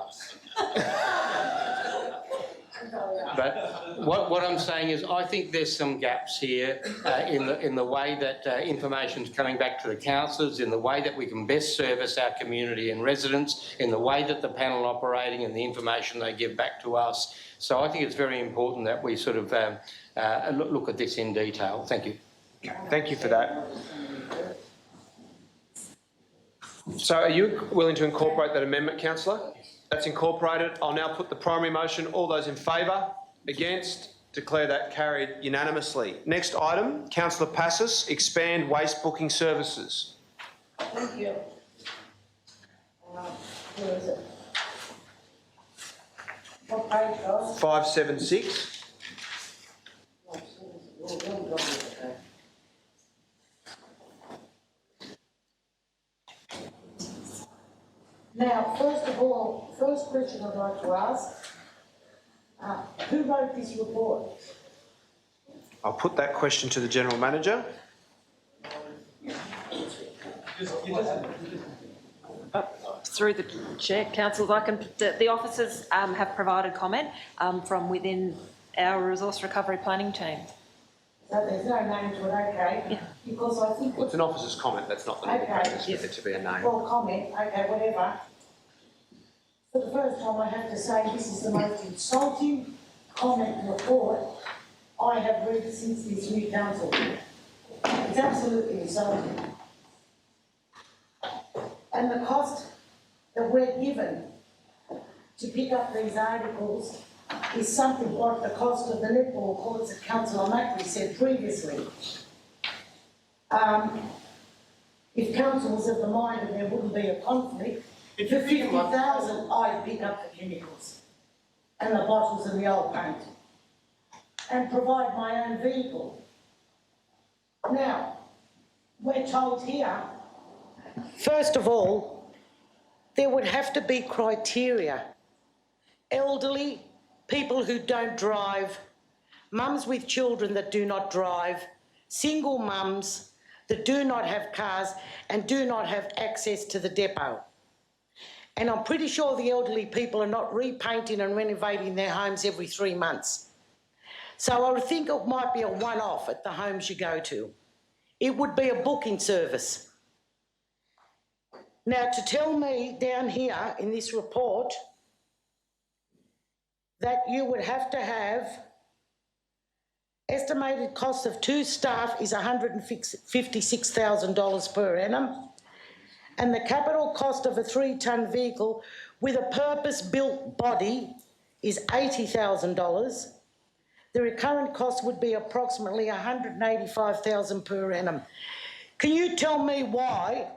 Speaker 9: But what I'm saying is, I think there's some gaps here in the way that information's coming back to the councillors, in the way that we can best service our community and residents, in the way that the panel are operating and the information they give back to us. So I think it's very important that we sort of look at this in detail. Thank you.
Speaker 18: Thank you for that. So are you willing to incorporate that amendment, Councillor? That's incorporated. I'll now put the primary motion. All those in favour? Against? Declare that carried unanimously. Next item, Councillor Passis, expand waste booking services.
Speaker 2: Thank you. Where is it? What page, guys?
Speaker 18: 576.
Speaker 2: Now, first of all, first question I'd like to ask, who wrote this report?
Speaker 18: I'll put that question to the General Manager.
Speaker 19: Through the Chair, councillors, the officers have provided comment from within our resource recovery planning team.
Speaker 2: So there's no name to it, okay? Yeah. Because I think...
Speaker 18: Well, it's an officer's comment, that's not the normal practice for it to be a name.
Speaker 2: Well, comment, okay, whatever. For the first time, I have to say this is the most insulting comment report I have read since this new council. It's absolutely insulting. And the cost that we're given to pick up these articles is something like the cost of the netball courts that Councillor Macri said previously. If council was of the mind and there wouldn't be a conflict, for 50,000 I'd pick up the chemicals and the bottles and the old paint and provide my own vehicle. Now, we're told here, first of all, there would have to be criteria. Elderly, people who don't drive, mums with children that do not drive, single mums that do not have cars and do not have access to the depot. And I'm pretty sure the elderly people are not repainting and renovating their homes every 3 months. So I would think it might be a one-off at the homes you go to. It would be a booking service. Now, to tell me down here in this report that you would have to have estimated cost of 2 staff is $156,000 per annum, and the capital cost of a 3-tonne vehicle with a purpose-built body is $80,000. The recurrent cost would be approximately $185,000 per annum. Can you tell me why,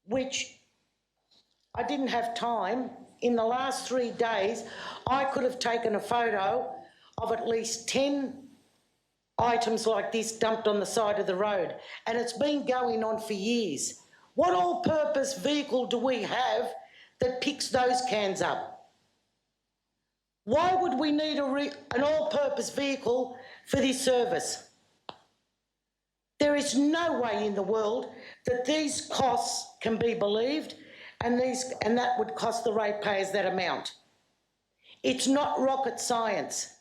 Speaker 2: which I didn't have time, in the last 3 days, I could have taken a photo of at least 10 items like this dumped on the side of the road, and it's been going on for years. What all-purpose vehicle do we have that picks those cans up? Why would we need an all-purpose vehicle for this service? There is no way in the world that these costs can be believed, and that would cost the ratepayers that amount. It's not rocket science.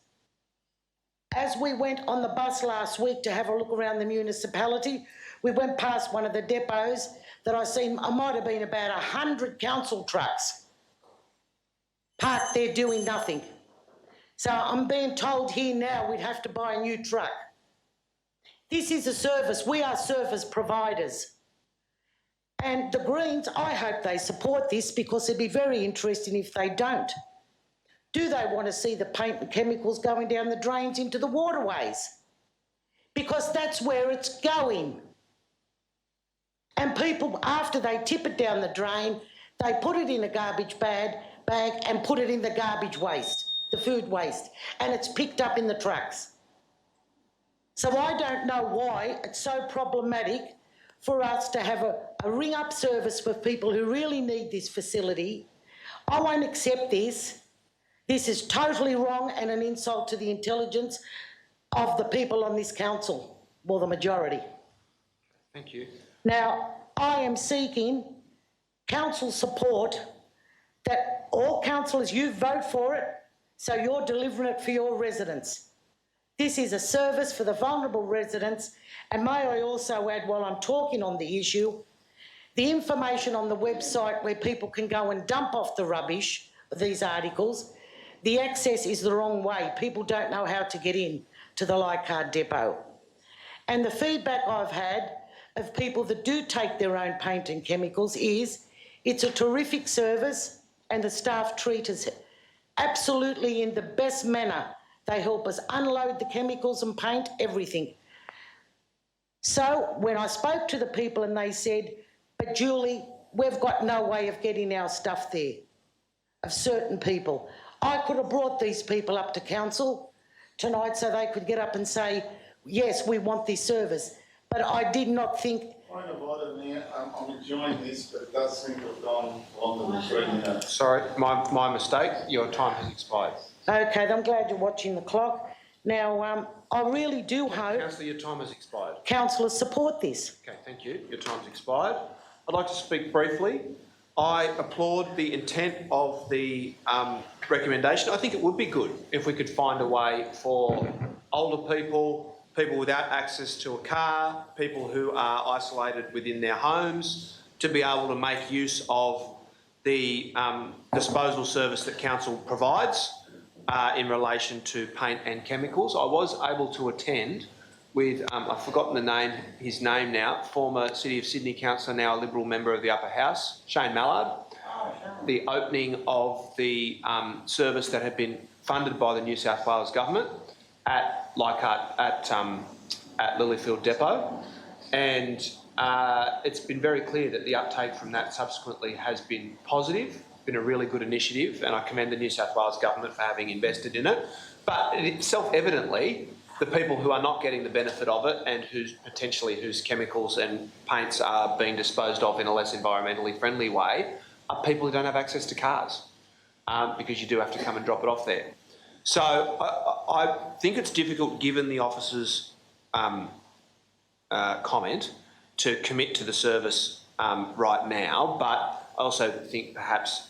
Speaker 2: As we went on the bus last week to have a look around the municipality, we went past one of the depots that I might have been about 100 council trucks parked there doing nothing. So I'm being told here now we'd have to buy a new truck. This is a service. We are service providers. And the Greens, I hope they support this, because it'd be very interesting if they don't. Do they want to see the paint and chemicals going down the drains into the waterways? Because that's where it's going. And people, after they tip it down the drain, they put it in a garbage bag and put it in the garbage waste, the food waste, and it's picked up in the trucks. So I don't know why it's so problematic for us to have a ring-up service for people who really need this facility. I won't accept this. This is totally wrong and an insult to the intelligence of the people on this council, or the majority.
Speaker 18: Thank you.
Speaker 2: Now, I am seeking council support that all councillors, you vote for it, so you're delivering it for your residents. This is a service for the vulnerable residents, and may I also add, while I'm talking on the issue, the information on the website where people can go and dump off the rubbish, these articles, the access is the wrong way. People don't know how to get in to the Leichhardt depot. And the feedback I've had of people that do take their own paint and chemicals is it's a terrific service, and the staff treat us absolutely in the best manner. They help us unload the chemicals and paint, everything. So when I spoke to the people and they said, but Julie, we've got no way of getting our stuff there, of certain people. I could have brought these people up to council tonight so they could get up and say, yes, we want this service. But I did not think...
Speaker 15: Point of order, Mayor. I'm enjoying this, but it does seem to have gone longer than 3 minutes.
Speaker 18: Sorry, my mistake. Your time has expired.
Speaker 2: Okay, I'm glad you're watching the clock. Now, I really do hope...
Speaker 18: Councillor, your time has expired.
Speaker 2: Councillors support this.
Speaker 18: Okay, thank you. Your time's expired. I'd like to speak briefly. I applaud the intent of the recommendation. I think it would be good if we could find a way for older people, people without access to a car, people who are isolated within their homes, to be able to make use of the disposal service that council provides in relation to paint and chemicals. I was able to attend with, I've forgotten his name now, former City of Sydney councillor, now a Liberal member of the Upper House, Shane Mallard, the opening of the service that had been funded by the New South Wales government at Leichhardt, at Lilyfield Depot. And it's been very clear that the uptake from that subsequently has been positive, been a really good initiative, and I commend the New South Wales government for having invested in it. But self-evidently, the people who are not getting the benefit of it and whose chemicals and paints are being disposed of in a less environmentally friendly way are people who don't have access to cars, because you do have to come and drop it off there. So I think it's difficult, given the officer's comment, to commit to the service right now, but I also think perhaps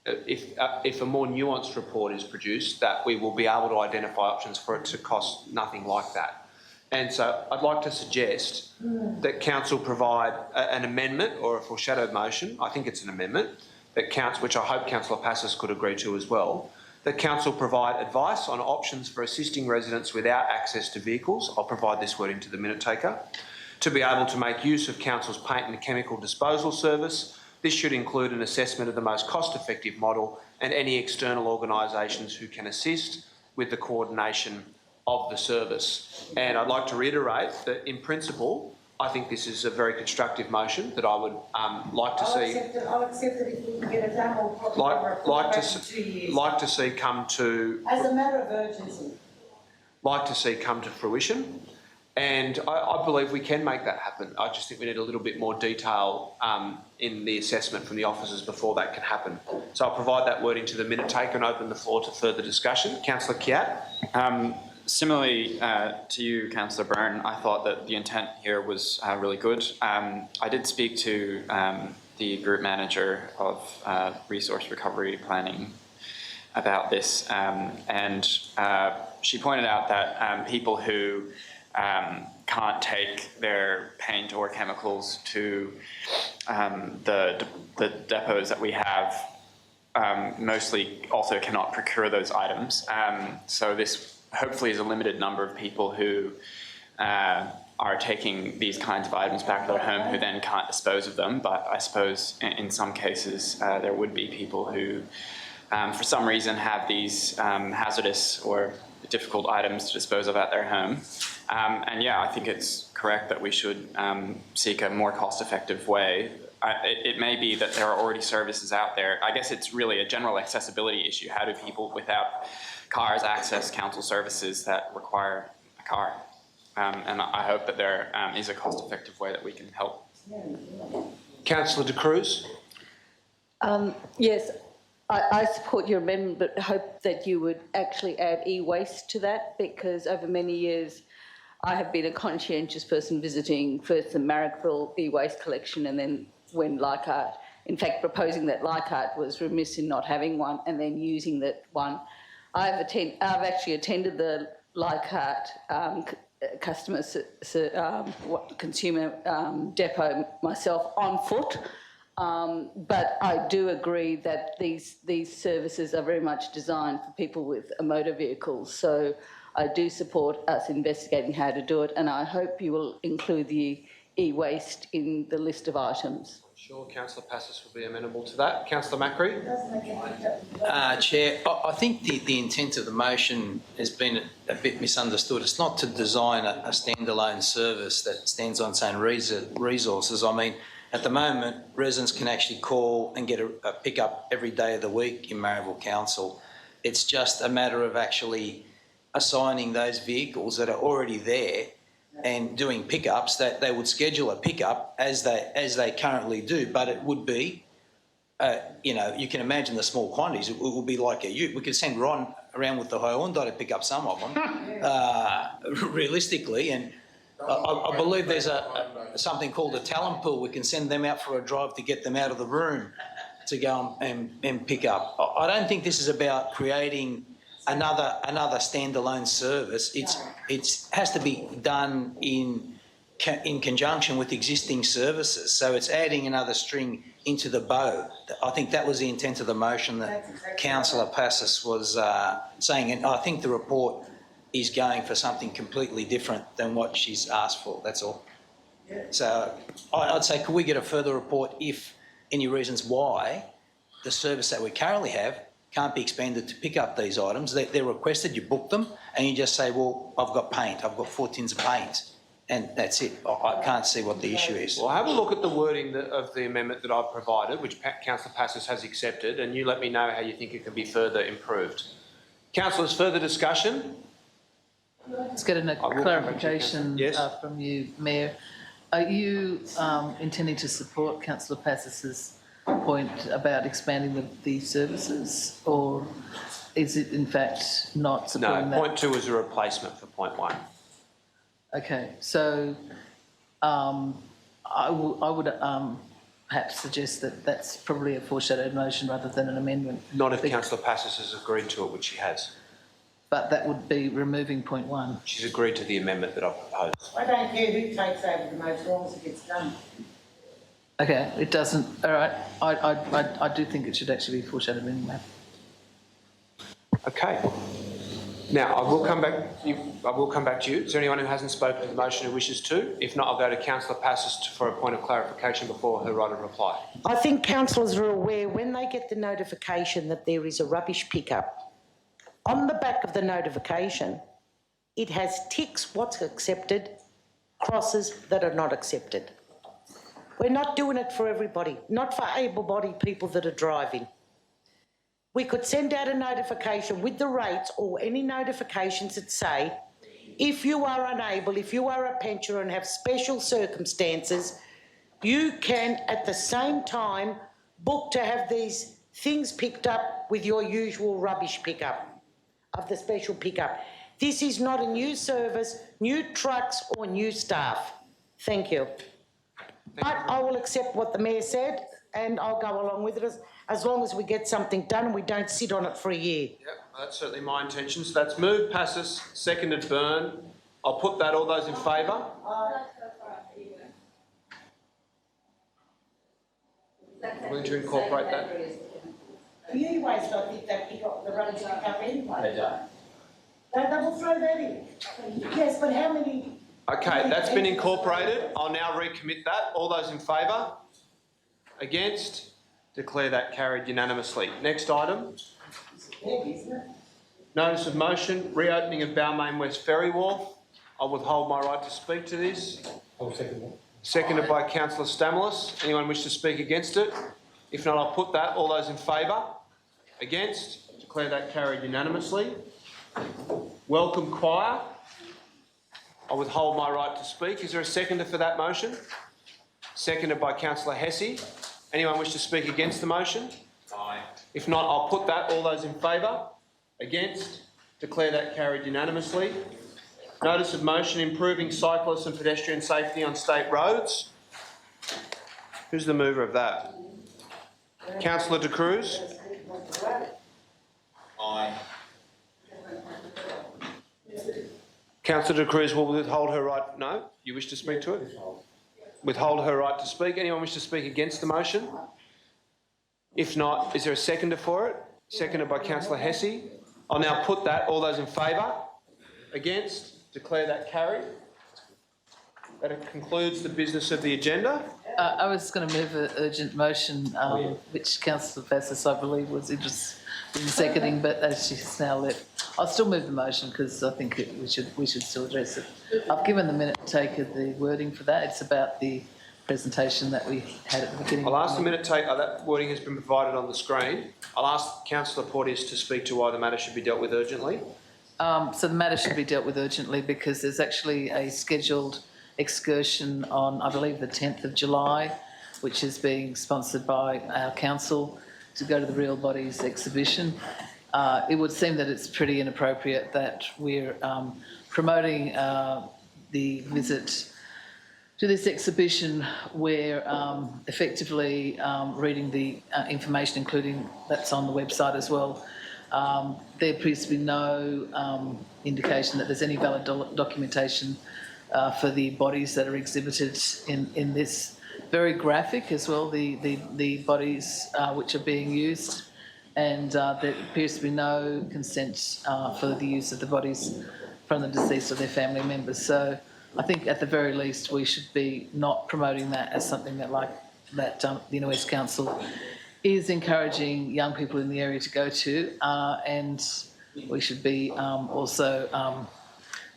Speaker 18: if a more nuanced report is produced, that we will be able to identify options for it to cost nothing like that. And so I'd like to suggest that council provide an amendment or a foreshadowed motion, I think it's an amendment, that which I hope Councillor Passis could agree to as well, that council provide advice on options for assisting residents without access to vehicles, I'll provide this wording to the minute taker, to be able to make use of council's paint and chemical disposal service. This should include an assessment of the most cost-effective model and any external organisations who can assist, with the coordination of the service. And I'd like to reiterate that in principle, I think this is a very constructive motion that I would like to see.
Speaker 2: I'll accept it if we can get it done or probably
Speaker 18: like to see come to.
Speaker 2: As a matter of urgency.
Speaker 18: Like to see come to fruition. And I believe we can make that happen. I just think we need a little bit more detail in the assessment from the officers before that can happen. So I'll provide that wording to the minute taker and open the floor to further discussion. Councillor Kiat.
Speaker 6: Similarly to you, Councillor Byrne, I thought that the intent here was really good. I did speak to the group manager of resource recovery planning about this, and she pointed out that people who can't take their paint or chemicals to the depots that we have mostly also cannot procure those items. So this hopefully is a limited number of people who are taking these kinds of items back to their home who then can't dispose of them. But I suppose in some cases there would be people who for some reason have these hazardous or difficult items to dispose of at their home. And yeah, I think it's correct that we should seek a more cost-effective way. It may be that there are already services out there. I guess it's really a general accessibility issue. How do people without cars access council services that require a car? And I hope that there is a cost-effective way that we can help.
Speaker 18: Councillor De Cruz.
Speaker 8: Yes, I support your amendment, but hope that you would actually add e-waste to that, because over many years I have been a conscientious person visiting first the Marrickville e-waste collection and then when Leichhardt, in fact proposing that Leichhardt was remiss in not having one and then using that one. I've actually attended the Leichhardt consumer depot myself on foot. But I do agree that these services are very much designed for people with motor vehicles. So I do support us investigating how to do it, and I hope you will include the e-waste in the list of items.
Speaker 18: Sure, Councillor Passos will be amenable to that. Councillor Macri.
Speaker 14: Chair, I think the intent of the motion has been a bit misunderstood. It's not to design a standalone service that stands on its own resources. I mean, at the moment, residents can actually call and get a pickup every day of the week in Marrickville Council. It's just a matter of actually assigning those vehicles that are already there and doing pickups, that they would schedule a pickup as they currently do, but it would be, you can imagine the small quantities. It would be like a ute. We could send Ron around with the Hyundai to pick up some of them, realistically, and I believe there's something called a talent pool. We can send them out for a drive to get them out of the room to go and pick up. I don't think this is about creating another standalone service. It has to be done in conjunction with existing services. So it's adding another string into the bow. I think that was the intent of the motion that Councillor Passos was saying, and I think the report is going for something completely different than what she's asked for, that's all. So I'd say, could we get a further report if any reasons why the service that we currently have can't be expanded to pick up these items? They're requested, you book them, and you just say, well, I've got paint, I've got 4 tins of paint, and that's it. I can't see what the issue is.
Speaker 18: Well, have a look at the wording of the amendment that I've provided, which Councillor Passos has accepted, and you let me know how you think it can be further improved. Councillors, further discussion?
Speaker 5: Let's get a clarification from you, Mayor. Are you intending to support Councillor Passos's point about expanding the services, or is it in fact not supporting that?
Speaker 18: No, point 2 is a replacement for point 1.
Speaker 5: Okay, so I would perhaps suggest that that's probably a foreshadowed motion rather than an amendment.
Speaker 18: Not if Councillor Passos has agreed to it, which she has.
Speaker 5: But that would be removing point 1.
Speaker 18: She's agreed to the amendment that I've proposed.
Speaker 2: I don't care who takes over the motor, as long as it gets done.
Speaker 5: Okay, it doesn't. All right, I do think it should actually be foreshadowed anyway.
Speaker 18: Okay. Now I will come back to you. Is there anyone who hasn't spoken to the motion who wishes to? If not, I'll go to Councillor Passos for a point of clarification before her right of reply.
Speaker 2: I think councillors are aware when they get the notification that there is a rubbish pickup, On the back of the notification, it has ticks what's accepted, crosses that are not accepted. We're not doing it for everybody, not for able-bodied people that are driving. We could send out a notification with the rates or any notifications that say, if you are unable, if you are a pensioner and have special circumstances, you can at the same time book to have these things picked up with your usual rubbish pickup of the special pickup. This is not a new service, new trucks or new staff. Thank you. But I will accept what the Mayor said and I'll go along with it as long as we get something done and we don't sit on it for a year.
Speaker 18: Yep, that's certainly my intention. So that's moved, passes, seconded, Byrne. I'll put that. All those in favour? Willing to incorporate that?
Speaker 2: You waste, I think, that pick up the rubbish pick up anyway. They will throw that in. Yes, but how many?
Speaker 18: Okay, that's been incorporated. I'll now recommit that. All those in favour? Against? Declare that carried unanimously. Next item. Notice of motion, reopening of Balmain West Ferry Wharf. I'll withhold my right to speak to this.
Speaker 17: I'll second that.
Speaker 18: Seconded by Councillor Stamoulis. Anyone wish to speak against it? If not, I'll put that. All those in favour? Against? Declare that carried unanimously. Welcome choir. I'll withhold my right to speak. Is there a seconder for that motion? Seconded by Councillor Hesse. Anyone wish to speak against the motion? Aye. If not, I'll put that. All those in favour? Against? Declare that carried unanimously. Notice of motion improving cyclist and pedestrian safety on state roads. Who's the mover of that? Councillor De Cruz? Aye. Councillor De Cruz will withhold her right. No? You wish to speak to it? Withhold her right to speak. Anyone wish to speak against the motion? If not, is there a seconder for it? Seconded by Councillor Hesse. I'll now put that. All those in favour? Against? Declare that carried. That concludes the business of the agenda.
Speaker 5: I was going to move an urgent motion, which Councillor Passis, I believe, was interested in seconding, but as she's now left, I'll still move the motion because I think we should still address it. I've given the minute taker the wording for that. It's about the presentation that we had at the beginning.
Speaker 18: I'll ask the minute taker. That wording has been provided on the screen. I'll ask Councillor Porteous to speak to why the matter should be dealt with urgently.
Speaker 5: So the matter should be dealt with urgently because there's actually a scheduled excursion on, I believe, the 10th of July, which is being sponsored by our council to go to the Real Bodies exhibition. It would seem that it's pretty inappropriate that we're promoting the visit to this exhibition where effectively reading the information, including that's on the website as well, there appears to be no indication that there's any valid documentation for the bodies that are exhibited in this. Very graphic as well, the bodies which are being used, and there appears to be no consent for the use of the bodies from the deceased or their family members. So I think at the very least we should be not promoting that as something that the Inner West Council is encouraging young people in the area to go to, and we should be also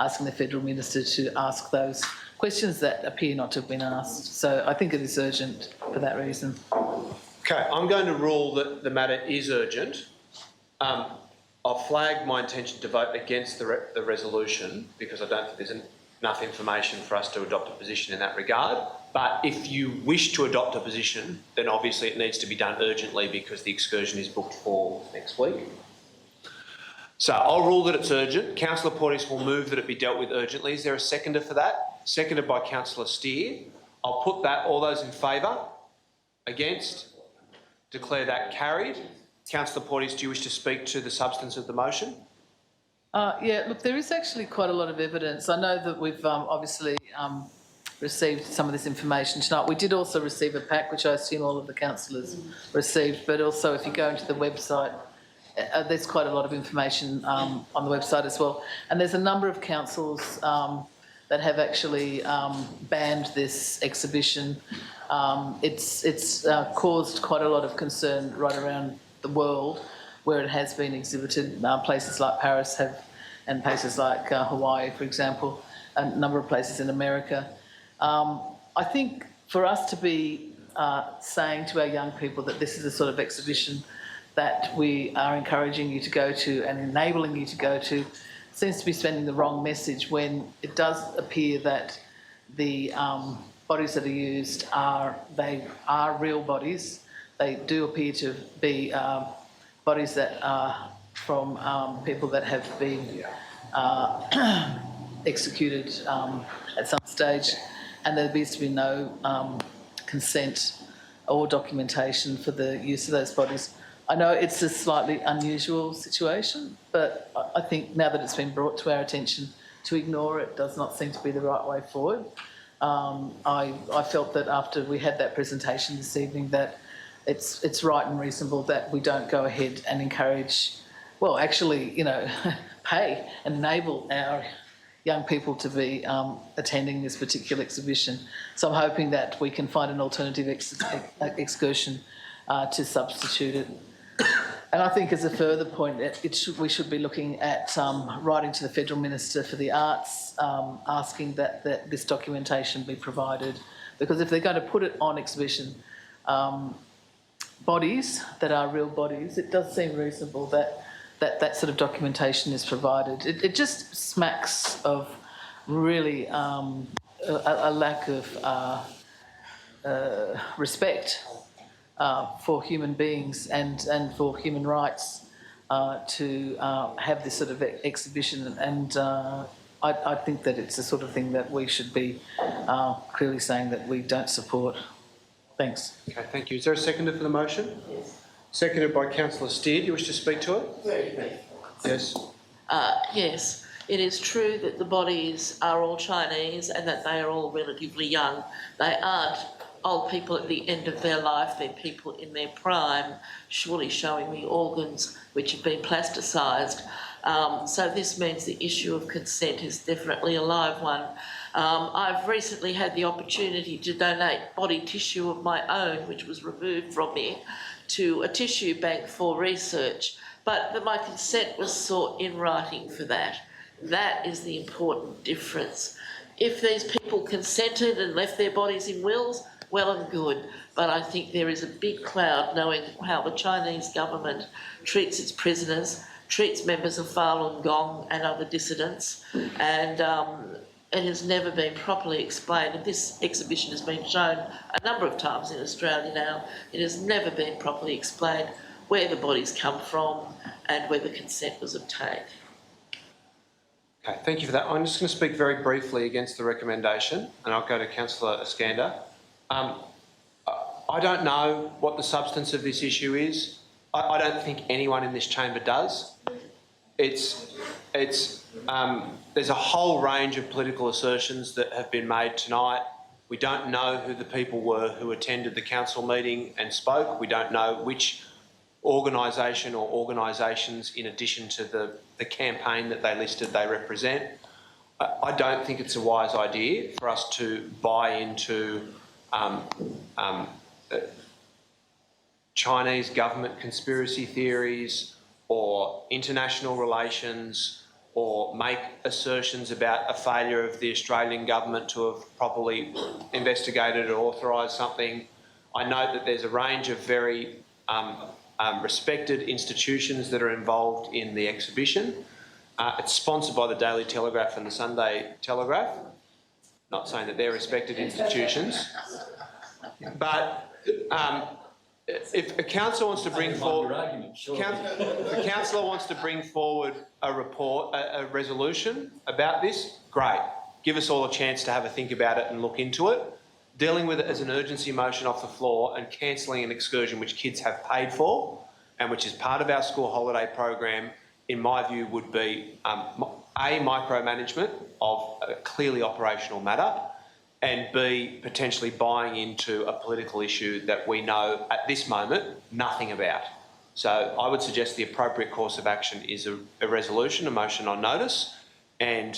Speaker 5: asking the Federal Minister to ask those questions that appear not to have been asked. So I think it is urgent for that reason.
Speaker 18: Okay, I'm going to rule that the matter is urgent. I'll flag my intention to vote against the resolution because I don't think there's enough information for us to adopt a position in that regard. But if you wish to adopt a position, then obviously it needs to be done urgently because the excursion is booked for next week. So I'll rule that it's urgent. Councillor Porteous will move that it be dealt with urgently. Is there a seconder for that? Seconded by Councillor Steer. I'll put that. All those in favour? Against? Declare that carried. Councillor Porteous, do you wish to speak to the substance of the motion?
Speaker 5: Yeah, look, there is actually quite a lot of evidence. I know that we've obviously received some of this information tonight. We did also receive a pack, which I assume all of the councillors received, but also if you go into the website, there's quite a lot of information on the website as well. And there's a number of councils that have actually banned this exhibition. It's caused quite a lot of concern right around the world where it has been exhibited. Places like Paris have, and places like Hawaii, for example, a number of places in America. I think for us to be saying to our young people that this is a sort of exhibition that we are encouraging you to go to and enabling you to go to seems to be sending the wrong message when it does appear that the bodies that are used are real bodies. They do appear to be bodies that are from people that have been executed at some stage, and there appears to be no consent or documentation for the use of those bodies. I know it's a slightly unusual situation, but I think now that it's been brought to our attention, to ignore it does not seem to be the right way forward. I felt that after we had that presentation this evening that it's right and reasonable that we don't go ahead and encourage, well, actually, you know, pay and enable our young people to be attending this particular exhibition. So I'm hoping that we can find an alternative excursion to substitute it. And I think as a further point, we should be looking at writing to the Federal Minister for the Arts, asking that this documentation be provided, because if they're going to put it on exhibition, bodies that are real bodies, it does seem reasonable that sort of documentation is provided. It just smacks of really a lack of respect for human beings and for human rights to have this sort of exhibition. And I think that it's the sort of thing that we should be clearly saying that we don't support. Thanks.
Speaker 18: Okay, thank you. Is there a seconder for the motion? Yes. Seconded by Councillor Stead. You wish to speak to it? Yes.
Speaker 13: Yes, it is true that the bodies are all Chinese and that they are all relatively young. They aren't old people at the end of their life, they're people in their prime, surely showing the organs which have been plasticised. So this means the issue of consent is definitely a live one. I've recently had the opportunity to donate body tissue of my own, which was removed from me, to a tissue bank for research, but that my consent was sought in writing for that. That is the important difference. If these people consented and left their bodies in wills, well and good, but I think there is a big cloud knowing how the Chinese government treats its prisoners, treats members of Falun Gong and other dissidents, and it has never been properly explained. And this exhibition has been shown a number of times in Australia now. It has never been properly explained where the bodies come from and whether consent was obtained.
Speaker 18: Okay, thank you for that. I'm just going to speak very briefly against the recommendation, and I'll go to Councillor Iskander. I don't know what the substance of this issue is. I don't think anyone in this chamber does. There's a whole range of political assertions that have been made tonight. We don't know who the people were who attended the council meeting and spoke. We don't know which organisation or organisations, in addition to the campaign that they listed, they represent. I don't think it's a wise idea for us to buy into Chinese government conspiracy theories or international relations, or make assertions about a failure of the Australian government to have properly investigated or authorised something. I note that there's a range of very respected institutions that are involved in the exhibition. It's sponsored by the Daily Telegraph and the Sunday Telegraph. Not saying that they're respected institutions, but if a council wants to bring forward, the councillor wants to bring forward a report, a resolution about this, great. Give us all a chance to have a think about it and look into it. Dealing with it as an urgency motion off the floor and cancelling an excursion which kids have paid for and which is part of our school holiday program, in my view, would be A, micromanagement of a clearly operational matter, and B, potentially buying into a political issue that we know at this moment nothing about. So I would suggest the appropriate course of action is a resolution, a motion on notice, and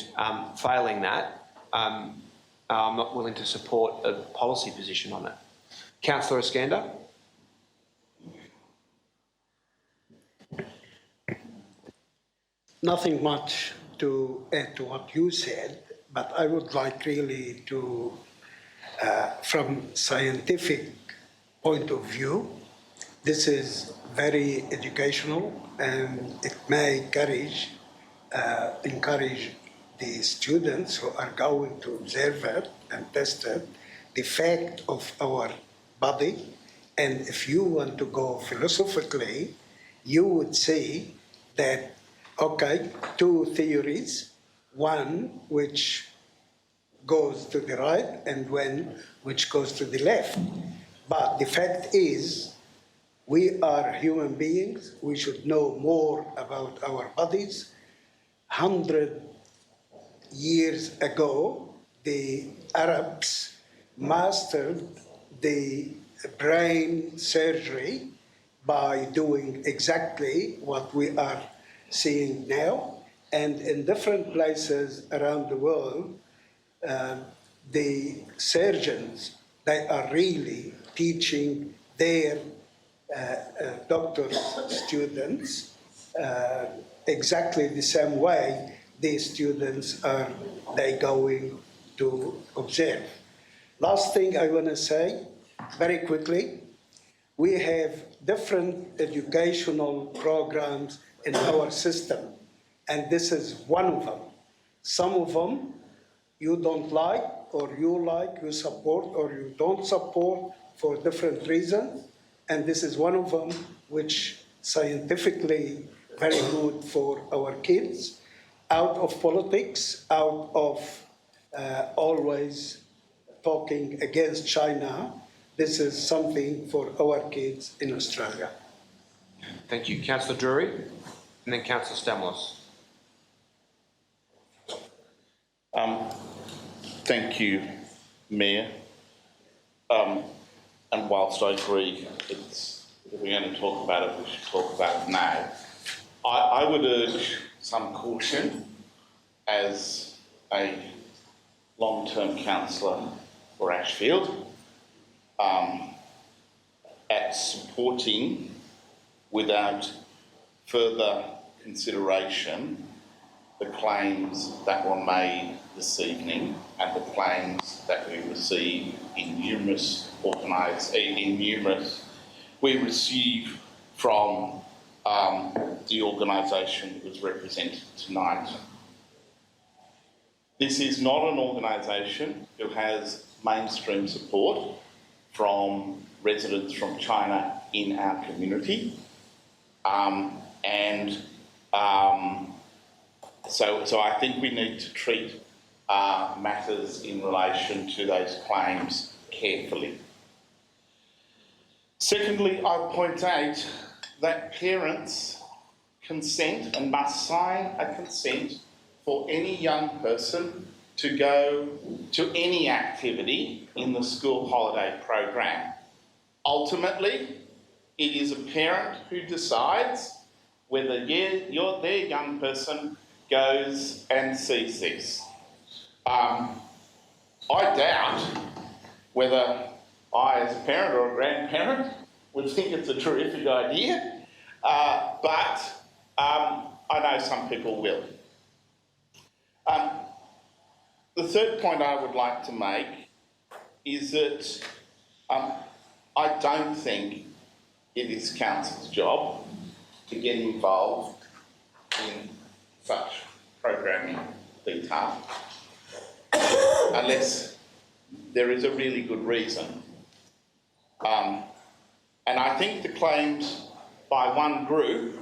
Speaker 18: failing that, I'm not willing to support a policy position on it. Councillor Iskander.
Speaker 3: nothing much to add to what you said, but I would like really to, from scientific point of view, this is very educational and it may encourage the students who are going to observe it and test it, the fact of our body. And if you want to go philosophically, you would say that, okay, two theories, one which goes to the right and one which goes to the left. But the fact is, we are human beings. We should know more about our bodies. 100 years ago, the Arabs mastered the brain surgery by doing exactly what we are seeing now. And in different places around the world, the surgeons, they are really teaching their doctors' students exactly the same way these students are going to observe. Last thing I want to say, very quickly, we have different educational programs in our system, and this is one of them. Some of them you don't like, or you support, or you don't support for different reasons, and this is one of them which scientifically very good for our kids, out of politics, out of always talking against China. This is something for our kids in Australia.
Speaker 18: Thank you. Councillor Drury, and then Councillor Stamoulis.
Speaker 15: Thank you, Mayor. And whilst I agree, if we're going to talk about it, we should talk about it now. I would urge some caution as a long-term councillor for Ashfield at supporting without further consideration the claims that were made this evening and the claims that we receive we receive from the organisation that was represented tonight. This is not an organisation who has mainstream support from residents from China in our community. So I think we need to treat matters in relation to those claims carefully. Secondly, I point out that parents consent and must sign a consent for any young person to go to any activity in the school holiday program. Ultimately, it is a parent who decides whether their young person goes and sees this. I doubt whether I, as a parent or a grandparent, would think it's a terrific idea, but I know some people will. The third point I would like to make is that I don't think it is council's job to get involved in such programming detail unless there is a really good reason. And I think the claims by one group,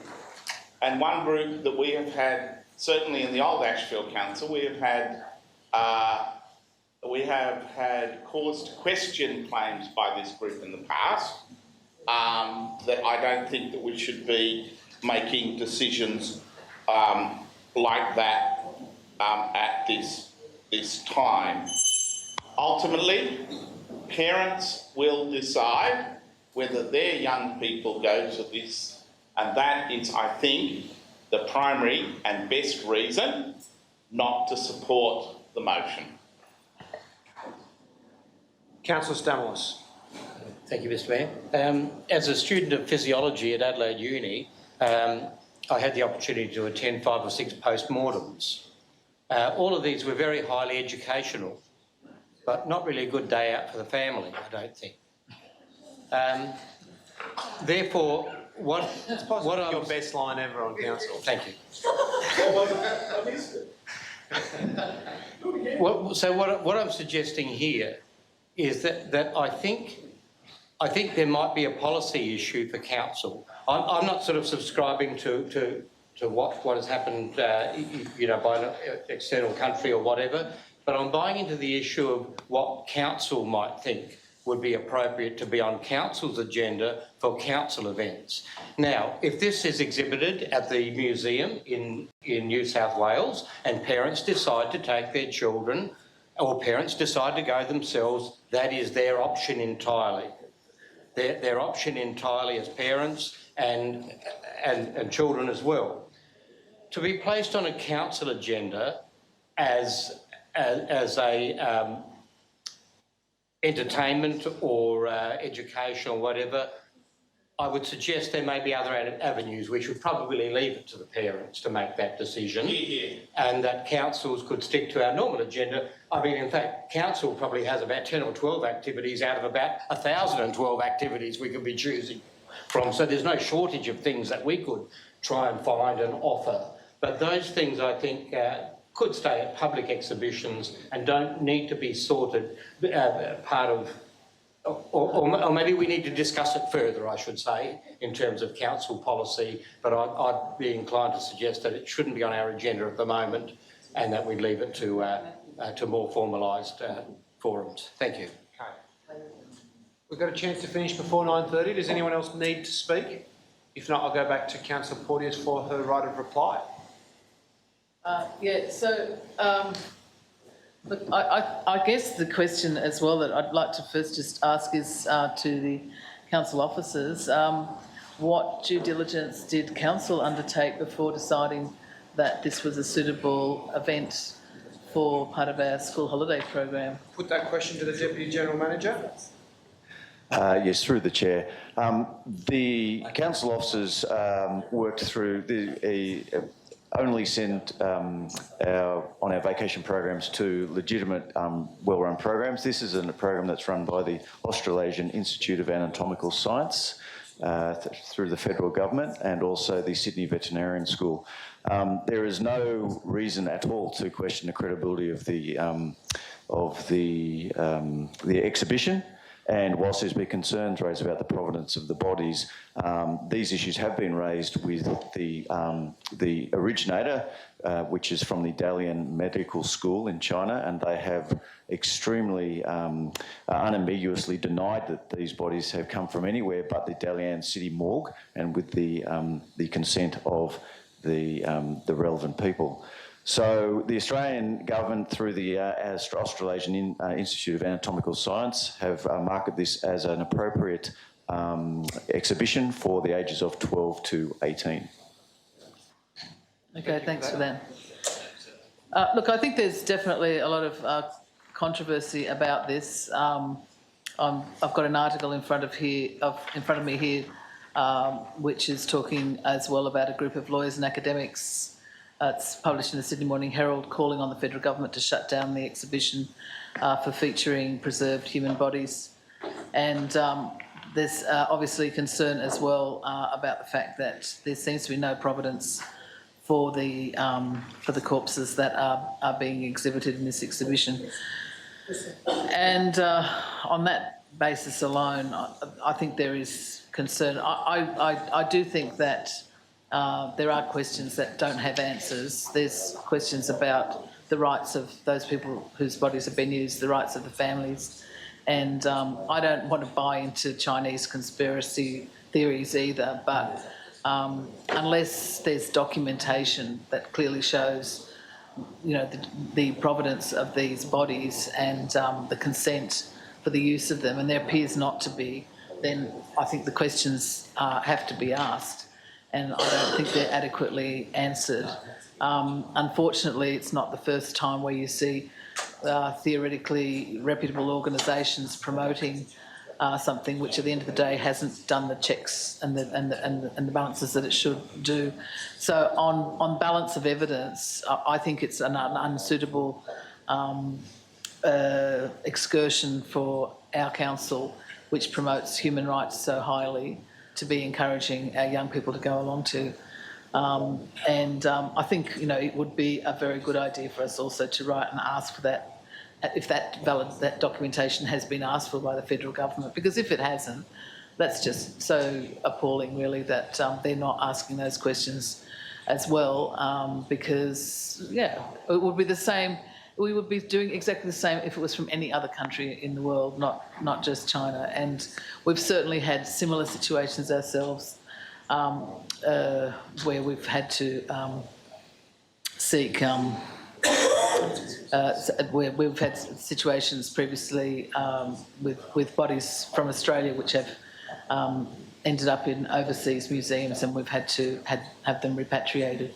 Speaker 15: and one group that we have had, certainly in the old Ashfield Council, we have had cause to question claims by this group in the past, that I don't think that we should be making decisions like that at this time. Ultimately, parents will decide whether their young people go to this, and that is, I think, the primary and best reason not to support the motion.
Speaker 18: Councillor Stamoulis.
Speaker 9: Thank you, Mr Mayor. As a student of physiology at Adelaide Uni, I had the opportunity to attend 5 or 6 postmortems. All of these were very highly educational, but not really a good day out for the family, I don't think. Therefore,
Speaker 18: It's possibly your best line ever on council.
Speaker 9: Thank you. What I'm suggesting here is that I think there might be a policy issue for council. I'm not sort of subscribing to what has happened, by an external country or whatever, but I'm buying into the issue of what council might think would be appropriate to be on council's agenda for council events. Now, if this is exhibited at the museum in New South Wales and parents decide to take their children, or parents decide to go themselves, that is their option entirely. Their option entirely as parents and children as well. To be placed on a council agenda as a entertainment or education or whatever, I would suggest there may be other avenues. We should probably leave it to the parents to make that decision, and that councils could stick to our normal agenda. I mean, in fact, council probably has about 10 or 12 activities out of about 1,012 activities we could be choosing from. So there's no shortage of things that we could try and find and offer. But those things, I think, could stay at public exhibitions and don't need to be sorted part of, or maybe we need to discuss it further, I should say, in terms of council policy, but I'd be inclined to suggest that it shouldn't be on our agenda at the moment and that we leave it to more formalised forums. Thank you.
Speaker 18: Okay. We've got a chance to finish before 9:30. Does anyone else need to speak? If not, I'll go back to Councillor Porteous for her right of reply.
Speaker 5: Look, I guess the question as well that I'd like to first just ask is to the council officers, what due diligence did council undertake before deciding that this was a suitable event for part of our school holiday program?
Speaker 1: Put that question to the Deputy General Manager.
Speaker 20: Yes, through the chair. The council officers worked through only send on our vacation programs to legitimate, well-run programs. This is a program that's run by the Australasian Institute of Anatomical Science through the federal government and also the Sydney Veterinarian School. There is no reason at all to question the credibility of the exhibition. And whilst there's been concerns raised about the provenance of the bodies, these issues have been raised with the originator, which is from the Dalian Medical School in China, and they have extremely unambiguously denied that these bodies have come from anywhere but the Dalian City Morgue, and with the consent of the relevant people. So the Australian government, through the Australasian Institute of Anatomical Science, have marketed this as an appropriate exhibition for the ages of 12 to 18.
Speaker 5: Okay, thanks for that. Look, I think there's definitely a lot of controversy about this. I've got an article in front of me here, which is talking as well about a group of lawyers and academics. It's published in the Sydney Morning Herald, calling on the federal government to shut down the exhibition for featuring preserved human bodies. And there's obviously concern as well about the fact that there seems to be no providence for the corpses that are being exhibited in this exhibition. And on that basis alone, I think there is concern. I do think that there are questions that don't have answers. There's questions about the rights of those people whose bodies have been used, the rights of the families. And I don't want to buy into Chinese conspiracy theories either, but unless there's documentation that clearly shows, the provenance of these bodies and the consent for the use of them, and there appears not to be, then I think the questions have to be asked. And I don't think they're adequately answered. Unfortunately, it's not the first time where you see theoretically reputable organisations promoting something which at the end of the day hasn't done the checks and the balances that it should do. So on balance of evidence, I think it's an unsuitable excursion for our council, which promotes human rights so highly, to be encouraging our young people to go along to. I think, you know, it would be a very good idea for us also to write and ask for that, if that documentation has been asked for by the federal government, because if it hasn't, that's just so appalling, really, that they're not asking those questions as well, because, yeah, it would be the same. We would be doing exactly the same if it was from any other country in the world, not just China. And we've certainly had similar situations ourselves, where we've had to seek. Where we've had situations previously with bodies from Australia which have ended up in overseas museums, and we've had to have them repatriated.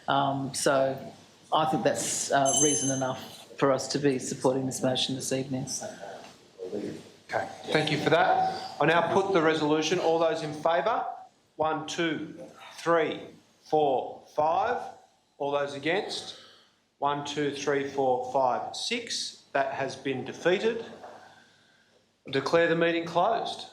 Speaker 5: So I think that's reason enough for us to be supporting this motion this evening.
Speaker 18: Okay, thank you for that. I now put the resolution. All those in favour? 1, 2, 3, 4, 5. All those against? 1, 2, 3, 4, 5, 6. That has been defeated. Declare the meeting closed.